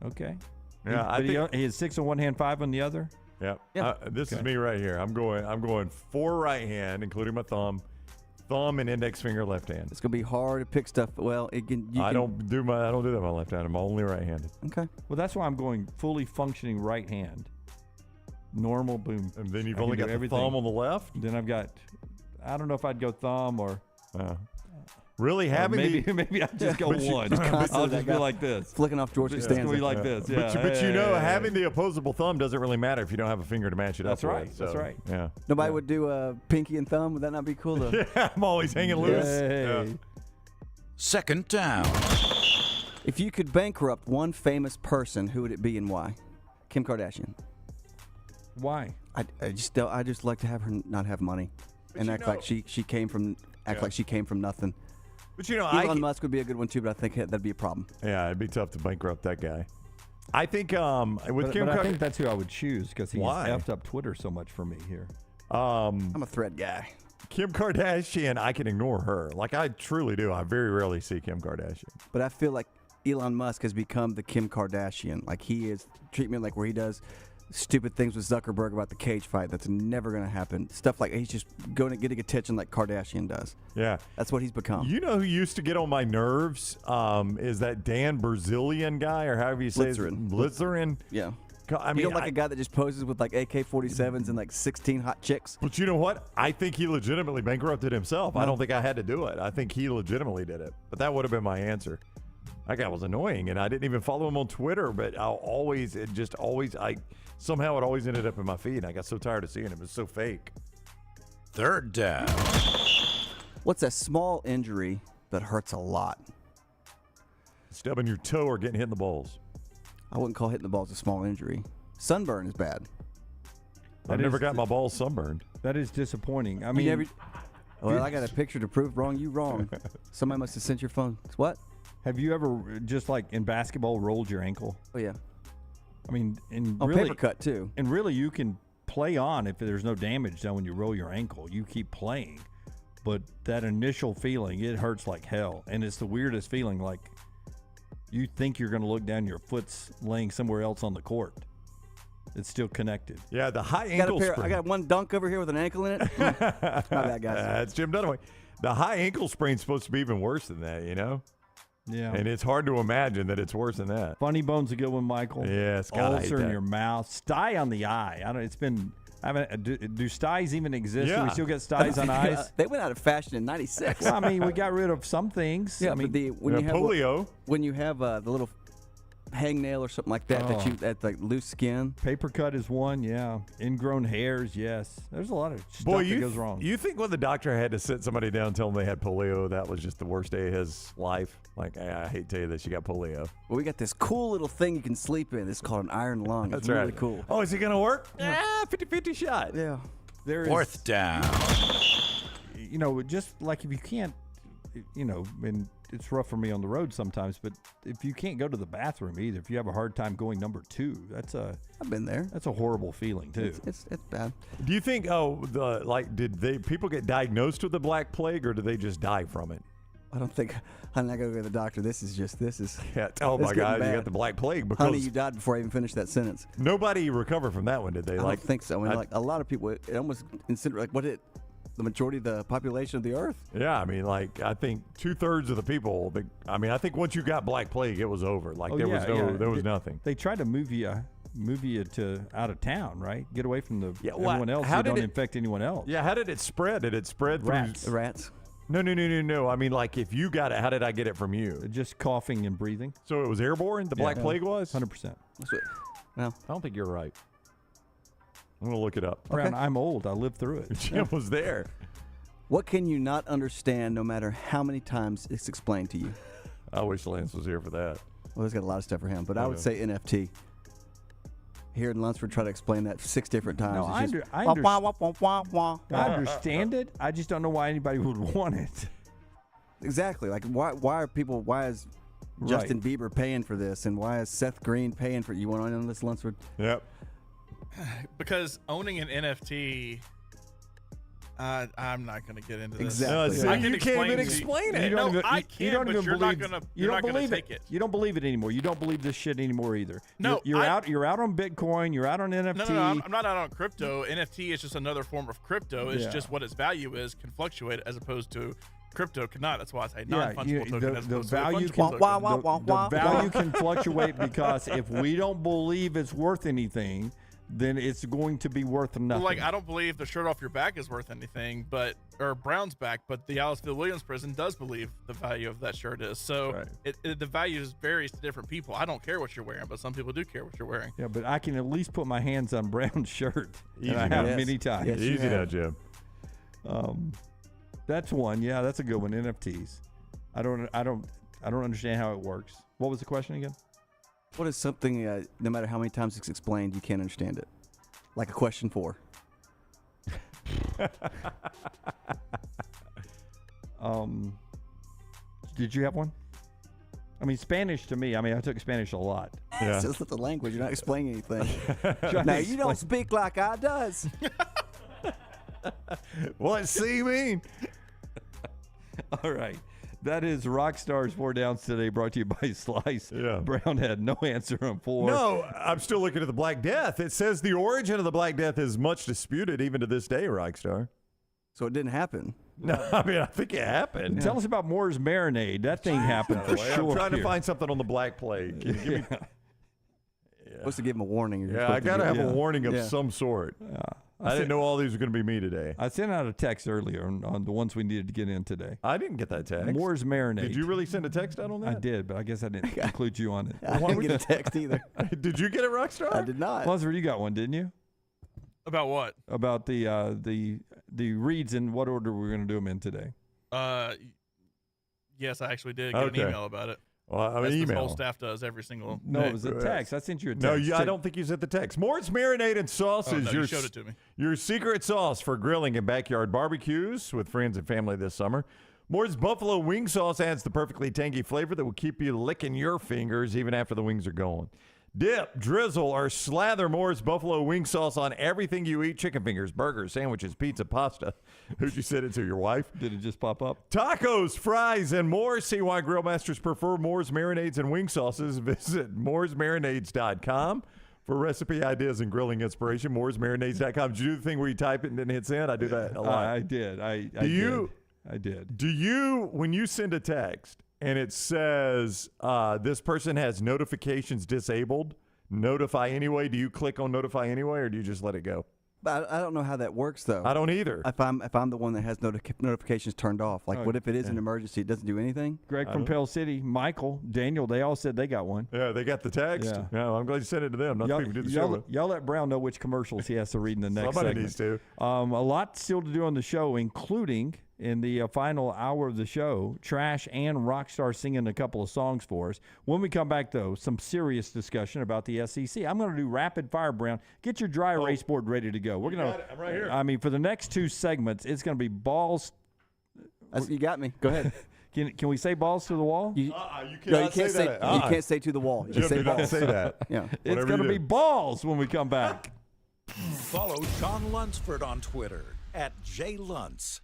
Okay. Yeah, I think he has 6 on one hand, 5 on the other. Yep. This is me right here. I'm going 4 right hand, including my thumb and index finger left hand. It's gonna be hard to pick stuff. Well, I don't do that with my left hand. I'm only right-handed. Okay. Well, that's why I'm going fully functioning right hand. Normal boom. And then you've only got the thumb on the left. Then I've got. I don't know if I'd go thumb or. Really having maybe I'd just go one. I'll just be like this, flicking off George Costanza. Be like this. Yeah. But having the opposable thumb doesn't really matter if you don't have a finger to match it up. That's right. That's right. Yeah. Nobody would do a pinky and thumb. Would that not be cool? Yeah, I'm always hanging loose. Yeah. Second down. If you could bankrupt one famous person, who would it be and why? Kim Kardashian. Why? I just like to have her not have money, and act like she came from like she came from nothing. But Elon Musk would be a good one too, but I think that'd be a problem. Yeah, it'd be tough to bankrupt that guy. I think with Kim, I think that's who I would choose because he's Why? effed up Twitter so much for me here. I'm a thread guy. Kim Kardashian, I can ignore her. Like I truly do. I very rarely see Kim Kardashian. But I feel like Elon Musk has become the Kim Kardashian. Like he is treatment like where he does stupid things with Zuckerberg about the cage fight. That's never going to happen. Stuff like he's just going to getting attention like Kardashian does. Yeah. That's what he's become. You know who used to get on my nerves is that Dan Brazilian guy, or however you say it. Blitzerin. Yeah. I mean, you don't like a guy that just poses with like AK-47s and like 16 hot chicks? But you know what? I think he legitimately bankrupted himself. I don't think I had to do it. I think he legitimately did it. But that would have been my answer. That guy was annoying, and I didn't even follow him on Twitter, but somehow it always ended up in my feed, and I got so tired of seeing it. It was so fake. Third down. What's a small injury that hurts a lot? Stubbing your toe or getting hit in the balls. I wouldn't call hitting the balls a small injury. Sunburn is bad. I've never got my balls sunburned. That is disappointing. I mean, I got a picture to prove wrong. You wrong. Somebody must have sent your phone. What? Have you ever just like in basketball rolled your ankle? Oh yeah. I mean, paper cut too. And really, you can play on if there's no damage done when you roll your ankle. You keep playing, but that initial feeling, it hurts like hell, and it's the weirdest feeling. Like you think you're going to look down, your foot's laying somewhere else on the court. It's still connected. Yeah, the high ankle sprain. I got one dunk over here with an ankle in it. Not that guy. That's Jim Dunaway. The high ankle sprain's supposed to be even worse than that, you know? Yeah. And it's hard to imagine that it's worse than that. Funny bone's a good one, Michael. Yes, God, ulcer in your mouth, sty on the eye. Do styes even exist? Yeah. Do we still get styes on eyes? They went out of fashion in '96. Well, I mean, we got rid of some things. Yeah, I mean, but when you have polio, when you have the little hangnail or something like that, that's like loose skin. Paper cut is one, yeah. Ingrown hairs, yes. There's a lot of stuff that goes wrong. You think when the doctor had to sit somebody down and tell them they had polio, that was just the worst day of his life? Like, I hate to tell you this, you got polio. Well, we got this cool little thing you can sleep in. It's called an iron lung. That's it's really right. cool. Oh, is it going to work? Yeah, 50-50 shot. Yeah. Fourth down. You know, just like if you can't, you know, and it's rough for me on the road sometimes, but if you can't go to the bathroom either, if you have a hard time going number 2, I've been there. That's a horrible feeling too. It's bad. Do you think did people get diagnosed with the Black Plague, or did they just die from it? I don't think I'm not gonna go to the doctor. This is yeah. Oh my God, you got the Black Plague because honey, you died before I even finished that sentence. Nobody recovered from that one, did they? I don't think so. I mean, like a lot of people, it almost consider like the majority of the population of the earth. Yeah, I mean, like I think 2/3 of the people. I think once you got Black Plague, it was over. Like there was nothing. They tried to move you to out of town, right? Get away from everyone else. How so you did don't it infect anyone else. Yeah, how did it spread? Did it spread Rats. through rats? No. I mean, like if you got it, how did I get it from you? Just coughing and breathing. So it was airborne. The Black Plague was 100%. Well, I don't think you're right. I'm gonna look it up. Brown, I'm old. I lived through it. Jim was there. What can you not understand no matter how many times it's explained to you? I wish Lance was here for that. Well, he's got a lot of stuff for him, but I would say NFT. here in Lunsford try to explain that 6 different times. No, It's just I understand it. I just don't know why anybody would want it. Exactly. Like, why is Justin Bieber paying for this, and why is Seth Green paying for it? You want to know this, Lunsford? Yep. Because owning an NFT, I'm not going to get into this. Exactly. I you can can't even explain explain it. No, I can, but you're not going to take it. You don't believe it anymore. You don't believe this shit anymore either. No, you're out on Bitcoin. You're out on NFT. No, I'm not out on crypto. NFT is just another form of crypto. It's just what its value is can fluctuate as opposed to crypto cannot. That's why I say non-fungible token as opposed to a fungible token. The value can fluctuate because if we don't believe it's worth anything, then it's going to be worth nothing. Like, I don't believe the shirt off your back is worth anything, or Brown's back, but the Aliceville Williams prison does believe the value of that shirt is. So the value varies to different people. I don't care what you're wearing, but some people do care what you're wearing. Yeah, but I can at least put my hands on Brown's shirt. And I have many times. Yes, easy now, Jim. That's one. Yeah, that's a good one. NFTs. I don't understand how it works. What was the question again? What is something, no matter how many times it's explained, you can't understand it? Like a question 4. Did you have one? I mean, Spanish to me, I took Spanish a lot. Yeah. It's just the language. You're not explaining anything. Now, you don't speak like I does. What C mean? All right. That is Rockstar's 4 Downs today, brought to you by Slice. Yeah. Brown had no answer on 4. No, I'm still looking at the Black Death. It says the origin of the Black Death is much disputed even to this day, Rockstar. So it didn't happen. No, I think it happened. Tell us about Moore's Marinade. That thing happened for sure. I'm trying to find something on the Black Plague. Can you give me... Supposed to give him a warning. I got to have a warning of some sort. I didn't know all these were going to be me today. I sent out a text earlier on the ones we needed to get in today. I didn't get that text. Moore's Marinade. Did you really send a text out on that? I did, but I guess I didn't include you on it. I didn't get a text either. Did you get it, Rockstar? I did not. Lunsford, you got one, didn't you? About what? About the reads and what order we're going to do them in today. Yes, I actually did get an email about it. Well, As email. the whole staff does every single No, day. it was a text. I sent you a text. No, I don't think you sent the text. Moore's Marinade and Sauce is you showed it to me. Your secret sauce for grilling and backyard barbecues with friends and family this summer. Moore's Buffalo Wing Sauce adds the perfectly tangy flavor that will keep you licking your fingers even after the wings are gone. Dip, drizzle, or slather Moore's Buffalo Wing Sauce on everything you eat. Chicken fingers, burgers, sandwiches, pizza, pasta. Who'd you send it to, your wife? Did it just pop up? Tacos, fries, and more. See why grill masters prefer Moore's Marinades and Wing Sauces. Visit mooresmarinades.com for recipe ideas and grilling inspiration. mooresmarinades.com. Did you do the thing where you type it and then hit send? I do that a lot. I did. I did. Do you, when you send a text, and it says this person has notifications disabled, notify anyway, do you click on notify anyway, or do you just let it go? But I don't know how that works, though. I don't either. If I'm the one that has notifications turned off, like what if it is an emergency? It doesn't do anything? Greg from Pell City, Michael, Daniel, they all said they got one. Yeah, they got the text. Yeah, I'm glad you sent it to them. Not the people who do the show with. Y'all let Brown know which commercials he has to read in the next Somebody segment. needs to. A lot still to do on the show, including in the final hour of the show, Trash and Rockstar singing a couple of songs for us. When we come back, though, some serious discussion about the SEC. I'm going to do rapid fire, Brown. Get your dry erase board ready to go. We're going to. I'm right here. I mean, for the next 2 segments, it's going to be balls. You got me. Go ahead. Can we say balls to the wall? You cannot say that. You can't say to the wall. You Jim, say do not balls. say that. Yeah. It's going to be balls when we come back. Follow John Lunsford on Twitter @JLuntz.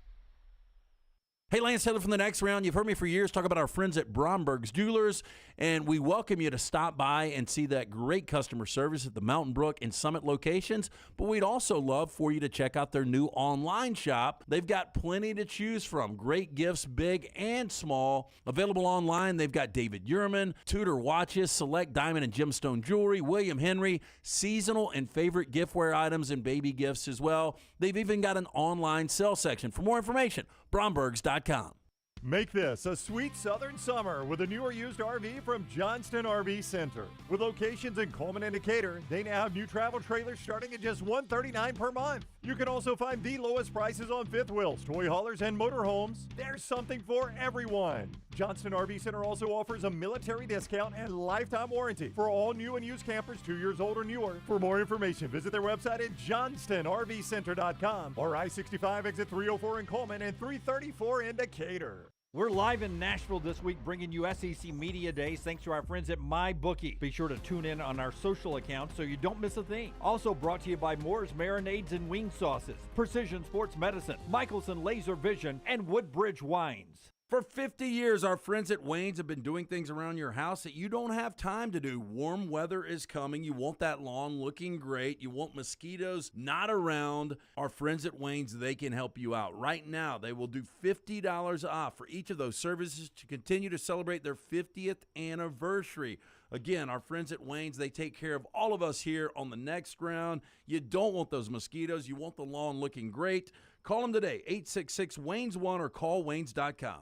Hey, Lance Taylor from The Next Round. You've heard me for years talk about our friends at Bromberg's Jewelers, and we welcome you to stop by and see that great customer service at the Mountain Brook and Summit locations. But we'd also love for you to check out their new online shop. They've got plenty to choose from. Great gifts, big and small. Available online, they've got David Yurman, Tudor watches, select diamond and gemstone jewelry, William Henry, seasonal and favorite giftware items, and baby gifts as well. They've even got an online sale section. For more information, Brombergs.com. Make this a sweet southern summer with a new or used RV from Johnston RV Center. With locations in Coleman and Decatur, they now have new travel trailers starting at just $139 per month. You can also find the lowest prices on fifth wheels, toy haulers, and motorhomes. There's something for everyone. Johnston RV Center also offers a military discount and lifetime warranty for all new and used campers 2 years old or newer. For more information, visit their website at johnstonrvcenter.com or I-65 exit 304 in Coleman and 334 in Decatur. We're live in Nashville this week bringing you SEC Media Days thanks to our friends at MyBookie. Be sure to tune in on our social accounts so you don't miss a thing. Also brought to you by Moore's Marinades and Wing Sauces, Precision Sports Medicine, Michelson Laser Vision, and Woodbridge Wines. For 50 years, our friends at Wayne's have been doing things around your house that you don't have time to do. Warm weather is coming. You want that lawn looking great. You want mosquitoes not around. Our friends at Wayne's, they can help you out. Right now, they will do $50 off for each of those services to continue to celebrate their 50th anniversary. Again, our friends at Wayne's, they take care of all of us here on the next round. You don't want those mosquitoes. You want the lawn looking great. Call them today, 866-WAYNES1 or call Waynes.com.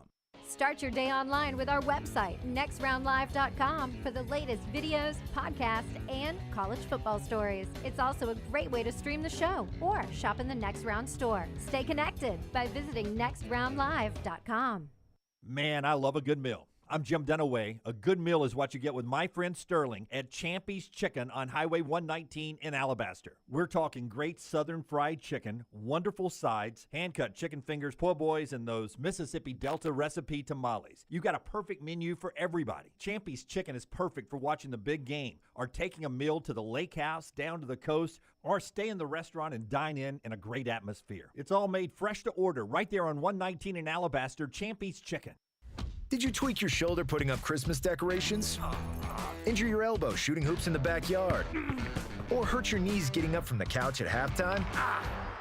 Start your day online with our website, nextroundlive.com, for the latest videos, podcasts, and college football stories. It's also a great way to stream the show or shop in the Next Round store. Stay connected by visiting nextroundlive.com. Man, I love a good meal. I'm Jim Dunaway. A good meal is what you get with my friend Sterling at Champy's Chicken on Highway 119 in Alabaster. We're talking great southern fried chicken, wonderful sides, hand-cut chicken fingers, po' boys, and those Mississippi Delta recipe tamales. You got a perfect menu for everybody. Champy's Chicken is perfect for watching the big game or taking a meal to the lake house, down to the coast, or stay in the restaurant and dine in a great atmosphere. It's all made fresh to order right there on 119 in Alabaster, Champy's Chicken. Did you tweak your shoulder putting up Christmas decorations? Injure your elbow shooting hoops in the backyard? Or hurt your knees getting up from the couch at halftime?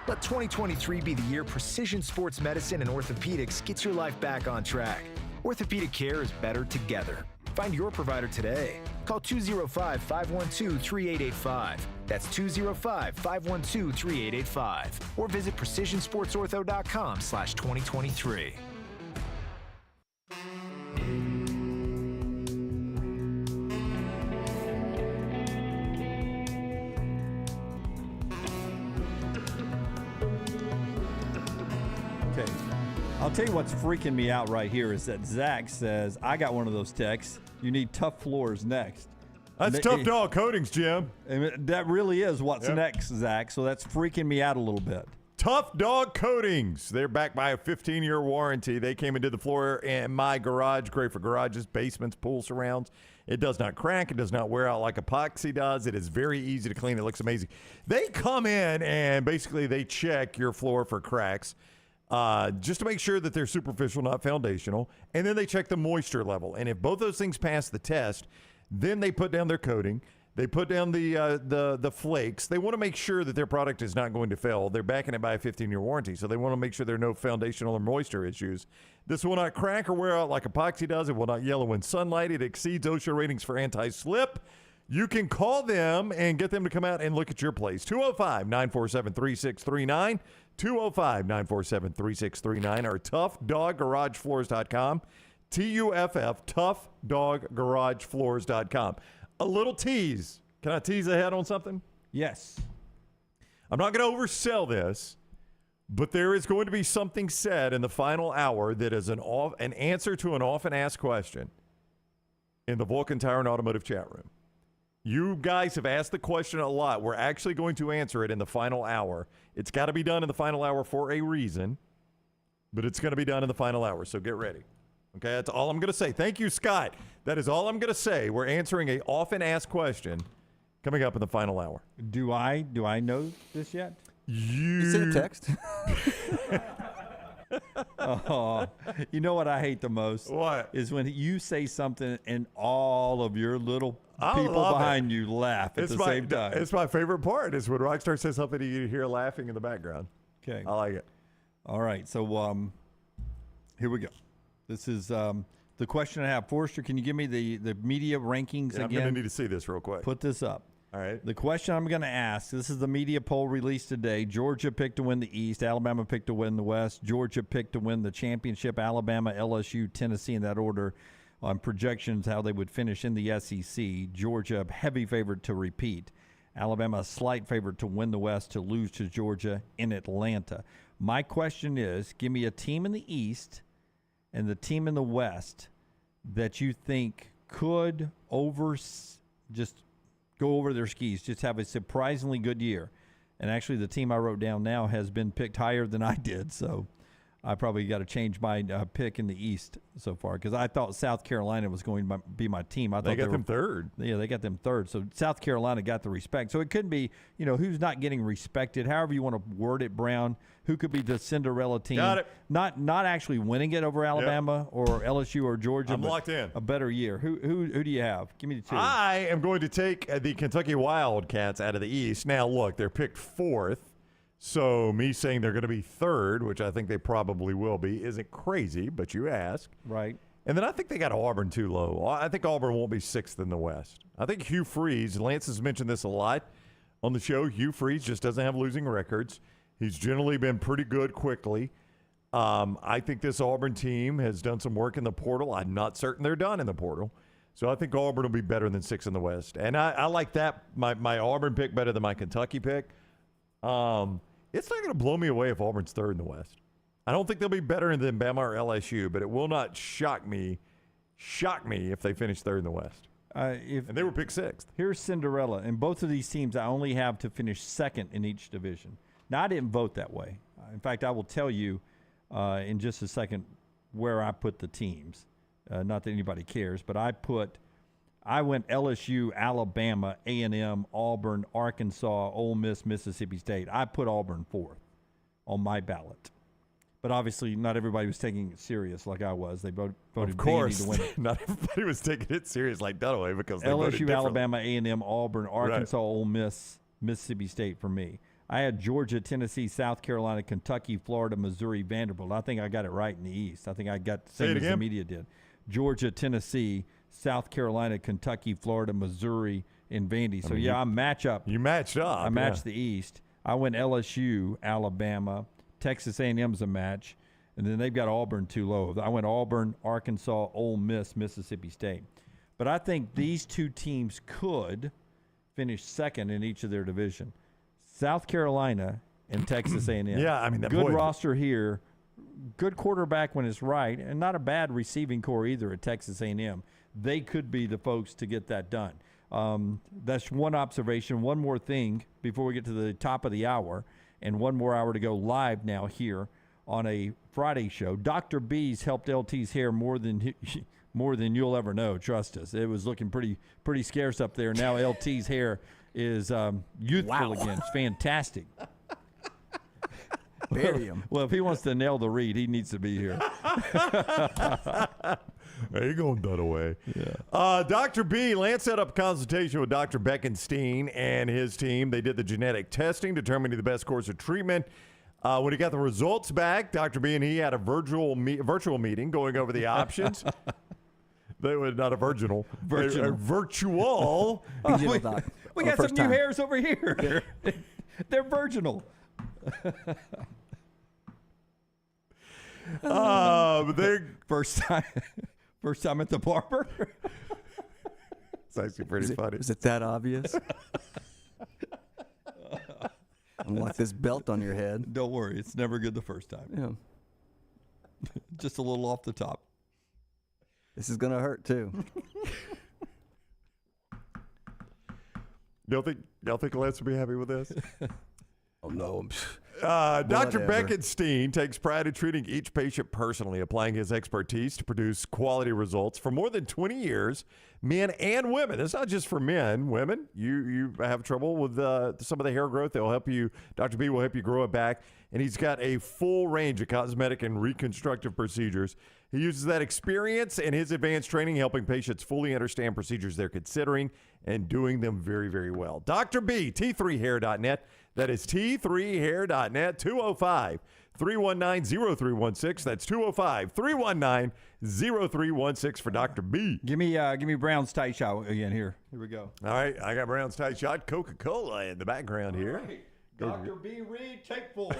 Let 2023 be the year Precision Sports Medicine and Orthopedics gets your life back on track. Orthopedic care is better together. Find your provider today. Call 205-512-3885. That's 205-512-3885. Or visit precisionsportsortho.com/2023. Okay. I'll tell you what's freaking me out right here is that Zach says, I got one of those texts. You need tough floors next. That's Tough Dog Coatings, Jim. And that really is what's next, Zach. So that's freaking me out a little bit. Tough Dog Coatings. They're backed by a 15-year warranty. They came and did the floor in my garage. Great for garages, basements, pool surrounds. It does not crack. It does not wear out like epoxy does. It is very easy to clean. It looks amazing. They come in and basically they check your floor for cracks just to make sure that they're superficial, not foundational. And then they check the moisture level. And if both those things pass the test, then they put down their coating. They put down the flakes. They want to make sure that their product is not going to fail. They're backing it by a 15-year warranty, so they want to make sure there are no foundational or moisture issues. This will not crack or wear out like epoxy does. It will not yellow in sunlight. It exceeds OSHA ratings for anti-slip. You can call them and get them to come out and look at your place. 205-947-3639. 205-947-3639 or toughdoggaragebfloors.com. TUFF, toughdoggaragebfloors.com. A little tease. Can I tease ahead on something? Yes. I'm not going to oversell this, but there is going to be something said in the final hour that is an answer to an often asked question in the Vulcan Tire and Automotive chat room. You guys have asked the question a lot. We're actually going to answer it in the final hour. It's got to be done in the final hour for a reason, but it's going to be done in the final hour, so get ready. Okay, that's all I'm going to say. Thank you, Scott. That is all I'm going to say. We're answering a often asked question coming up in the final hour. Do I know this yet? You sent a text. Oh, you know what I hate the most? What? Is when you say something and all of your little I people love behind it. you laugh at the same time. It's my favorite part is when Rockstar says something you hear laughing in the background. Okay. I like it. All right. So here we go. This is the question I have. Forrester, can you give me the media rankings again? I'm going to need to see this real quick. Put this up. All right. The question I'm going to ask, this is the media poll released today. Georgia picked to win the East. Alabama picked to win the West. Georgia picked to win the championship. Alabama, LSU, Tennessee in that order on projections, how they would finish in the SEC. Georgia, heavy favorite to repeat. Alabama, a slight favorite to win the West, to lose to Georgia in Atlanta. My question is, give me a team in the East and the team in the West that you think could just go over their skis, just have a surprisingly good year? And actually, the team I wrote down now has been picked higher than I did, so I probably got to change my pick in the East so far, because I thought South Carolina was going to be my team. I thought they got them third. Yeah, they got them third. So South Carolina got the respect. So it could be, who's not getting respected, however you want to word it, Brown. Who could be the Cinderella team? Got it. Not actually winning it over Alabama or LSU or Georgia. I'm but locked in. A better year. Who do you have? Give me the two. I am going to take the Kentucky Wildcats out of the East. Now, look, they're picked fourth. So me saying they're going to be third, which I think they probably will be, isn't crazy, but you ask. Right. And then I think they got Auburn too low. I think Auburn won't be sixth in the West. I think Hugh Freeze, Lance has mentioned this a lot on the show, Hugh Freeze just doesn't have losing records. He's generally been pretty good quickly. I think this Auburn team has done some work in the portal. I'm not certain they're done in the portal. So I think Auburn will be better than sixth in the West. And I like that, my Auburn pick better than my Kentucky pick. It's not going to blow me away if Auburn's third in the West. I don't think they'll be better than Bama or LSU, but it will not shock me if they finish third in the West. And they were picked sixth. Here's Cinderella. And both of these teams I only have to finish second in each division. Now, I didn't vote that way. In fact, I will tell you in just a second where I put the teams. Not that anybody cares, but I went LSU, Alabama, A&M, Auburn, Arkansas, Ole Miss, Mississippi State. I put Auburn fourth on my ballot. But obviously, not everybody was taking it serious like I was. They voted of course, Vandy to win. Not everybody was taking it serious like Dunaway because they voted LSU, differently. Alabama, A&M, Auburn, Arkansas, Ole Miss, Mississippi State for me. I had Georgia, Tennessee, South Carolina, Kentucky, Florida, Missouri, Vanderbilt. I think I got it right in the East. I think I got the same as the media did. Georgia, Tennessee, South Carolina, Kentucky, Florida, Missouri, and Vandy. So, I match up. You matched up. I matched the East. I went LSU, Alabama, Texas A&M's a match, and then they've got Auburn too low. I went Auburn, Arkansas, Ole Miss, Mississippi State. But I think these two teams could finish second in each of their division. South Carolina and Texas A&M. Yeah, I mean, good roster here, good quarterback when it's right, and not a bad receiving core either at Texas A&M. They could be the folks to get that done. That's one observation. One more thing before we get to the top of the hour, and one more hour to go live now here on a Friday show. Dr. B's helped LT's hair more than you'll ever know. Trust us. It was looking pretty scarce up there. Now LT's hair is youthful again. It's fantastic. Bury him. Well, if he wants to nail the read, he needs to be here. There you go, Dunaway. Yeah. Dr. B, Lance set up a consultation with Dr. Beckenstein and his team. They did the genetic testing, determining the best course of treatment. When he got the results back, Dr. B and he had a virtual meeting going over the options. They were not a virginal. Virtual. We got some new hairs over here. They're virginal. First time at the barber. It's actually pretty funny. Is it that obvious? Like this belt on your head. Don't worry, it's never good the first time. Yeah. Just a little off the top. This is gonna hurt too. Y'all think Lance would be happy with this? Oh no. Dr. Beckenstein takes pride in treating each patient personally, applying his expertise to produce quality results for more than 20 years, men and women. It's not just for men. Women, you have trouble with some of the hair growth, they'll help you. Dr. B will help you grow it back, and he's got a full range of cosmetic and reconstructive procedures. He uses that experience and his advanced training, helping patients fully understand procedures they're considering and doing them very, very well. Dr. B, T3hair.net. That is T3hair.net, 205-319-0316. That's 205-319-0316 for Dr. B. Give me Brown's tight shot again here. Here we go. All right, I got Brown's tight shot. Coca-Cola in the background here. Right. Dr. B. Reed, take 4.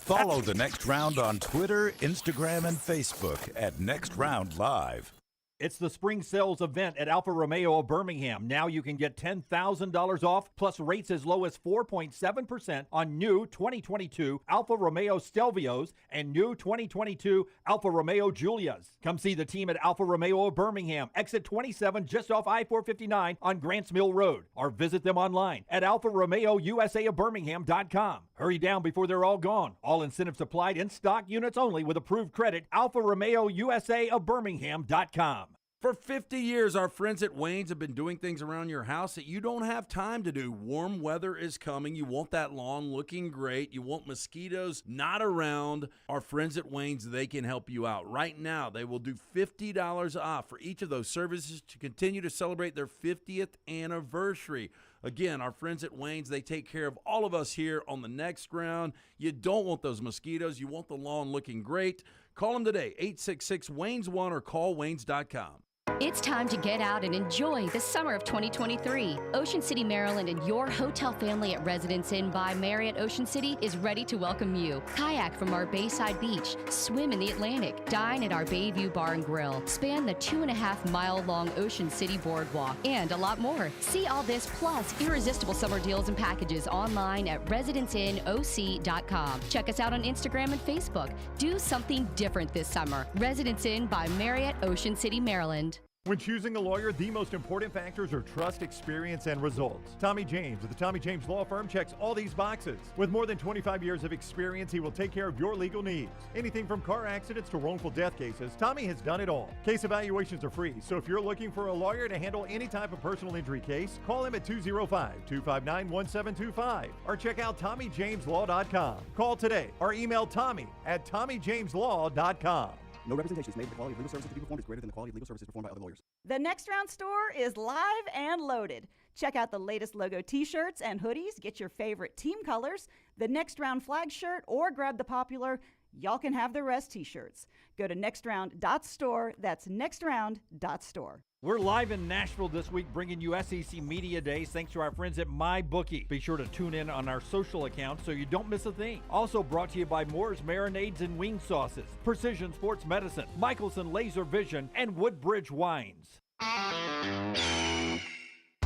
Follow The Next Round on Twitter, Instagram, and Facebook at Next Round Live. It's the spring sales event at Alfa Romeo of Birmingham. Now you can get $10,000 off plus rates as low as 4.7% on new 2022 Alfa Romeo Stelvios and new 2022 Alfa Romeo Giulias. Come see the team at Alfa Romeo of Birmingham, exit 27 just off I-459 on Grants Mill Road, or visit them online at alfaromeo.usa.birmingham.com. Hurry down before they're all gone. All incentives applied, in stock units only with approved credit. Alfa Romeo USA of Birmingham.com. For 50 years, our friends at Wayne's have been doing things around your house that you don't have time to do. Warm weather is coming. You want that lawn looking great. You want mosquitoes not around. Our friends at Wayne's, they can help you out. Right now, they will do $50 off for each of those services to continue to celebrate their 50th anniversary. Again, our friends at Wayne's, they take care of all of us here on the next round. You don't want those mosquitoes. You want the lawn looking great. Call them today, 866-WAYNES1, or call Waynes.com. It's time to get out and enjoy the summer of 2023. Ocean City, Maryland, and your hotel family at Residence Inn by Marriott Ocean City is ready to welcome you. Kayak from our Bayside Beach, swim in the Atlantic, dine at our Bayview Bar and Grill, span the 2.5-mile-long Ocean City Boardwalk, and a lot more. See all this plus irresistible summer deals and packages online at residenceInOC.com. Check us out on Instagram and Facebook. Do something different this summer. Residence Inn by Marriott Ocean City, Maryland. When choosing a lawyer, the most important factors are trust, experience, and results. Tommy James of the Tommy James Law Firm checks all these boxes. With more than 25 years of experience, he will take care of your legal needs. Anything from car accidents to wrongful death cases, Tommy has done it all. Case evaluations are free, so if you're looking for a lawyer to handle any type of personal injury case, call him at 205-259-1725 or check out TommyJamesLaw.com. Call today or email Tommy at TommyJamesLaw.com. No representation is made that the quality of legal services to be performed is greater than the quality of legal services performed by other lawyers. The Next Round store is live and loaded. Check out the latest logo t-shirts and hoodies. Get your favorite team colors, the Next Round flag shirt, or grab the popular Y'all Can Have the Rest t-shirts. Go to nextround.store. That's nextround.store. We're live in Nashville this week, bringing you SEC Media Days thanks to our friends at MyBookie. Be sure to tune in on our social accounts so you don't miss a thing. Also brought to you by Moore's Marinades and Wing Sauces, Precision Sports Medicine, Michelson Laser Vision, and Woodbridge Wines.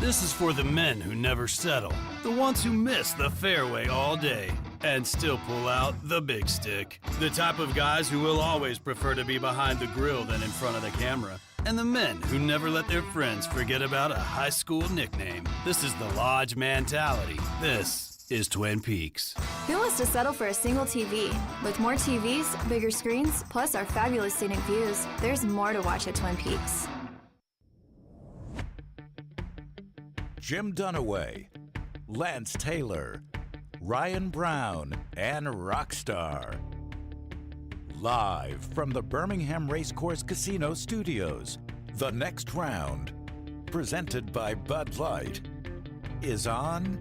This is for the men who never settle, the ones who miss the fairway all day and still pull out the big stick, the type of guys who will always prefer to be behind the grill than in front of the camera, and the men who never let their friends forget about a high school nickname. This is the Lodge mentality. This is Twin Peaks. Who wants to settle for a single TV? With more TVs, bigger screens, plus our fabulous scenic views, there's more to watch at Twin Peaks. Jim Dunaway, Lance Taylor, Ryan Brown, and Rockstar. Live from the Birmingham Racecourse Casino Studios, the next round, presented by Bud Light, is on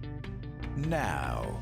now.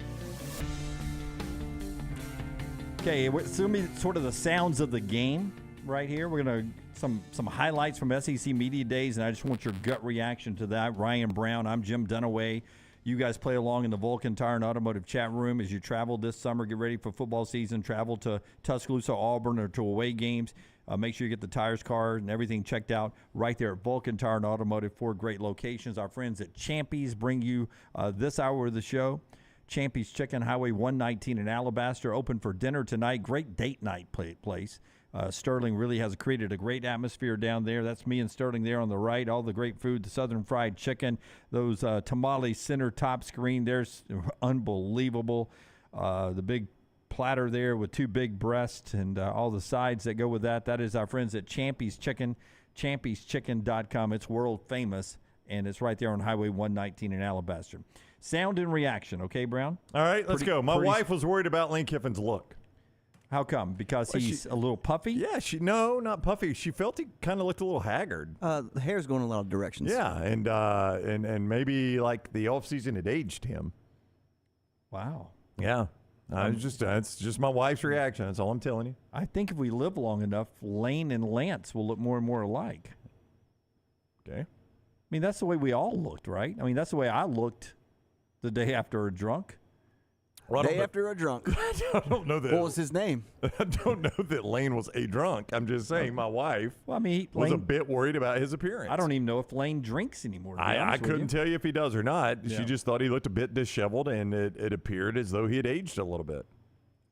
Okay, it's going to be sort of the sounds of the game right here. We're going to some highlights from SEC Media Days, and I just want your gut reaction to that. Ryan Brown, I'm Jim Dunaway. You guys play along in the Vulcan Tire and Automotive chat room as you travel this summer. Get ready for football season. Travel to Tuscaloosa, Auburn, or to away games. Make sure you get the tires, cars, and everything checked out right there at Vulcan Tire and Automotive. 4 great locations. Our friends at Champy's bring you this hour of the show. Champy's Chicken, Highway 119 in Alabaster, open for dinner tonight. Great date night place. Sterling really has created a great atmosphere down there. That's me and Sterling there on the right. All the great food, the Southern Fried Chicken, those tamales center top screen. There's unbelievable. The big platter there with 2 big breasts and all the sides that go with that. That is our friends at Champy's Chicken, champyschicken.com. It's world famous, and it's right there on Highway 119 in Alabaster. Sound and reaction, okay, Brown? All right, let's go. My wife was worried about Lane Kiffin's look. How come? Because he's a little puffy? Yeah, no, not puffy. She felt he kind of looked a little haggard. The hair's going in a lot of directions. Yeah, and maybe like the off season had aged him. Wow. Yeah. That's just my wife's reaction. That's all I'm telling you. I think if we live long enough, Lane and Lance will look more and more alike. Okay. I mean, that's the way we all looked, right? I mean, that's the way I looked the day after a drunk. Day after a drunk. I don't know that. What was his name? I don't know that Lane was a drunk. I'm just saying my wife was a bit worried about his appearance. I don't even know if Lane drinks anymore. I couldn't tell you if he does or not. Yeah. She just thought he looked a bit disheveled, and it appeared as though he had aged a little bit.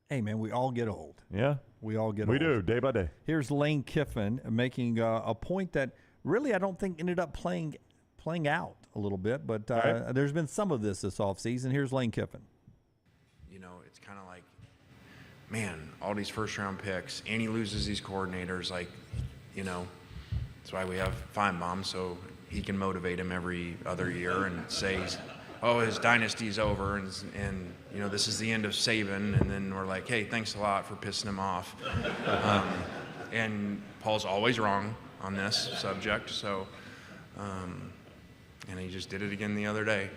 Hey, man, we all get old. Yeah. We all get We old. do, day by day. Here's Lane Kiffin making a point that really I don't think ended up playing out a little bit, but right. There's been some of this offseason. Here's Lane Kiffin. You know, it's kind of like, man, all these first-round picks, and he loses these coordinators. Like, you know, that's why we have Feinbaum, so he can motivate him every other year and say, oh, his dynasty's over, and you know, this is the end of Saban. And then we're like, hey, thanks a lot for pissing him off. And Paul's always wrong on this subject, so, and he just did it again the other day.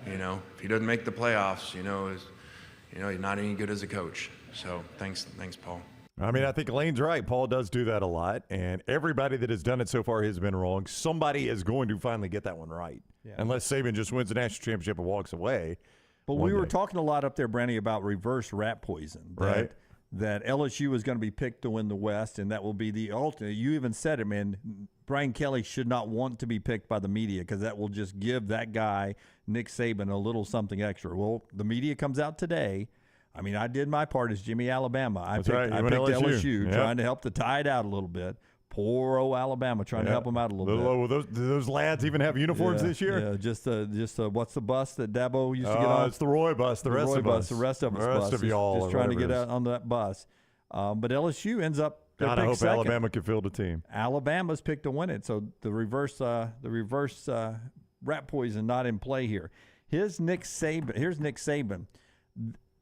You know, if he doesn't make the playoffs, you know, he's not any good as a coach. So thanks, Paul. I mean, I think Lane's right. Paul does do that a lot, and everybody that has done it so far has been wrong. Somebody is going to finally get that one right, unless Saban just wins the national championship and walks away. But we were talking a lot up there, Brandy, about reverse rat poison. Right. That LSU is going to be picked to win the West, and that will be the ultimate. You even said it, man. Brian Kelly should not want to be picked by the media because that will just give that guy, Nick Saban, a little something extra. Well, the media comes out today. I mean, I did my part as Jimmy Alabama. I picked LSU trying to help to tie it out a little bit. Poor old Alabama trying to help them out a little bit. Do those lads even have uniforms this year? Yeah, just what's the bus that Dabo used to get on? It's the Roy bus. The rest of us. The rest of us. The rest of y'all. Just trying to get out on that bus. But LSU ends up. God, I hope second. Alabama can field a team. Alabama's picked to win it, so the reverse rat poison not in play here. Here's Nick Saban.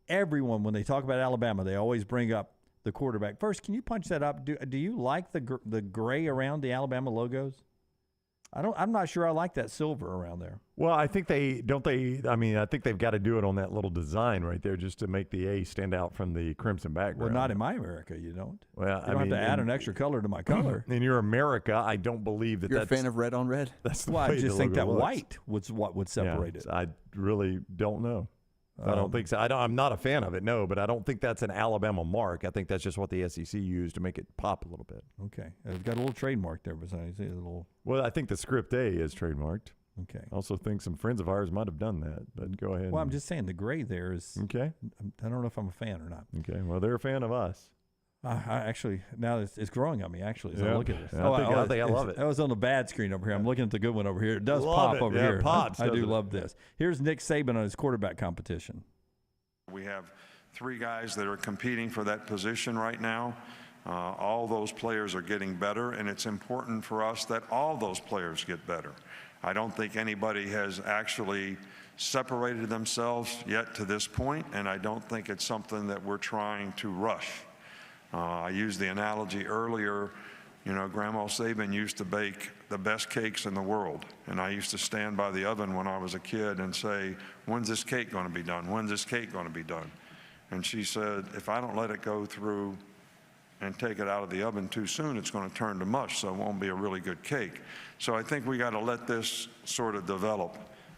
Everyone, when they talk about Alabama, they always bring up the quarterback. First, can you punch that up? Do you like the gray around the Alabama logos? I'm not sure I like that silver around there. Well, I think I think they've got to do it on that little design right there just to make the A stand out from the crimson background. Well, not in my America, you don't. Well, you don't have to add an extra color to my color. In your America, I don't believe that You're a fan of red on red? That's the well, way I just the think that logo looks. white was what would separate it. I really don't know. I don't think so. I'm not a fan of it, no, but I don't think that's an Alabama mark. I think that's just what the SEC used to make it pop a little bit. Okay. It's got a little trademark there besides a little. Well, I think the script A is trademarked. Okay. I also think some friends of ours might have done that, but go ahead. Well, I'm just saying the gray there is. Okay. I don't know if I'm a fan or not. Okay. Well, they're a fan of us. I actually, now it's growing on me, actually, as I look at this. I think I love it. That was on the bad screen over here. I'm looking at the good one over here. It does Love pop it. over Yeah, here. it pops, I do doesn't it? love this. Here's Nick Saban on his quarterback competition. We have 3 guys that are competing for that position right now. All those players are getting better, and it's important for us that all those players get better. I don't think anybody has actually separated themselves yet to this point, and I don't think it's something that we're trying to rush. I used the analogy earlier, you know, Grandma Saban used to bake the best cakes in the world, and I used to stand by the oven when I was a kid and say, when's this cake going to be done? When's this cake going to be done? And she said, if I don't let it go through and take it out of the oven too soon, it's going to turn to mush, so it won't be a really good cake. So I think we got to let this sort of develop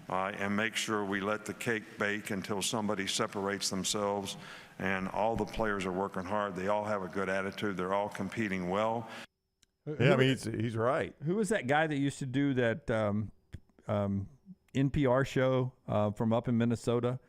and make sure we let the cake bake until somebody separates themselves, and all the players are working hard. They all have a good attitude. They're all competing well. Yeah, I mean, he's right. Who was that guy that used to do that NPR show from up in Minnesota,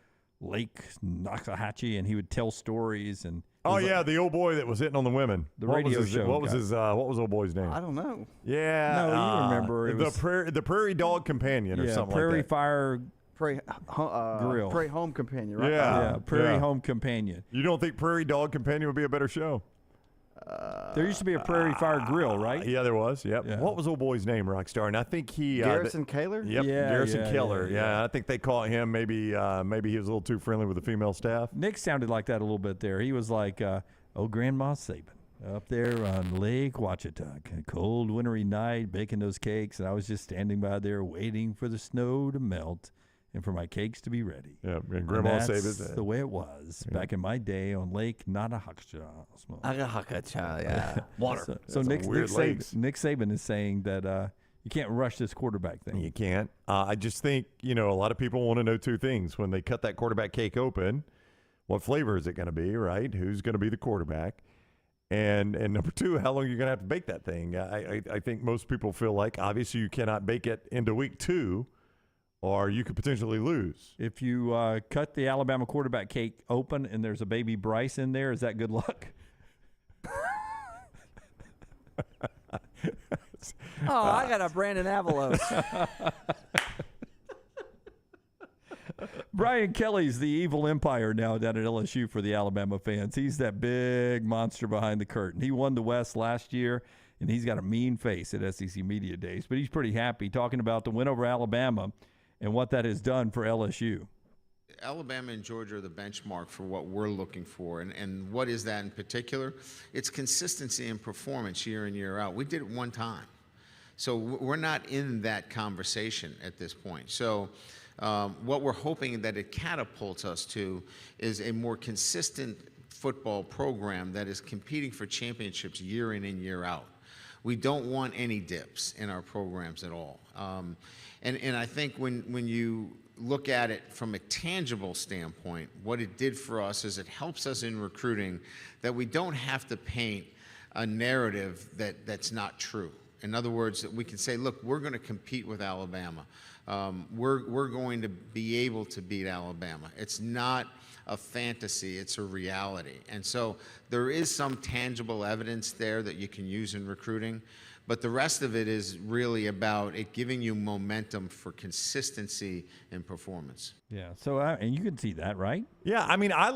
Lake Nakahatchee, and he would tell stories and. Oh yeah, the old boy that was hitting on the women. The radio show. What was old boy's name? I don't know. Yeah, no, you remember the Prairie Dog Companion or something Prairie like that. Fire Prairie Grill. Prairie Home Companion, right? Yeah, Prairie Home Companion. You don't think Prairie Dog Companion would be a better show? There used to be a Prairie Fire Grill, right? Yeah, there was. Yep. Yeah. What was old boy's name, Rockstar? And I think he Garrison Kaler. Yep, Yeah, Garrison yeah, Keller. yeah. I think they caught him. Maybe he was a little too friendly with the female staff. Nick sounded like that a little bit there. He was like, Grandma Saban up there on Lake Ouachita, cold wintry night, baking those cakes, and I was just standing by there waiting for the snow to melt and for my cakes to be ready. Yeah, and Grandma that's Saban. the way it was back in my day on Lake Nahakacha. Yeah. Water. So Nick Saban is saying that you can't rush this quarterback thing. You can't. I just think, a lot of people want to know 2 things. When they cut that quarterback cake open, what flavor is it going to be, right? Who's going to be the quarterback? And number two, how long are you going to have to bake that thing? I think most people feel like, obviously, you cannot bake it into week 2, or you could potentially lose. If you cut the Alabama quarterback cake open and there's a baby Bryce in there, is that good luck? Oh, I got a Brandon Avalos. Brian Kelly's the evil empire now down at LSU for the Alabama fans. He's that big monster behind the curtain. He won the West last year, and he's got a mean face at SEC Media Days. But he's pretty happy talking about the win over Alabama and what that has done for LSU. Alabama and Georgia are the benchmark for what we're looking for. And what is that in particular? It's consistency in performance year in, year out. We did it one time. So we're not in that conversation at this point. So what we're hoping that it catapults us to is a more consistent football program that is competing for championships year in and year out. We don't want any dips in our programs at all. And I think when you look at it from a tangible standpoint, what it did for us is it helps us in recruiting that we don't have to paint a narrative that's not true. In other words, that we can say, look, we're going to compete with Alabama. We're going to be able to beat Alabama. It's not a fantasy, it's a reality. And so there is some tangible evidence there that you can use in recruiting, but the rest of it is really about it giving you momentum for consistency in performance. Yeah, so and you can see that, right? Yeah, I mean, I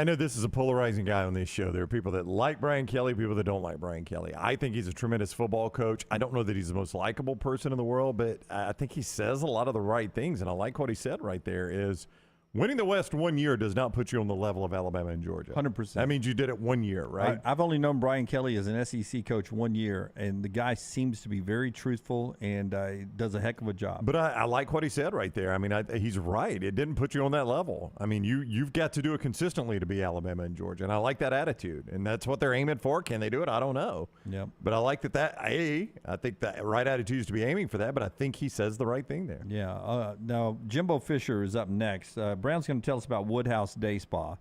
know this is a polarizing guy on this show. There are people that like Brian Kelly, people that don't like Brian Kelly. I think he's a tremendous football coach. I don't know that he's the most likable person in the world, but I think he says a lot of the right things, and I like what he said right there is winning the West 1 year does not put you on the level of Alabama and Georgia. 100%. That means you did it 1 year, right? I've only known Brian Kelly as an SEC coach 1 year, and the guy seems to be very truthful and does a heck of a job. But I like what he said right there. I mean, he's right. It didn't put you on that level. I mean, you've got to do it consistently to be Alabama and Georgia, and I like that attitude. And that's what they're aiming for. Can they do it? I don't know. Yep. But I like I think that right attitude is to be aiming for that, but I think he says the right thing there. Yeah. Now, Jimbo Fisher is up next. Brown's going to tell us about Woodhouse Day Spa.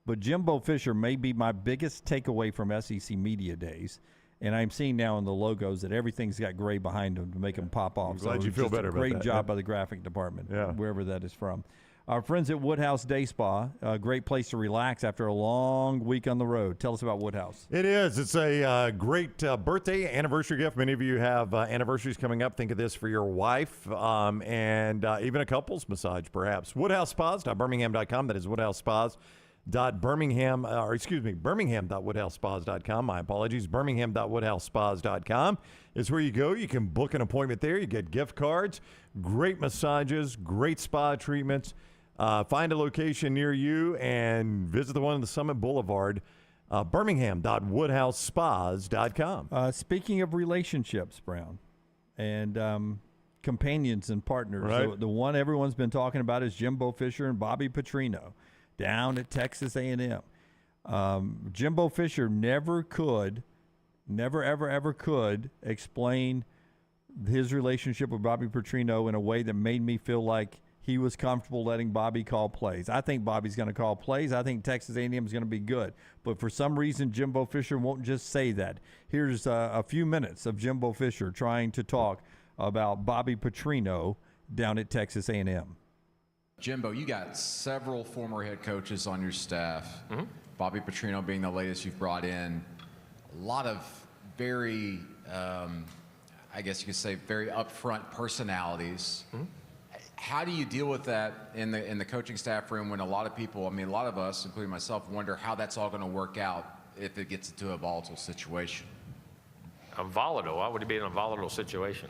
But Jimbo Fisher may be my biggest takeaway from SEC Media Days. And I'm seeing now in the logos that everything's got gray behind them to make them pop off. I'm glad you feel better about that. Great job by the graphic department, Yeah. wherever that is from. Our friends at Woodhouse Day Spa, a great place to relax after a long week on the road. Tell us about Woodhouse. It is. It's a great birthday anniversary gift. Many of you have anniversaries coming up. Think of this for your wife and even a couple's massage, perhaps. WoodhouseSpas.birmingham.com. That is Birmingham.woodhousespas.com. My apologies. Birmingham.woodhousespas.com is where you go. You can book an appointment there. You get gift cards, great massages, great spa treatments. Find a location near you and visit the one on the Summit Boulevard. Birmingham.woodhousespas.com. Speaking of relationships, Brown, and companions and partners, Right. the one everyone's been talking about is Jimbo Fisher and Bobby Petrino down at Texas A&M. Jimbo Fisher never ever could explain his relationship with Bobby Petrino in a way that made me feel like he was comfortable letting Bobby call plays. I think Bobby's going to call plays. I think Texas A&M is going to be good. But for some reason, Jimbo Fisher won't just say that. Here's a few minutes of Jimbo Fisher trying to talk about Bobby Petrino down at Texas A&M. Jimbo, you got several former head coaches on your staff. Bobby Petrino being the latest you've brought in. A lot of very, I guess you could say, very upfront personalities. How do you deal with that in the coaching staff room when a lot of people, I mean, a lot of us, including myself, wonder how that's all going to work out if it gets into a volatile situation? Volatile? Why would it be in a volatile situation?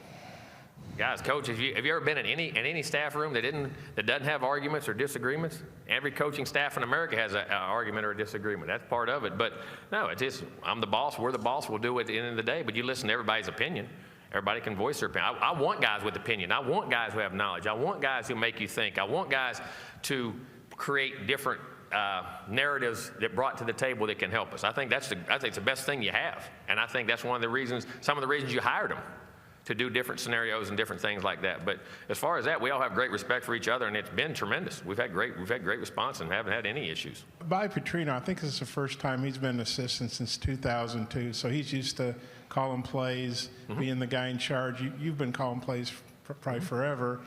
Guys, coach, have you ever been in any staff room that doesn't have arguments or disagreements? Every coaching staff in America has an argument or a disagreement. That's part of it. But no, it's just I'm the boss. We're the boss. We'll do it at the end of the day. But you listen to everybody's opinion. Everybody can voice their opinion. I want guys with opinion. I want guys who have knowledge. I want guys who make you think. I want guys to create different narratives that brought to the table that can help us. I think it's the best thing you have, and I think that's some of the reasons you hired them. to do different scenarios and different things like that. But as far as that, we all have great respect for each other, and it's been tremendous. We've had great response and haven't had any issues. Bobby Petrino, I think this is the first time he's been an assistant since 2002, so he's used to calling plays, being the guy in charge. You've been calling plays probably forever.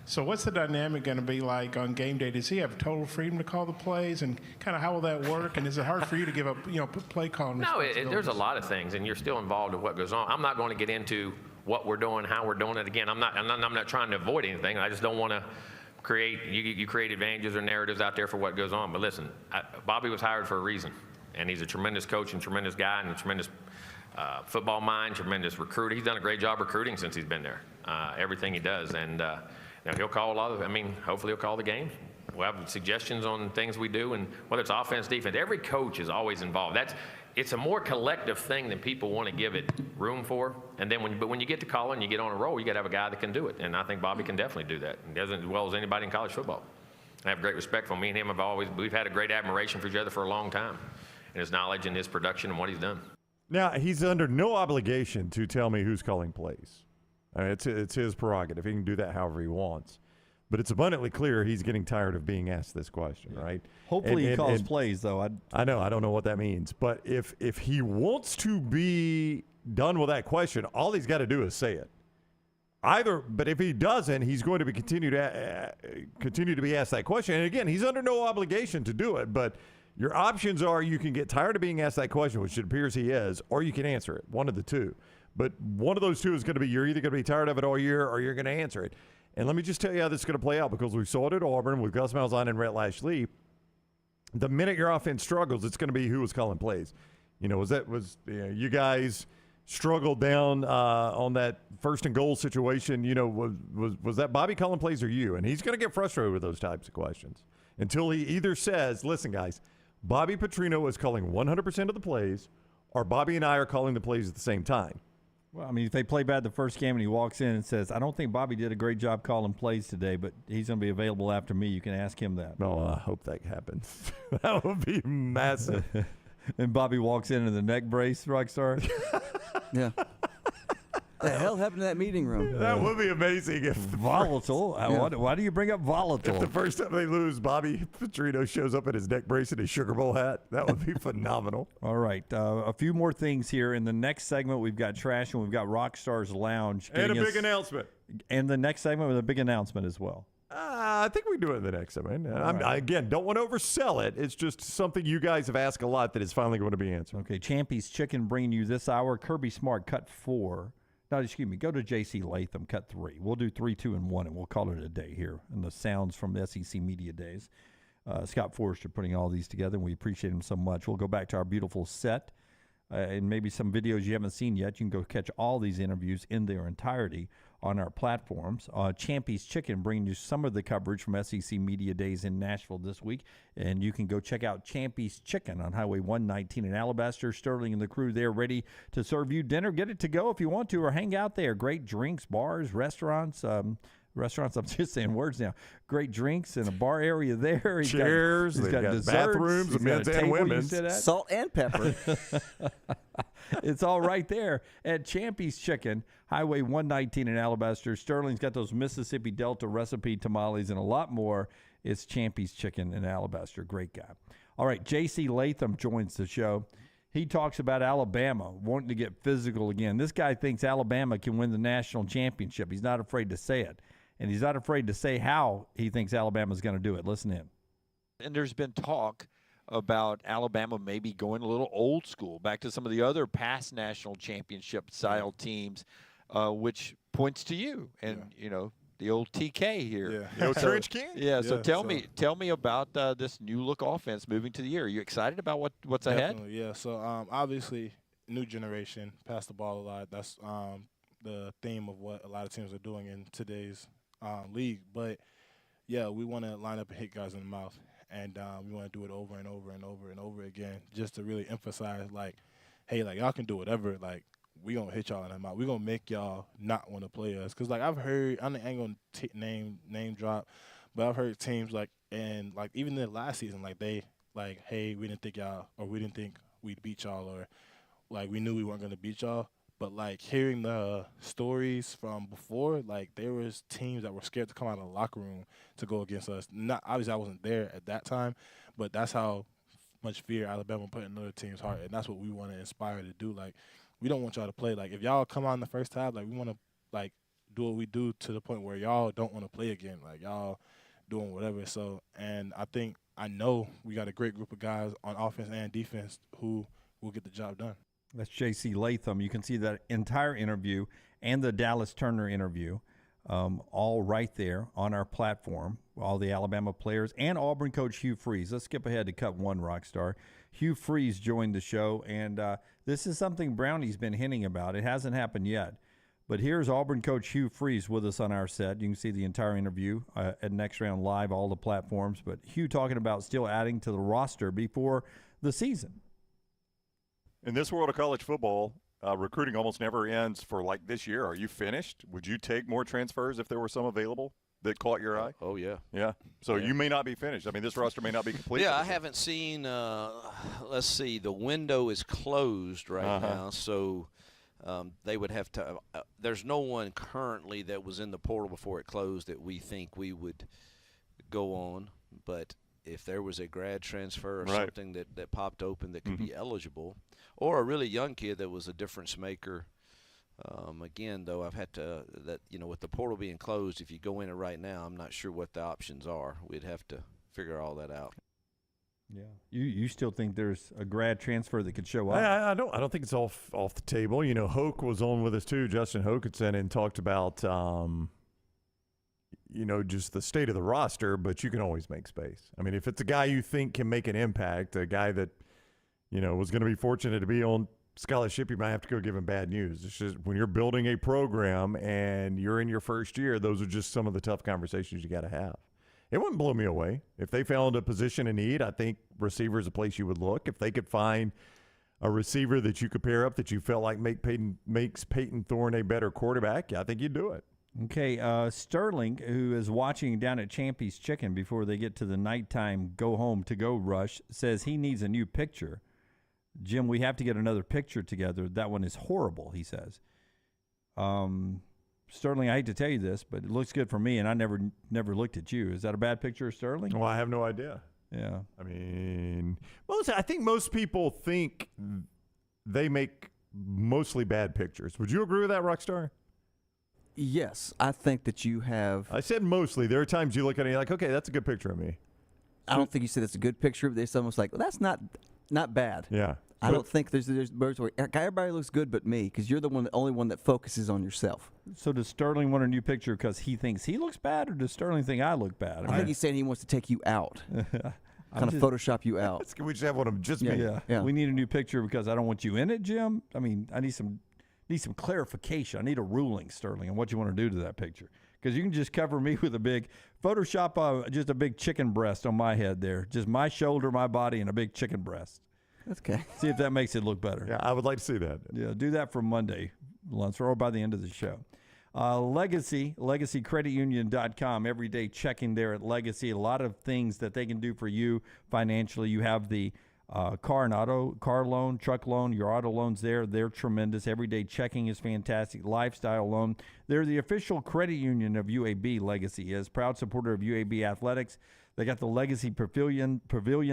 So what's the dynamic going to be like on game day? Does he have total freedom to call the plays, and kind of how will that work? And is it hard for you to give up, play calling? No, there's a lot of things, and you're still involved in what goes on. I'm not going to get into what we're doing, how we're doing it. Again, I'm not trying to avoid anything. I just don't want to create you create advantages or narratives out there for what goes on. But listen, Bobby was hired for a reason, and he's a tremendous coach and tremendous guy and a tremendous football mind, tremendous recruiter. He's done a great job recruiting since he's been there. Everything he does, and he'll call a lot of. Hopefully he'll call the games. We'll have suggestions on things we do, and whether it's offense, defense, every coach is always involved. It's a more collective thing than people want to give it room for. And then when you get to calling, you get on a roll, you got to have a guy that can do it. And I think Bobby can definitely do that. He does it as well as anybody in college football. I have great respect for him. Me and him we've had a great admiration for each other for a long time, and his knowledge and his production and what he's done. Now, he's under no obligation to tell me who's calling plays. I mean, it's his prerogative. He can do that however he wants. But it's abundantly clear he's getting tired of being asked this question, right? Hopefully he calls plays, though. I know. I don't know what that means. But if he wants to be done with that question, all he's got to do is say it. But if he doesn't, he's going to be continue to be asked that question. And again, he's under no obligation to do it. But your options are you can get tired of being asked that question, which it appears he is, or you can answer it. One of the two. But one of those two is going to be you're either going to be tired of it all year or you're going to answer it. And let me just tell you how this is going to play out, because we saw it at Auburn with Gus Malzahn and Rhett Lashley. The minute your offense struggles, it's going to be who was calling plays. You guys struggled down on that 1st and goal situation. Was that Bobby calling plays or you? And he's going to get frustrated with those types of questions until he either says, listen, guys, Bobby Petrino is calling 100% of the plays, or Bobby and I are calling the plays at the same time. Well, I mean, if they play bad the first game and he walks in and says, I don't think Bobby did a great job calling plays today, but he's going to be available after me, you can ask him that. No, I hope that happens. That would be massive. And Bobby walks in the neck brace, Rockstar. Yeah. The hell happened to that meeting room? That would be amazing if volatile. Why do you bring up volatile? If the first time they lose, Bobby Petrino shows up in his neck brace and his Sugar Bowl hat, that would be phenomenal. All right, a few more things here. In the next segment, we've got Trash and we've got Rockstar's Lounge. And a big announcement. And the next segment with a big announcement as well. I think we do it in the next segment. I again, don't want to oversell it. It's just something you guys have asked a lot that is finally going to be answered. Okay, Champy's Chicken bringing you this hour. Kirby Smart, cut 4. No, excuse me. Go to J.C. Latham, cut 3. We'll do 3, 2, and 1, and we'll call it a day here in the sounds from the SEC Media Days. Scott Forrester putting all these together, and we appreciate him so much. We'll go back to our beautiful set and maybe some videos you haven't seen yet. You can go catch all these interviews in their entirety on our platforms. Champy's Chicken bringing you some of the coverage from SEC Media Days in Nashville this week. And you can go check out Champy's Chicken on Highway 119 in Alabaster. Sterling and the crew there ready to serve you dinner. Get it to go if you want to, or hang out there. Great drinks, bars, restaurants. I'm just saying words now. Great drinks and a bar area there. Chairs. He's got desserts. Bathrooms, men's and women's. Salt and pepper. It's all right there at Champy's Chicken, Highway 119 in Alabaster. Sterling's got those Mississippi Delta recipe tamales and a lot more. It's Champy's Chicken in Alabaster. Great guy. All right, J.C. Latham joins the show. He talks about Alabama wanting to get physical again. This guy thinks Alabama can win the national championship. He's not afraid to say it. And he's not afraid to say how he thinks Alabama's going to do it. Listen to him. And there's been talk about Alabama maybe going a little old school, back to some of the other past national championship style teams, which points to you and the old TK here. The old Trench King. Yeah. So tell me about this new look offense moving to the year. Are you excited about what's ahead? Yeah. So obviously, new generation, pass the ball a lot. That's the theme of what a lot of teams are doing in today's league. But yeah, we want to line up and hit guys in the mouth. And we want to do it over and over and over and over again, just to really emphasize, hey, y'all can do whatever. We going to hit y'all in the mouth. We going to make y'all not want to play us. Because, I've heard, I ain't going to name drop, but I've heard teams, even in the last season, hey, we didn't think y'all, or we didn't think we'd beat y'all, or, we knew we weren't going to beat y'all. But like hearing the stories from before, like there was teams that were scared to come out of the locker room to go against us. Not obviously I wasn't there at that time, but that's how much fear Alabama put in other teams' heart, and that's what we want to inspire to do. Like we don't want y'all to play like if y'all come out in the first half, like we want to like do what we do to the point where y'all don't want to play again. Like y'all doing whatever. So and I know we got a great group of guys on offense and defense who will get the job done. That's J.C. Latham. You can see that entire interview and the Dallas Turner interview all right there on our platform, all the Alabama players and Auburn coach Hugh Freeze. Let's skip ahead to cut one, Rockstar. Hugh Freeze joined the show, and this is something Brownie's been hinting about. It hasn't happened yet, but here's Auburn coach Hugh Freeze with us on our set. You can see the entire interview at Next Round Live, all the platforms, but Hugh talking about still adding to the roster before the season. In this world of college football, recruiting almost never ends for like this year. Are you finished? Would you take more transfers if there were some available that caught your eye? Oh, yeah. Yeah. So you may not be finished. I mean, this roster may not be complete. Yeah, I haven't seen let's see, the window is closed right now, so they would have to there's no one currently that was in the portal before it closed that we think we would go on, but if there was a grad transfer or something that popped open that could be eligible, or a really young kid that was a difference maker. Again, though, I've had to with the portal being closed, if you go in it right now, I'm not sure what the options are. We'd have to figure all that out. Yeah, you still think there's a grad transfer that could show up? I don't think it's off the table. You know, Hoke was on with us too, Justin Hokanson, and talked about just the state of the roster, but you can always make space. I mean, if it's a guy you think can make an impact, a guy that, was going to be fortunate to be on scholarship, you might have to go give him bad news. It's just when you're building a program and you're in your first year, those are just some of the tough conversations you got to have. It wouldn't blow me away. If they found a position in need, I think receiver is a place you would look. If they could find a receiver that you could pair up that you felt like makes Peyton Thorne a better quarterback, I think you'd do it. Okay, Sterling, who is watching down at Champy's Chicken before they get to the nighttime go-home-to-go rush, says he needs a new picture. Jim, we have to get another picture together. That one is horrible, he says. Sterling, I hate to tell you this, but it looks good for me, and I never looked at you. Is that a bad picture of Sterling? Well, I have no idea. Yeah. I mean, I think most people think they make mostly bad pictures. Would you agree with that, Rockstar? Yes, I think that you have. I said mostly. There are times you look at it and you're like, okay, that's a good picture of me. I don't think you said it's a good picture. There's almost like, well, that's not bad. Yeah. I don't think there's birds where everybody looks good but me, because you're the only one that focuses on yourself. So does Sterling want a new picture because he thinks he looks bad, or does Sterling think I look bad? I think he's saying he wants to take you out, kind of Photoshop you out. We just have one of just me. Yeah. We need a new picture because I don't want you in it, Jim. I mean, I need some clarification. I need a ruling, Sterling, on what you want to do to that picture. Because you can just cover me with a big Photoshop, just a big chicken breast on my head there. Just my shoulder, my body, and a big chicken breast. That's okay. See if that makes it look better. Yeah, I would like to see that. Yeah, do that for Monday, Lunsford, or by the end of the show. LegacyCreditUnion.com. Every day checking there at Legacy. A lot of things that they can do for you financially. You have the car loan, truck loan, your auto loans there. They're tremendous. Everyday checking is fantastic. Lifestyle loan. They're the official credit union of UAB. Legacy is proud supporter of UAB athletics. They got the Legacy Pavilion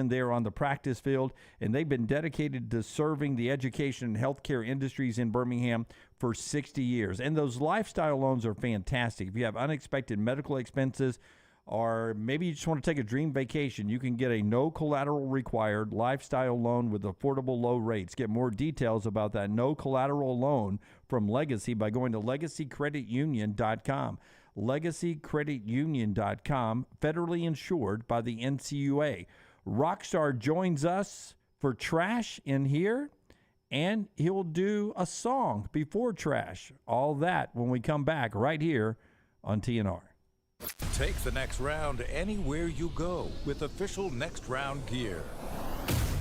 there on the practice field, and they've been dedicated to serving the education and healthcare industries in Birmingham for 60 years. And those lifestyle loans are fantastic. If you have unexpected medical expenses, or maybe you just want to take a dream vacation, you can get a no collateral required lifestyle loan with affordable low rates. Get more details about that no collateral loan from Legacy by going to LegacyCreditUnion.com. LegacyCreditUnion.com, federally insured by the NCUA. Rockstar joins us for Trash in here, and he'll do a song before Trash. All that when we come back right here on TNR. Take the next round anywhere you go with official Next Round gear.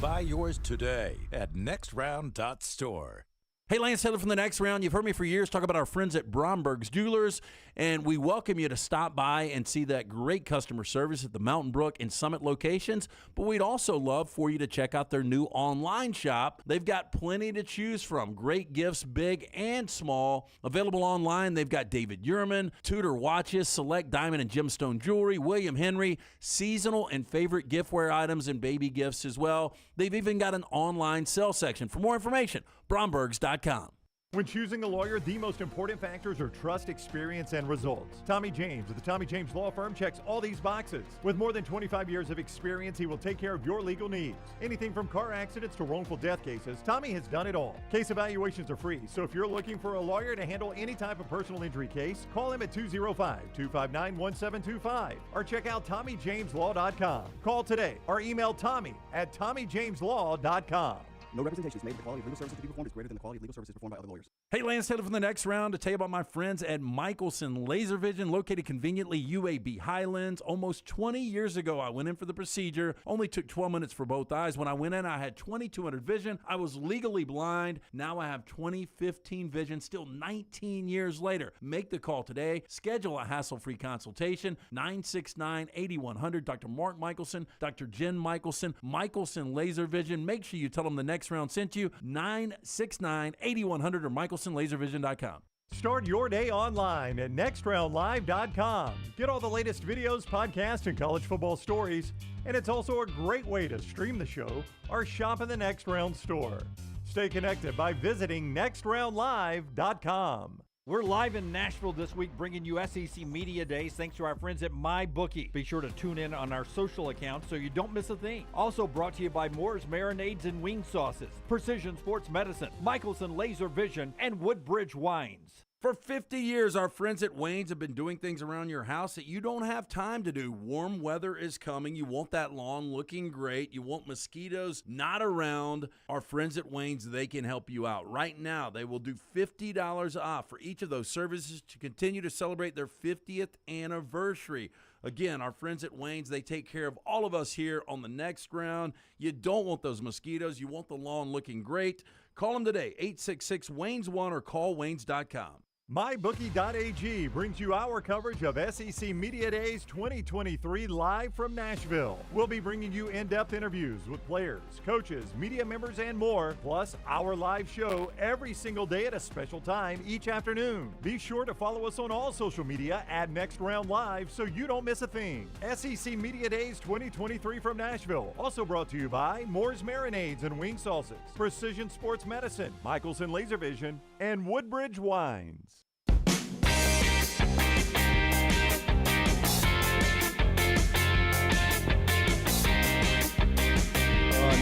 Buy yours today at nextround.store. Hey, Lance Taylor from the Next Round. You've heard me for years talk about our friends at Bromberg's Jewelers, and we welcome you to stop by and see that great customer service at the Mountain Brook and Summit locations. But we'd also love for you to check out their new online shop. They've got plenty to choose from. Great gifts, big and small. Available online, they've got David Yurman, Tudor watches, select diamond and gemstone jewelry, William Henry, seasonal and favorite giftware items, and baby gifts as well. They've even got an online sale section. For more information, Brombergs.com. When choosing a lawyer, the most important factors are trust, experience, and results. Tommy James of the Tommy James Law Firm checks all these boxes. With more than 25 years of experience, he will take care of your legal needs. Anything from car accidents to wrongful death cases, Tommy has done it all. Case evaluations are free, so if you're looking for a lawyer to handle any type of personal injury case, call him at 205-259-1725 or check out TommyJamesLaw.com. Call today or email Tommy@TommyJamesLaw.com. No representation is made that the quality of legal services to be performed is greater than the quality of legal services performed by other lawyers. Hey, Lance Taylor from the Next Round to tell you about my friends at Michelson Laser Vision, located conveniently UAB Highlands. Almost 20 years ago, I went in for the procedure. Only took 12 minutes for both eyes. When I went in, I had 2200 vision. I was legally blind. Now I have 20/15 vision, still 19 years later. Make the call today. Schedule a hassle-free consultation. 969-8100. Dr. Mark Michelson, Dr. Jen Michelson, Michelson Laser Vision. Make sure you tell them the Next Round sent you. 969-8100 or MichelsonLaserVision.com. Start your day online at nextroundlive.com. Get all the latest videos, podcasts, and college football stories. And it's also a great way to stream the show or shop in the Next Round store. Stay connected by visiting nextroundlive.com. We're live in Nashville this week bringing you SEC Media Days thanks to our friends at MyBookie. Be sure to tune in on our social accounts so you don't miss a thing. Also brought to you by Moore's Marinades and Wing Sauces, Precision Sports Medicine, Michelson Laser Vision, and Woodbridge Wines. For 50 years, our friends at Wayne's have been doing things around your house that you don't have time to do. Warm weather is coming. You want that lawn looking great. You want mosquitoes not around. Our friends at Wayne's, they can help you out. Right now, they will do $50 off for each of those services to continue to celebrate their 50th anniversary. Again, our friends at Wayne's, they take care of all of us here on the Next Round. You don't want those mosquitoes. You want the lawn looking great. Call them today, 866-WAYNES1 or call Waynes.com. MyBookie.ag brings you our coverage of SEC Media Days 2023 live from Nashville. We'll be bringing you in-depth interviews with players, coaches, media members, and more, plus our live show every single day at a special time each afternoon. Be sure to follow us on all social media at Next Round Live so you don't miss a thing. SEC Media Days 2023 from Nashville, also brought to you by Moore's Marinades and Wing Sauces, Precision Sports Medicine, Michelson Laser Vision, and Woodbridge Wines.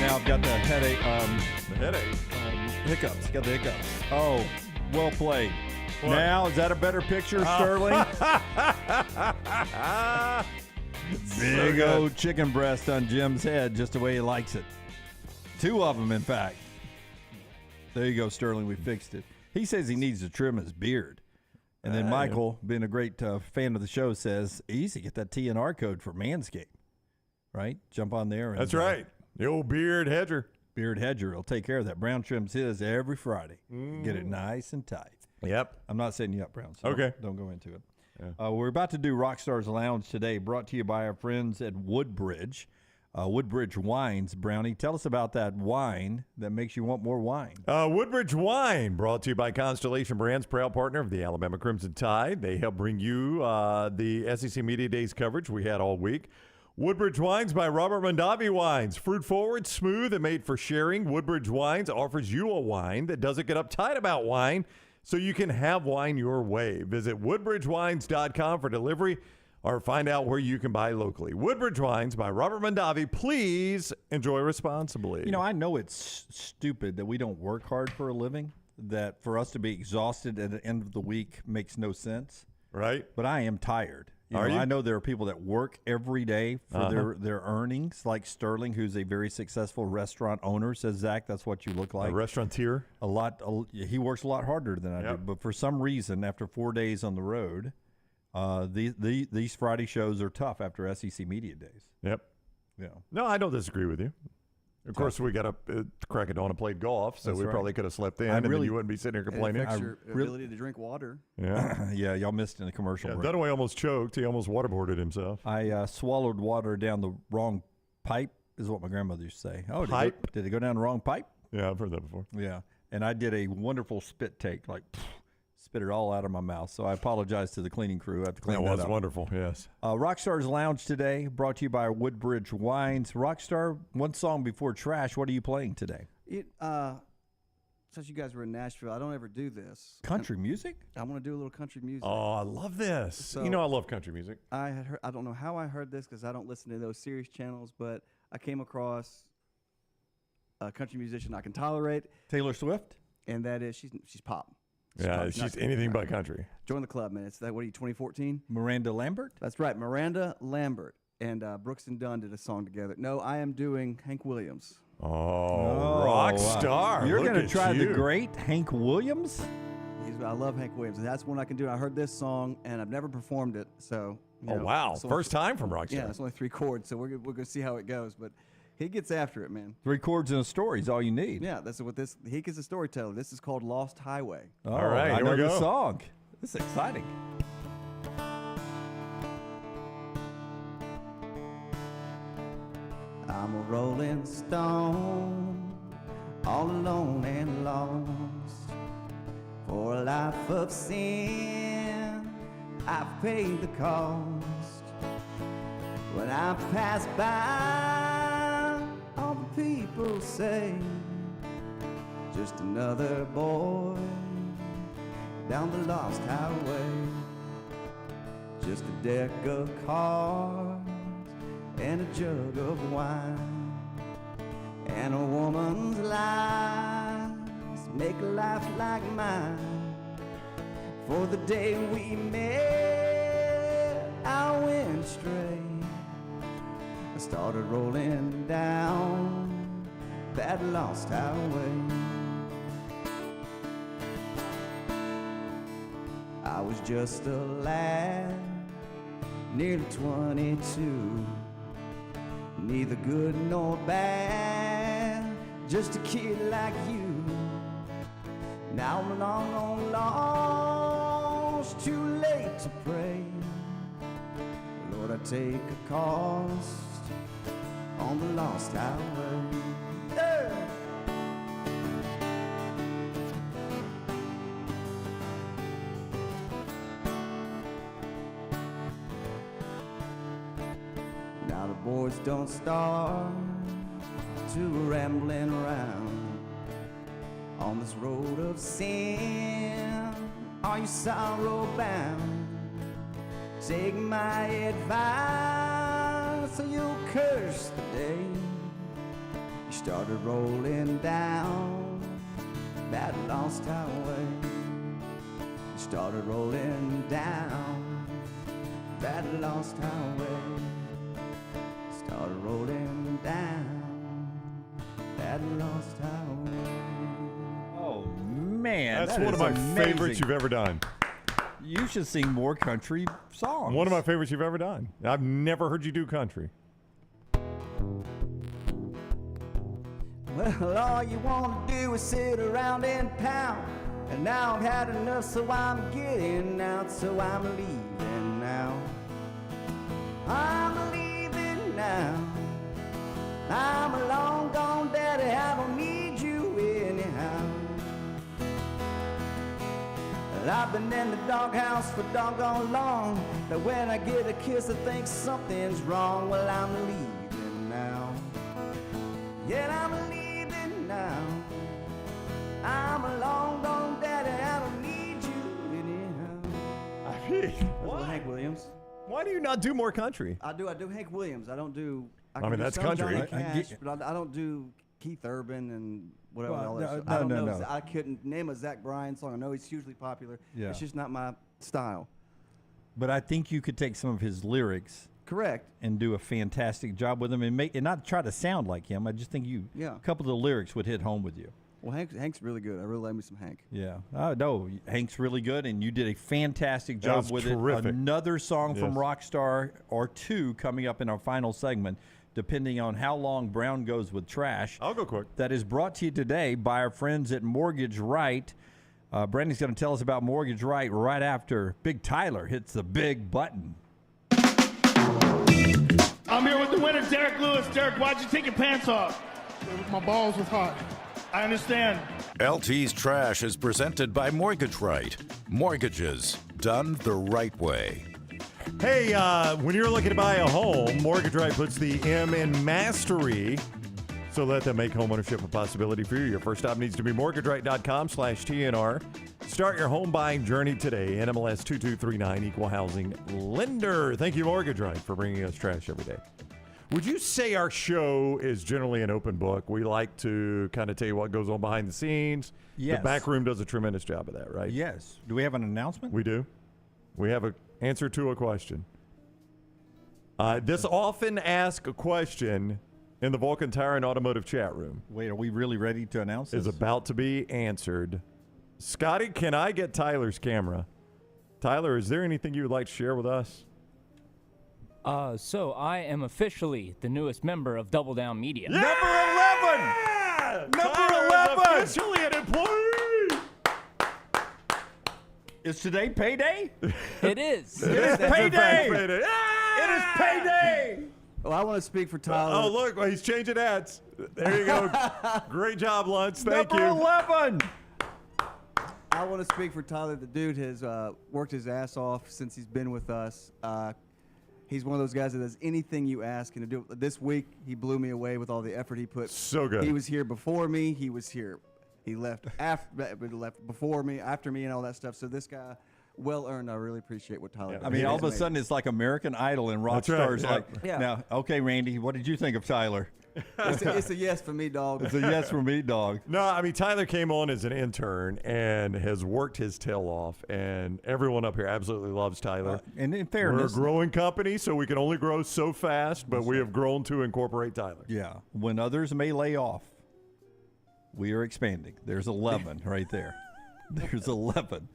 Now I've got the headache. Hiccups. Got the hiccups. Oh, well played. What? Now, is that a better picture, Sterling? Big old chicken breast on Jim's head, just the way he likes it. 2 of them, in fact. There you go, Sterling. We fixed it. He says he needs to trim his beard. And then Michael, being a great fan of the show, says, easy, get that TNR code for Manscaped. Right? Jump on there. And, That's right. The old beard hedger. Beard hedger will take care of that. Brown trims his every Friday. Get it nice and tight. Yep. I'm not setting you up, Brown. So okay. Don't go into it. Yeah. We're about to do Rockstar's Lounge today, brought to you by our friends at Woodbridge. Woodbridge Wines. Brownie, tell us about that wine that makes you want more wine. Woodbridge Wine, brought to you by Constellation Brands, proud partner of the Alabama Crimson Tide. They help bring you the SEC Media Days coverage we had all week. Woodbridge Wines by Robert Mondavi Wines. Fruit forward, smooth, and made for sharing. Woodbridge Wines offers you a wine that doesn't get uptight about wine, so you can have wine your way. Visit woodbridgewines.com for delivery or find out where you can buy locally. Woodbridge Wines by Robert Mondavi. Please enjoy responsibly. You know, I know it's stupid that we don't work hard for a living, that for us to be exhausted at the end of the week makes no sense. Right. But I am tired. You Are know, you? I know there are people that work every day for their earnings, like Sterling, who's a very successful restaurant owner, says, Zach, that's what you look like. A restaurateur? He works a lot harder than I do. But for some reason, after 4 days on the road, these Friday shows are tough after SEC Media Days. Yep. Yeah. No, I don't disagree with you. Of course, we got up crack of dawn and played golf, so That's we right. probably could have slept in, I and really- then you wouldn't be sitting here complaining. It affects your ability to drink water. Yeah. Yeah, y'all missed in the commercial break. Dunaway almost choked. He almost waterboarded himself. I swallowed water down the wrong pipe, is what my grandmother used to say. Oh, Pipe? Did it go down the wrong pipe? Yeah, I've heard that before. Yeah. And I did a wonderful spit take, like spit it all out of my mouth. So I apologize to the cleaning crew. I have to clean That that was up. wonderful, yes. Rockstar's Lounge today, brought to you by Woodbridge Wines. Rockstar, one song before trash. What are you playing today? Since you guys were in Nashville, I don't ever do this. Country music? I want to do a little country music. Oh, I love this. So- you know I love country music. I had heard, I don't know how I heard this because I don't listen to those serious channels, but I came across a country musician I can tolerate. Taylor Swift? And that is, she's pop. Yeah, pop, she's not anything but country. Join the club, man. It's that, what are you, 2014? Miranda Lambert? That's right, Miranda Lambert. And Brooks and Dunn did a song together. No, I am doing Hank Williams. Oh, rock star. You're Look going to at try you. the great Hank Williams? I love Hank Williams, and that's one I can do. I heard this song, and I've never performed it, so. Oh, wow. First time from Rockstar. Yeah, it's only 3 chords, so we're going to see how it goes. But he gets after it, man. 3 chords and a story is all you need. Yeah, that's what this. He gets a storyteller. This is called Lost Highway. Oh, All right, I here know we the go. song. This is exciting. I'm a rolling stone, all alone and lost. For a life of sin, I've paid the cost. When I pass by, all the people say, just another boy down the lost highway. Just a deck of cards and a jug of wine, and a woman's lies make a life like mine. For the day we met, I went astray. I started rolling down that lost highway. I was just a lad, nearly 22, neither good nor bad, just a kid like you. Now I'm long lost, too late to pray. Lord, I take a cost on the lost highway. Hey! Now the boys don't start to rambling around on this road of sin. Are you sorrow bound? Take my advice, or you'll curse the day you started rolling down that lost highway. You started rolling down that lost highway. Started rolling down that lost highway. Oh, man. That's that one is of my amazing. favorites you've ever done. You should sing more country songs. One of my favorites you've ever done. I've never heard you do country. Well, all you want to do is sit around and pound. And now I've had enough, so I'm getting out, so I'm leaving now. I'm leaving now. I'm a long gone daddy, I don't need you anyhow. Well, I've been in the doghouse for doggone long. But when I get a kiss, I think something's wrong. Well, I'm leaving now. Yeah, I'm leaving now. I'm a long gone daddy, I don't need you anyhow. I mean, That's Hank Williams. Why do you not do more country? I do Hank Williams. I don't do. I can mean, do that's some country. Johnny I Cash, but I don't do Keith Urban and whatever. Well, all no, that stuff. no, I don't no, know. no. I couldn't name a Zach Bryan song. I know he's hugely popular. Yeah. It's just not my style. But I think you could take some of his lyrics. Correct. And do a fantastic job with them and not try to sound like him. I just think Yeah. a couple of the lyrics would hit home with you. Well, Hank's really good. I really like me some Hank. Yeah. No, Hank's really good, and you did a fantastic That job was with terrific. it. Another song from Yes. Rockstar or two coming up in our final segment, depending on how long Brown goes with trash. I'll go quick. That is brought to you today by our friends at Mortgage Right. Brandy's going to tell us about Mortgage Right right after Big Tyler hits the big button. I'm here with the winner, Derek Lewis. Derek, why'd you take your pants off? My balls was hot. I understand. LT's Trash is presented by Mortgage Right. Mortgages done the right way. Hey, when you're looking to buy a home, Mortgage Right puts the M in mastery. So let them make homeownership a possibility for you. Your first stop needs to be mortgageright.com/TNR. Start your home buying journey today. NMLS 2239, Equal Housing Lender. Thank you, Mortgage Right, for bringing us trash every day. Would you say our show is generally an open book? We like to kind of tell you what goes on behind the scenes. Yes. The back room does a tremendous job of that, right? Yes. Do we have an announcement? We do. We have an answer to a question. This often asked a question in the Vulcan Tire and Automotive chat room. Wait, are we really ready to announce this? Is about to be answered. Scotty, can I get Tyler's camera? Tyler, is there anything you would like to share with us? So I am officially the newest member of Double Down Media. Number 11! Tyler is officially an employee! Is today payday? It is. It is payday! Payday. It is payday! Well, I want to speak for Tyler. Oh, look, he's changing ads. There you go. Great job, Lutz. Thank Number you. 11! I want to speak for Tyler. The dude has worked his ass off since he's been with us. He's one of those guys that does anything you ask him to do. This week, he blew me away with all the effort he put. So good. He was here before me. He was here. He left left before me, after me, and all that stuff. So this guy, well earned. I really appreciate what Tyler did. I mean, all of a sudden, it's like American Idol, and That's right, Rockstar's yeah. like, Yeah. now, okay, Randy, what did you think of Tyler? It's a yes for me, dog. It's a yes for me, dog. No, I mean, Tyler came on as an intern and has worked his tail off, and everyone up here absolutely loves Tyler. And in We're a fairness, growing company, so we can only grow so fast, but we have grown to incorporate Tyler. yeah, when others may lay off, we are expanding. There's 11 right there. There's 11.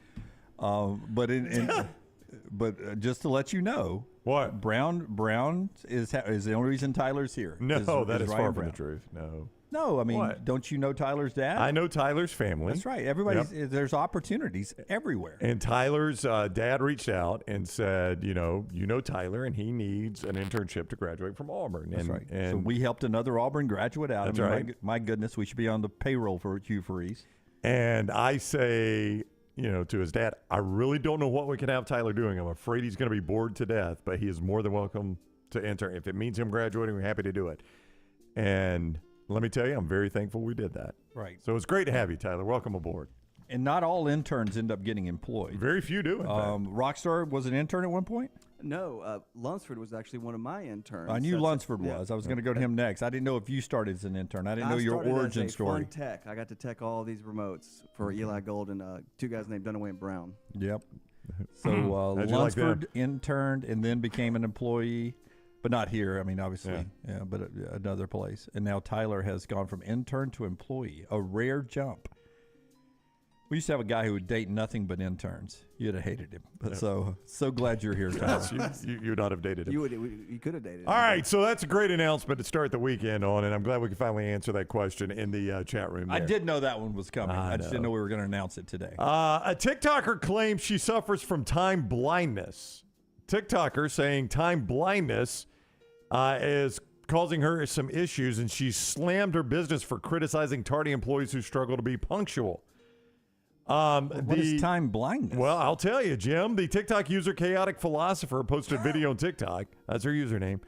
But just to let you know, what Brown is the only reason Tyler's here. No, that is Ryan far from Brown. the truth. No. No, I mean, What? don't you know Tyler's dad? I know Tyler's family. That's right. Everybody's there's opportunities everywhere. And Tyler's dad reached out and said, you know Tyler, and he needs an internship to graduate from Auburn. That's and, right. And So we helped another Auburn graduate out. That's I mean, right. My goodness, we should be on the payroll for Hugh Freeze. And I say, to his dad, I really don't know what we can have Tyler doing. I'm afraid he's going to be bored to death, but he is more than welcome to intern. If it means him graduating, we're happy to do it. And let me tell you, I'm very thankful we did that. Right. So it's great to have you, Tyler. Welcome aboard. And not all interns end up getting employed. Very few do, in fact. Rockstar was an intern at one point? No, Lunsford was actually one of my interns. I knew That's- Lunsford yeah. was. I was going to go to him next. I didn't know if you started as an intern. I didn't know your started origin as a story. Fun tech. I got to tech all these remotes for Eli Gold and two guys named Dunaway and Brown. Yep. So How'd you like Lunsford interned and then became an employee, but not here. I mean, obviously, Yeah. but another place. And now Tyler has gone from intern to employee, a rare jump. We used to have a guy who would date nothing but interns. You'd have hated him. But so glad you're here, Tyler. Yes, you would not have dated him. You could have dated him. All right, so that's a great announcement to start the weekend on, and I'm glad we could finally answer that question in the chat room. I there. did know that one was coming. I I just didn't know. know we were going to announce it today. A TikToker claims she suffers from time blindness. TikToker saying time blindness is causing her some issues, and she slammed her business for criticizing tardy employees who struggle to be punctual. What is time blindness? Well, I'll tell you, Jim. The TikTok user Chaotic Philosopher posted a video on TikTok. That's her username.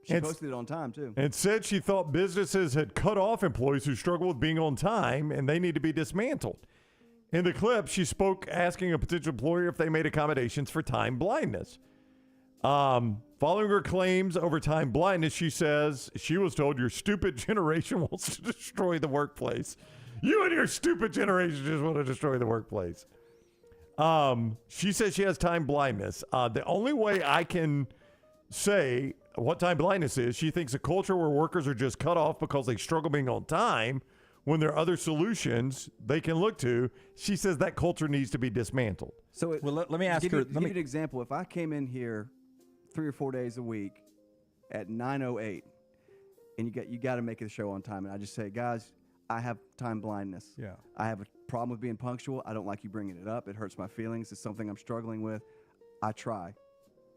She posted it on time, too. And said she thought businesses had cut off employees who struggle with being on time and they need to be dismantled. In the clip, she spoke asking a potential employer if they made accommodations for time blindness. Following her claims over time blindness, she says she was told your stupid generation wants to destroy the workplace. You and your stupid generation just want to destroy the workplace. She says she has time blindness. The only way I can say what time blindness is, she thinks a culture where workers are just cut off because they struggle being on time when there are other solutions they can look to. She says that culture needs to be dismantled. So Well, let me ask give her. You, to give you an example. If I came in here 3 or 4 days a week at 9:08, and you got to make the show on time, and I just say, guys, I have time blindness. Yeah. I have a problem with being punctual. I don't like you bringing it up. It hurts my feelings. It's something I'm struggling with. I try.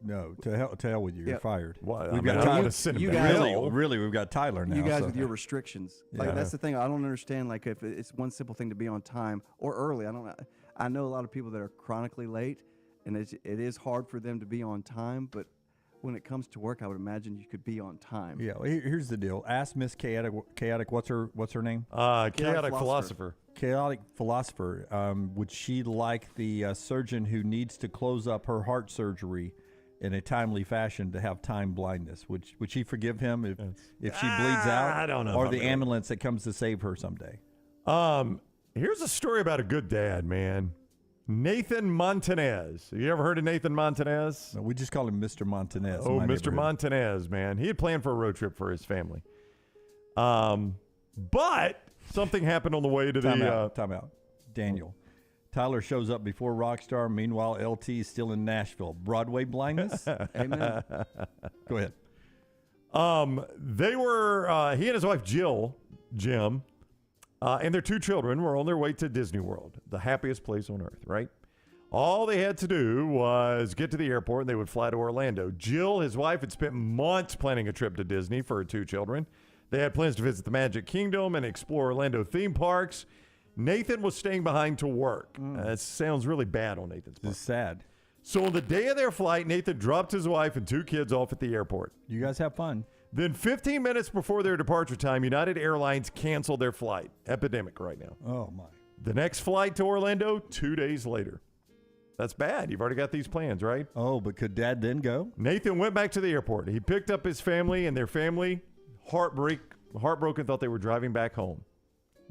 No, to hell with you. You're Yeah. fired. Well, We've got Tyler. you guys, Really, we've got Tyler now. You guys so. with your restrictions. Like Yeah. that's the thing. I don't understand. Like if it's one simple thing to be on time or early. I know a lot of people that are chronically late, and it is hard for them to be on time. But when it comes to work, I would imagine you could be on time. Yeah. Well, here's the deal. Ask Miss Chaotic. What's her name? Chaotic philosopher. Chaotic philosopher. Would she like the surgeon who needs to close up her heart surgery in a timely fashion to have time blindness? Would she forgive him if she bleeds out? I don't know. Or the ambulance that comes to save her someday? Here's a story about a good dad, man. Nathan Montanez. Have you ever heard of Nathan Montanez? No, we just call him Mr. Montanez. Oh, Mr. Montanez, man. He had planned for a road trip for his family. But something happened on the way to Time out. Daniel. Tyler shows up before Rockstar. Meanwhile, LT is still in Nashville. Broadway blindness? Amen. Go ahead. They were, he and his wife Jim, and their 2 children were on their way to Disney World, the happiest place on earth, right? All they had to do was get to the airport and they would fly to Orlando. Jill, his wife, had spent months planning a trip to Disney for her 2 children. They had plans to visit the Magic Kingdom and explore Orlando theme parks. Nathan was staying behind to work. That sounds really bad on Nathan's part. It's sad. So on the day of their flight, Nathan dropped his wife and 2 kids off at the airport. You guys have fun. Then 15 minutes before their departure time, United Airlines canceled their flight. Epidemic right now. Oh, my. The next flight to Orlando, 2 days later. That's bad. You've already got these plans, right? Oh, but could Dad then go? Nathan went back to the airport. He picked up his family, and their family, heartbroken, thought they were driving back home.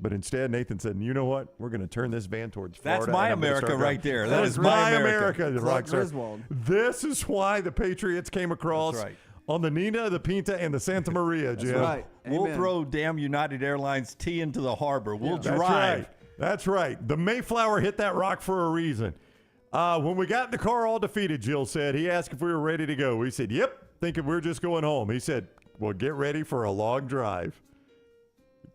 But instead, Nathan said, you know what? We're going to turn this van towards Florida. That's my and I'm gonna America start right driving." there. That is my America. Clark Rockstar. Griswold. This is why the Patriots came across That's right. on the Nina, the Pinta, and the Santa Maria, Jim. That's right. We'll Amen. throw damn United Airlines tea into the harbor. We'll That's drive. right. That's right. The Mayflower hit that rock for a reason. When we got in the car all defeated, Jill said, he asked if we were ready to go. We said, yep, thinking we're just going home. He said, well, get ready for a long drive.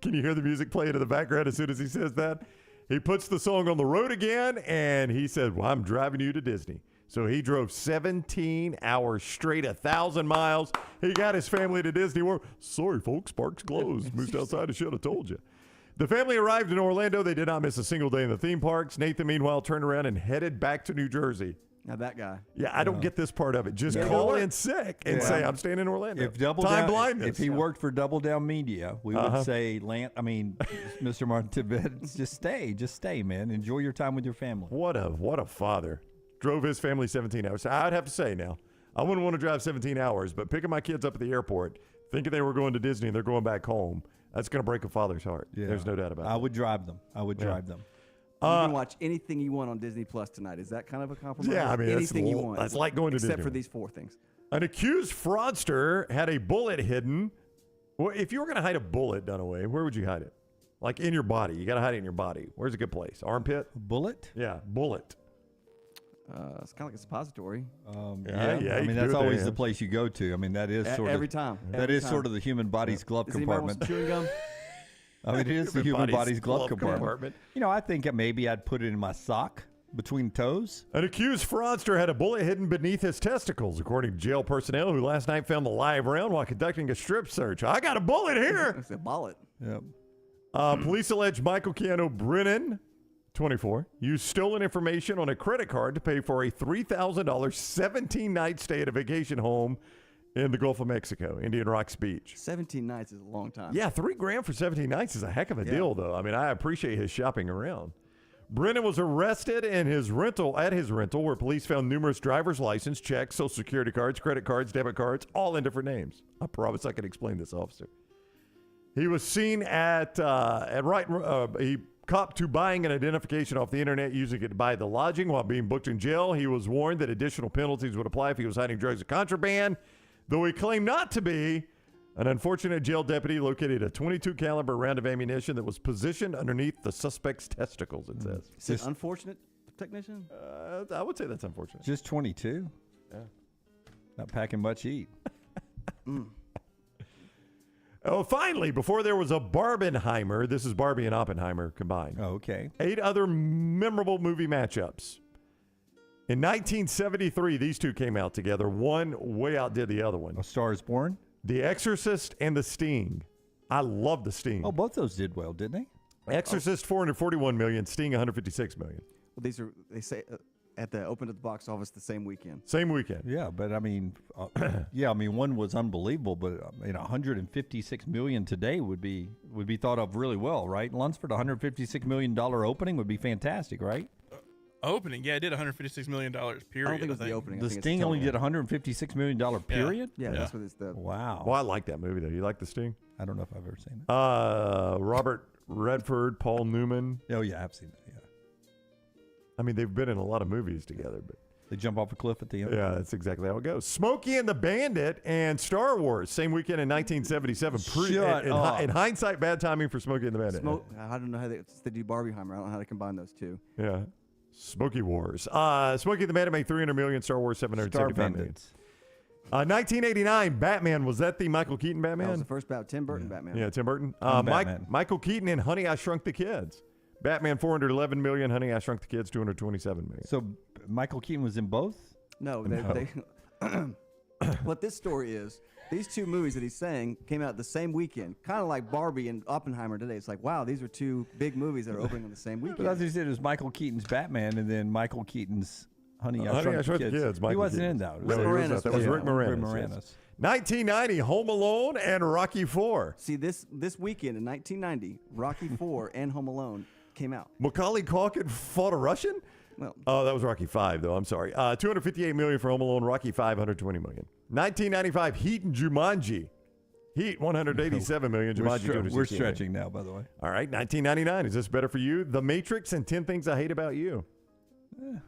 Can you hear the music playing in the background as soon as he says that? He puts the song on the road again, and he said, well, I'm driving you to Disney. So he drove 17 hours straight, 1,000 miles. He got his family to Disney World. Sorry, folks, park's closed. Moved outside. I should have told you. The family arrived in Orlando. They did not miss a single day in the theme parks. Nathan, meanwhile, turned around and headed back to New Jersey. Now that guy. Yeah, I don't get this part of it. Just Yeah. call in sick and say, I'm staying in Orlando. If blindness. if he worked for Double Down Media, we would say, Mr. Martin, just stay, man. Enjoy your time with your family. What a father. Drove his family 17 hours. I'd have to say now, I wouldn't want to drive 17 hours, but picking my kids up at the airport, thinking they were going to Disney and they're going back home, that's going to break a father's heart. Yeah. There's no doubt about it. I would drive them. You can watch anything you want on Disney Plus tonight. Is that kind of a compromise? Yeah, I mean, anything you want. That's like going to Disney. Except for these 4 things. An accused fraudster had a bullet hidden. Well, if you were going to hide a bullet, Dunaway, where would you hide it? Like in your body. You got to hide it in your body. Where's a good place? Armpit? Bullet? Yeah, bullet. It's kind of like a suppository. Yeah, I mean, that's always the place you go to. I mean, that is sort of every time. That is sort of the human body's glove Does anybody want compartment. some chewing gum? I mean, it is the human body's glove compartment. You know, I think maybe I'd put it in my sock between toes. An accused fraudster had a bullet hidden beneath his testicles, according to jail personnel who last night found the live round while conducting a strip search. I got a bullet here. It's a bullet. Yep. Police allege Michael Keanu Brennan, 24, used stolen information on a credit card to pay for a $3,000 17-night stay at a vacation home in the Gulf of Mexico, Indian Rocks Beach. 17 nights is a long time. Yeah, $3,000 for 17 nights is a heck of a deal, though. I mean, I appreciate his shopping around. Brennan was arrested in his rental, where police found numerous driver's license, checks, social security cards, credit cards, debit cards, all in different names. I promise I can explain this, officer. He was seen he copped to buying an identification off the internet, using it to buy the lodging while being booked in jail. He was warned that additional penalties would apply if he was hiding drugs or contraband. Though he claimed not to be, An unfortunate jail deputy located a .22 caliber round of ammunition that was positioned underneath the suspect's testicles, it says. Is it unfortunate, technician? I would say that's unfortunate. Just 22? Yeah. Not packing much heat. Oh, finally, before there was a Barbenheimer, this is Barbie and Oppenheimer combined. Oh, okay. 8 other memorable movie matchups. In 1973, these two came out together. One way outdid the other one. A Star is Born? The Exorcist and The Sting. I love The Sting. Oh, both those did well, didn't they? Exorcist, 441 million. Sting, 156 million. Well, these are, they say, at the open at the box office the same weekend. Same weekend. Yeah, but I mean, one was unbelievable, but 156 million today would be thought of really well, right? Lunsford, $156 million opening would be fantastic, right? Opening, yeah, it did $156 million. Period. I don't think it was the opening. The Sting only did $156 million period. Yeah, that's what it's the. Wow. Well, I like that movie though. You like The Sting? I don't know if I've ever seen it. Robert Redford, Paul Newman. Oh yeah, I've seen that. Yeah. I mean, they've been in a lot of movies together, but they jump off a cliff at the end. Yeah, that's exactly how it goes. Smokey and the Bandit and Star Wars, same weekend in 1977. Shut up. In hindsight, bad timing for Smokey and the Bandit. I don't know how they do Barbieheimer. I don't know how to combine those two. Yeah. Smokey Wars. Smokey and the Bandit made 300 million. Star Wars 775 million. 1989, Batman. Was that the Michael Keaton Batman? That was the first Tim Burton Batman. Yeah, Tim Burton. Batman. Michael Keaton in Honey, I Shrunk the Kids. Batman 411 million. Honey, I Shrunk the Kids 227 million. So Michael Keaton was in both? No, they what this story is, these two movies that he's saying came out the same weekend, kind of like Barbie and Oppenheimer today. It's like, wow, these are two big movies that are opening on the same weekend. But as you said, it was Michael Keaton's Batman and then Michael Keaton's Honey, I Shrunk the Kids. He wasn't in that. No, that was Rick Moranis. Yes. 1990, Home Alone and Rocky IV. See, this weekend in 1990, Rocky IV and Home Alone came out. Macaulay Culkin fought a Russian? Well, that was Rocky V, though. I'm sorry. 258 million for Home Alone. Rocky V, 120 million. 1995, Heat and Jumanji. Heat, 187 million. Jumanji, we're stretching now, by the way. All right, 1999. Is this better for you? The Matrix and 10 Things I Hate About You,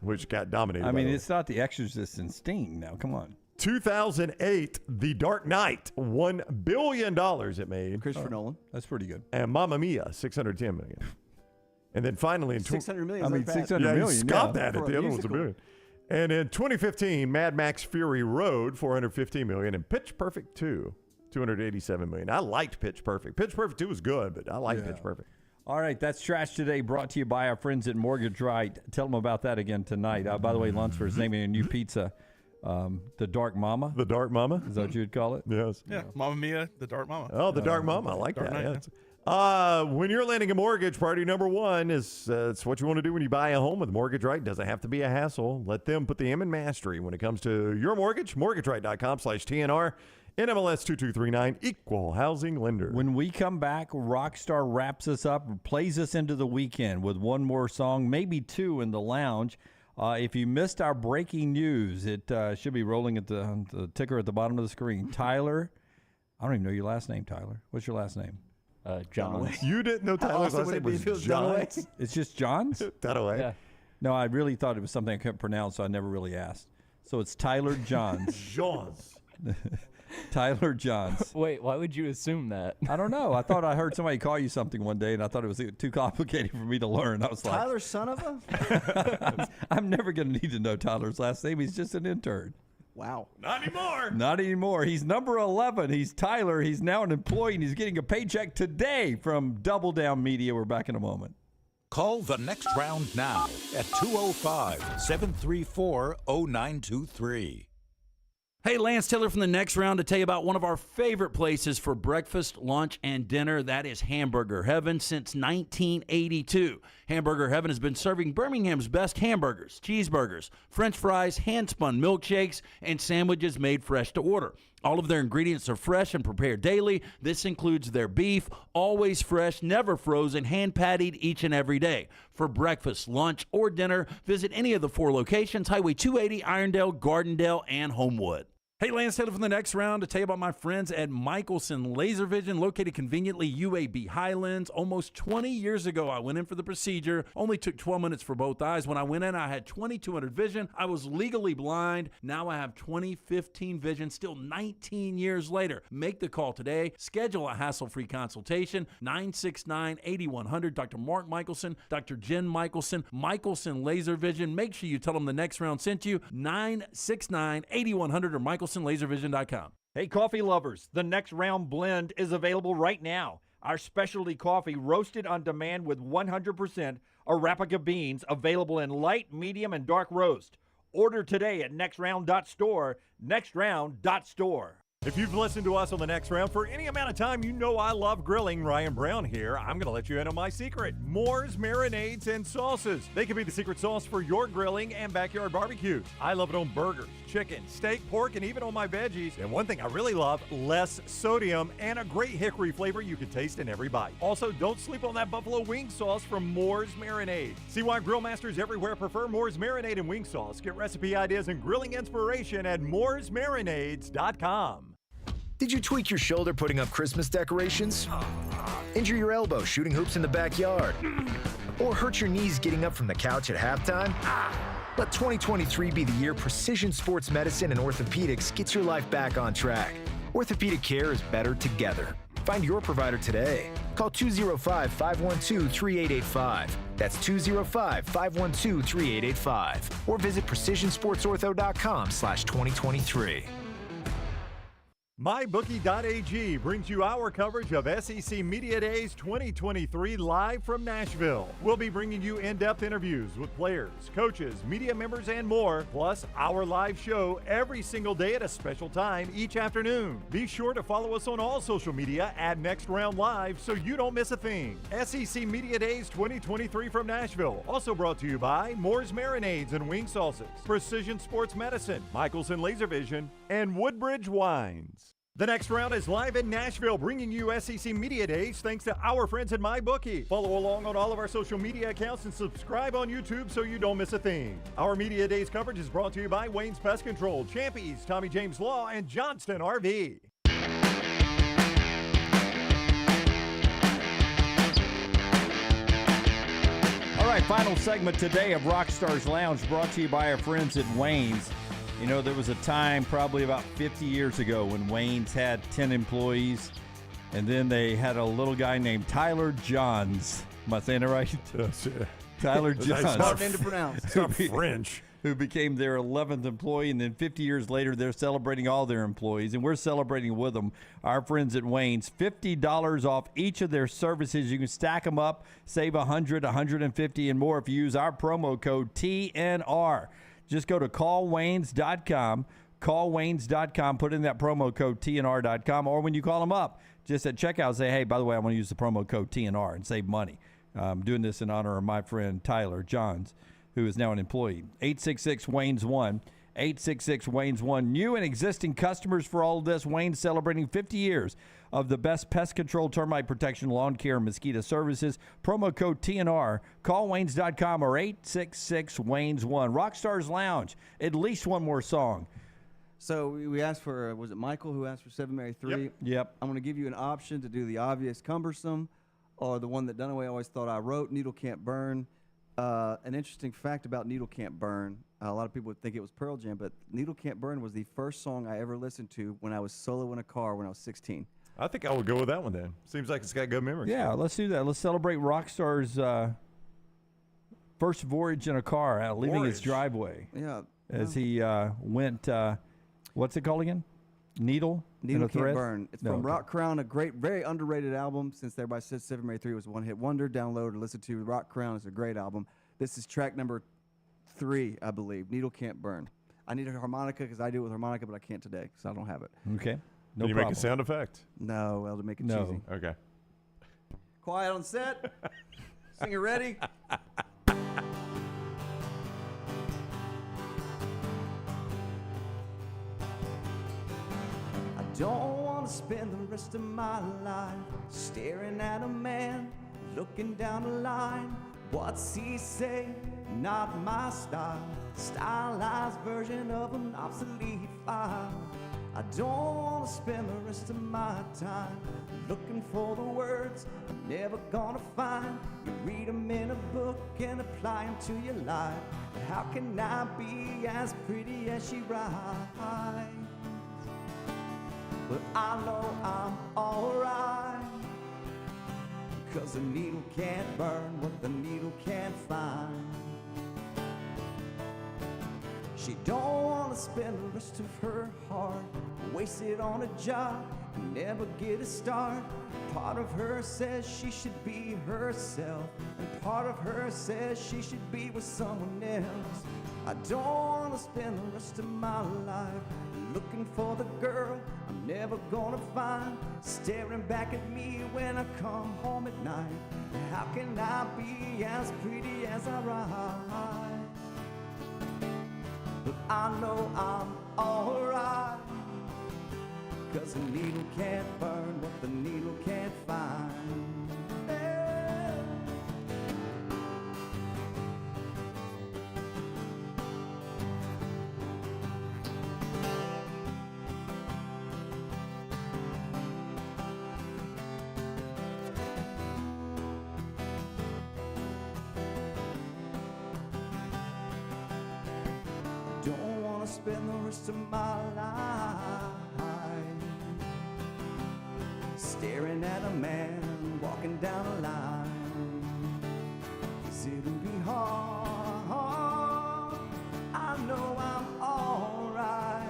which got dominated. I mean, it's not The Exorcist and Sting now. Come on. 2008, The Dark Knight, $1 billion it made. Christopher Nolan. That's pretty good. And Mamma Mia, 610 million. And then finally, in 600 million. I mean, 600 million. You scoffed at it. For a The other one's $1 musical. billion. And in 2015, Mad Max Fury Road, 415 million, and Pitch Perfect 2, 287 million. I liked Pitch Perfect. Pitch Perfect 2 was good, but I liked Pitch Perfect. All right, that's Trash Today, brought to you by our friends at Mortgage Right. Tell them about that again tonight. By the way, Lunsford is naming a new pizza, the Dark Mama. The Dark Mama? Is that what you'd call it? Yes. Yeah, Mamma Mia, the Dark Mama. Oh, the Dark Mama. I like Dark that. Knight, When you're landing a mortgage, priority number one is it's what you want to do when you buy a home with Mortgage Right. Doesn't have to be a hassle. Let them put the M in mastery when it comes to your mortgage. MortgageRight.com/TNR. NMLS 2239, Equal Housing Lender. When we come back, Rockstar wraps us up, plays us into the weekend with one more song, maybe two in the lounge. If you missed our breaking news, it should be rolling at the ticker at the bottom of the screen. Tyler, I don't even know your last name, Tyler. What's your last name? John. You didn't know Tyler's last name was Johns? It's just Johns? Dunaway. Yeah. No, I really thought it was something I couldn't pronounce, so I never really asked. So it's Tyler Johns. Johns. Tyler Johns. Wait, why would you assume that? I don't know. I thought I heard somebody call you something one day, and I thought it was too complicated for me to learn. I was like, Tyler, son of a? I'm never going to need to know Tyler's last name. He's just an intern. Wow. Not anymore. Not anymore. He's number 11. He's Tyler. He's now an employee, and he's getting a paycheck today from Double Down Media. We're back in a moment. Call the next round now at 205-734-0923. Hey, Lance Taylor from the Next Round to tell you about one of our favorite places for breakfast, lunch, and dinner. That is Hamburger Heaven since 1982. Hamburger Heaven has been serving Birmingham's best hamburgers, cheeseburgers, French fries, hand-spun milkshakes, and sandwiches made fresh to order. All of their ingredients are fresh and prepared daily. This includes their beef, always fresh, never frozen, hand-pattied each and every day. For breakfast, lunch, or dinner, visit any of the 4 locations, Highway 280, Irondale, Gardendale, and Homewood. Hey, Lance Taylor from the Next Round to tell you about my friends at Michelson Laser Vision, located conveniently UAB Highlands. Almost 20 years ago, I went in for the procedure. Only took 12 minutes for both eyes. When I went in, I had 2200 vision. I was legally blind. Now I have 20/15 vision, still 19 years later. Make the call today. Schedule a hassle-free consultation. 969-8100. Dr. Mark Michelson, Dr. Jen Michelson, Michelson Laser Vision. Make sure you tell them the Next Round sent you. 969-8100 or MichelsonLaserVision.com. Hey, coffee lovers, the Next Round blend is available right now. Our specialty coffee roasted on demand with 100% Arabica beans, available in light, medium, and dark roast. Order today at nextround.store, nextround.store. If you've listened to us on the Next Round for any amount of time, you know I love grilling. Ryan Brown here. I'm going to let you in on my secret. Moore's marinades and sauces. They can be the secret sauce for your grilling and backyard barbecues. I love it on burgers, chicken, steak, pork, and even on my veggies. And one thing I really love, less sodium and a great hickory flavor you can taste in every bite. Also, don't sleep on that buffalo wing sauce from Moore's Marinade. See why grill masters everywhere prefer Moore's Marinade and wing sauce. Get recipe ideas and grilling inspiration at mooresmarinades.com. Did you tweak your shoulder putting up Christmas decorations? Injure your elbow shooting hoops in the backyard? Or hurt your knees getting up from the couch at halftime? Let 2023 be the year precision sports medicine and orthopedics gets your life back on track. Orthopedic care is better together. Find your provider today. Call 205-512-3885. That's 205-512-3885. Or visit precisionsportsortho.com/2023. MyBookie.ag brings you our coverage of SEC Media Days 2023 live from Nashville. We'll be bringing you in-depth interviews with players, coaches, media members, and more, plus our live show every single day at a special time each afternoon. Be sure to follow us on all social media at Next Round Live so you don't miss a thing. SEC Media Days 2023 from Nashville. Also brought to you by Moore's Marinades and Wing Sauces, Precision Sports Medicine, Michelson Laser Vision, and Woodbridge Wines. The Next Round is live in Nashville, bringing you SEC Media Days thanks to our friends at MyBookie. Follow along on all of our social media accounts and subscribe on YouTube so you don't miss a thing. Our Media Days coverage is brought to you by Wayne's Pest Control, Champies, Tommy James Law, and Johnston RV. All right, final segment today of Rockstar's Lounge brought to you by our friends at Wayne's. You know, there was a time probably about 50 years ago when Wayne's had 10 employees, and then they had a little guy named Tyler Johns. Am I saying it right? Tyler Johns. Hard name to pronounce. It's not French. Who became their 11th employee, and then 50 years later, they're celebrating all their employees, and we're celebrating with them. Our friends at Wayne's, $50 off each of their services. You can stack them up, save $100, $150, and more if you use our promo code TNR. Just go to callwaynes.com, put in that promo code TNR.com, or when you call them up, just at checkout, say, hey, by the way, I want to use the promo code TNR and save money. I'm doing this in honor of my friend Tyler Johns, who is now an employee. 866-WAYNES-1, 866-WAYNES-1. New and existing customers for all of this. Wayne's celebrating 50 years of the best pest control, termite protection, lawn care, and mosquito services. Promo code TNR. Call Waynes.com or 866-WAYNES-1. Rockstar's Lounge. At least one more song. So we asked for, was it Michael who asked for 7 Mary 3? Yep. I'm going to give you an option to do the obvious cumbersome or the one that Dunaway always thought I wrote, Needle Can't Burn. An interesting fact about Needle Can't Burn, a lot of people would think it was Pearl Jam, but Needle Can't Burn was the first song I ever listened to when I was solo in a car when I was 16. I think I would go with that one then. Seems like it's got good memories. Yeah, let's do that. Let's celebrate Rockstar's first voyage in a car, leaving his driveway. Yeah. As he went, what's it called again? Needle Can't Burn. It's from Rock Crown, a great, very underrated album. Since everybody says 7 Mary 3 was a one-hit wonder, download or listen to. Rock Crown is a great album. This is track number 3, I believe. Needle Can't Burn. I need a harmonica because I do it with harmonica, but I can't today because I don't have it. Okay. No Can you make a sound effect? No, well, to make it cheesy. Okay. Quiet on set. Singer ready? I don't want to spend the rest of my life staring at a man, looking down the line. What's he say? Not my style. Stylized version of an obsolete file. I don't want to spend the rest of my time looking for the words I'm never gonna find. You read them in a book and apply them to your life. But how can I be as pretty as she writes? But I know I'm alright, 'cause the needle can't burn what the needle can't find. She don't want to spend the rest of her heart wasted on a job and never get a start. Part of her says she should be herself, and part of her says she should be with someone else. I don't want to spend the rest of my life looking for the girl I'm never gonna find, staring back at me when I come home at night. How can I be as pretty as I write? But I know I'm alright, 'cause the needle can't burn what the needle can't find. Yeah. Don't want to spend the rest of my life staring at a man walking down a line. 'Cause it'll be hard. I know I'm alright,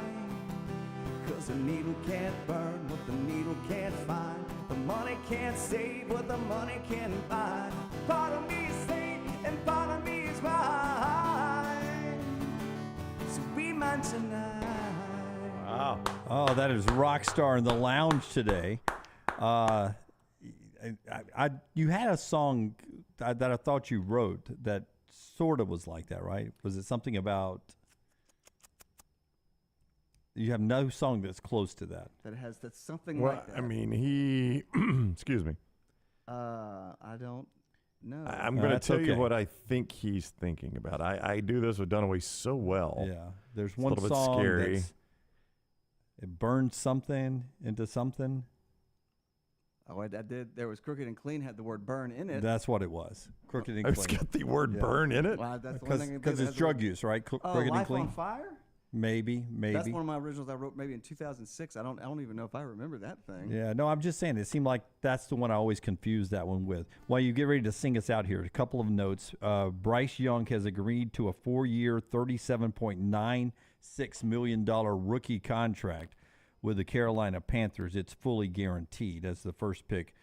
'cause the needle can't burn what the needle can't find. The money can't save what the money can buy. Part of me is safe and part of me is right. So be mine tonight. Wow. Oh, that is Rockstar in the lounge today. You had a song that I thought you wrote that sort of was like that, right? Was it something about? You have no song that's close to that. That's something Well, like that. I mean, he. Excuse me. I don't know. I'm going to tell you what I think he's thinking about. I do this with Dunaway so well. Yeah, there's It's one a little song bit scary. it burned something into something. Oh, I did. There was Crooked and Clean had the word burn in it. That's what it was. Crooked and It's Clean. got the word burn in it? Well, that's the one thing that Because has it's the drug word- use, right? Oh, Crooked and Life Clean. on Fire? Maybe. That's one of my originals I wrote maybe in 2006. I don't even know if I remember that thing. Yeah, no, I'm just saying it seemed like that's the one I always confuse that one with. While you get ready to sing us out here, a couple of notes. Bryce Young has agreed to a 4-year, $37.96 million rookie contract with the Carolina Panthers. It's fully guaranteed, as the first pick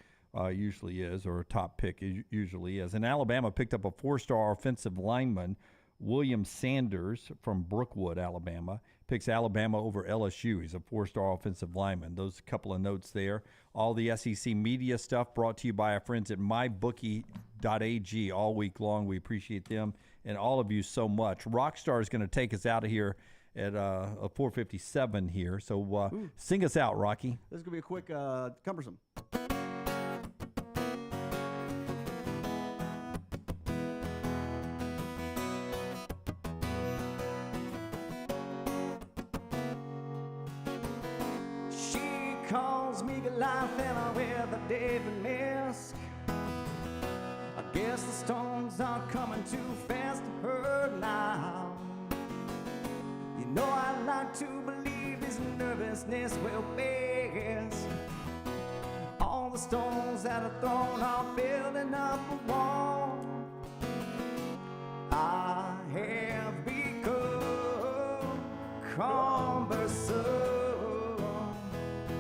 usually is, or a top pick usually is. And Alabama picked up a 4-star offensive lineman, William Sanders from Brookwood, Alabama. Picks Alabama over LSU. He's a 4-star offensive lineman. Those couple of notes there. All the SEC media stuff brought to you by our friends at mybookie.ag all week long. We appreciate them and all of you so much. Rockstar is going to take us out of here at 4:57 here. So sing us out, Rocky. This is going to be a quick cumbersome. She calls me Goliath and I wear the David mask. I guess the storms are coming too fast to her now. You know I like to believe this nervousness will pass. All the stones that are thrown are building up a wall. I have become cumbersome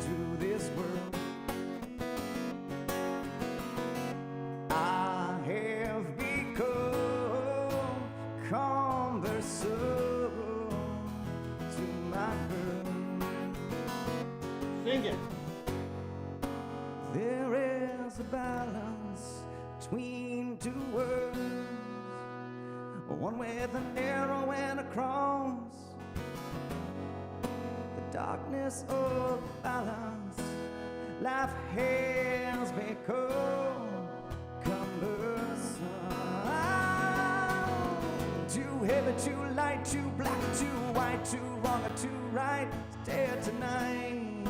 to this world. I have become cumbersome to my girl. Sing it. There is a balance between two worlds, one with an arrow and a cross. The darkness of balance, life has become cumbersome. Too heavy never too light, too black, too white, too wrong, or too right. Stay tonight,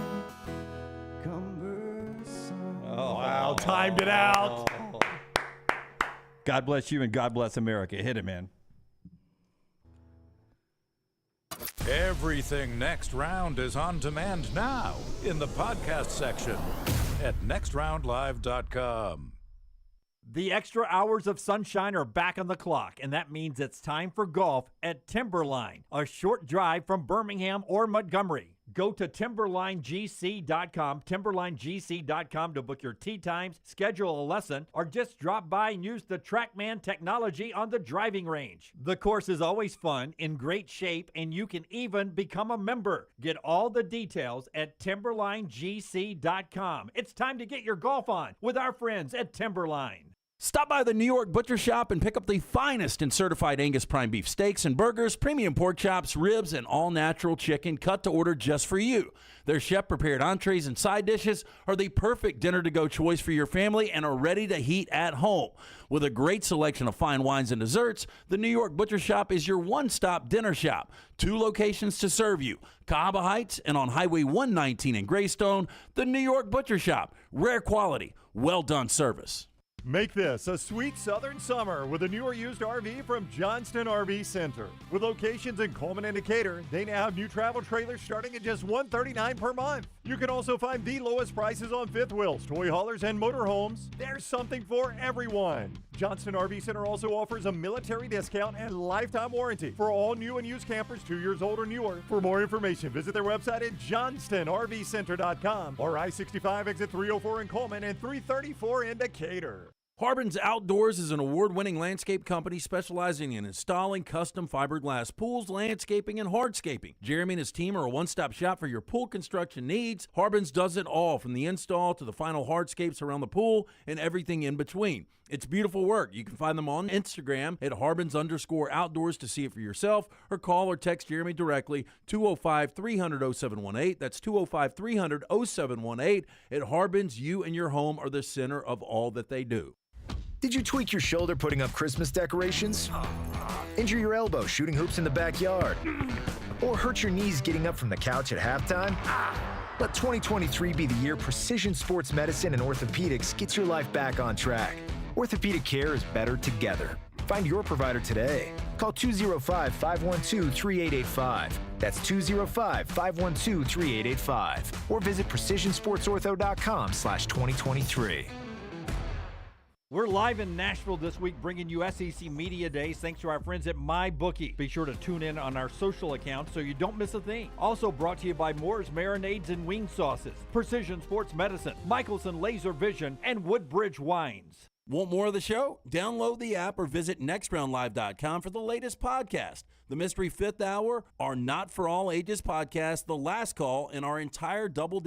cumbersome. Oh, wow, timed it out. God bless you and God bless America. Hit it, man. Everything Next Round is on demand now in the podcast section at nextroundlive.com. The extra hours of sunshine are back on the clock, and that means it's time for golf at Timberline, a short drive from Birmingham or Montgomery. Go to timberlinegc.com, timberlinegc.com to book your tee times, schedule a lesson, or just drop by and use the TrackMan technology on the driving range. The course is always fun, in great shape, and you can even become a member. Get all the details at timberlinegc.com. It's time to get your golf on with our friends at Timberline. Stop by the New York Butcher Shop and pick up the finest in certified Angus prime beef steaks and burgers, premium pork chops, ribs, and all-natural chicken cut to order just for you. Their chef-prepared entrees and side dishes are the perfect dinner-to-go choice for your family and are ready to heat at home. With a great selection of fine wines and desserts, the New York Butcher Shop is your one-stop dinner shop. 2 locations to serve you, Cahaba Heights and on Highway 119 in Greystone. The New York Butcher Shop, rare quality, well-done service. Make this a sweet southern summer with a newer used RV from Johnston RV Center. With locations in Coleman and Decatur, they now have new travel trailers starting at just $139 per month. You can also find the lowest prices on fifth wheels, toy haulers, and motorhomes. There's something for everyone. Johnston RV Center also offers a military discount and lifetime warranty for all new and used campers 2 years old or newer. For more information, visit their website at johnstonrvcenter.com or I-65 exit 304 in Coleman and 334 in Decatur. Harbin's Outdoors is an award-winning landscape company specializing in installing custom fiberglass pools, landscaping, and hardscaping. Jeremy and his team are a one-stop shop for your pool construction needs. Harbin's does it all, from the install to the final hardscapes around the pool and everything in between. It's beautiful work. You can find them on Instagram at Harbins_outdoors to see it for yourself, or call or text Jeremy directly, 205-300-0718. That's 205-300-0718. At Harbins, you and your home are the center of all that they do. Did you tweak your shoulder putting up Christmas decorations? Injure your elbow shooting hoops in the backyard? Or hurt your knees getting up from the couch at halftime? Let 2023 be the year precision sports medicine and orthopedics gets your life back on track. Orthopedic care is better together. Find your provider today. Call 205-512-3885. That's 205-512-3885. Or visit precisionsportsortho.com/2023. We're live in Nashville this week, bringing you SEC Media Days thanks to our friends at MyBookie. Be sure to tune in on our social accounts so you don't miss a thing. Also brought to you by Moore's Marinades and Wing Sauces, Precision Sports Medicine, Michelson Laser Vision, and Woodbridge Wines. Want more of the show? Download the app or visit nextroundlive.com for the latest podcast. The Mystery Fifth Hour, our Not For All Ages podcast, The Last Call, and our entire Double Down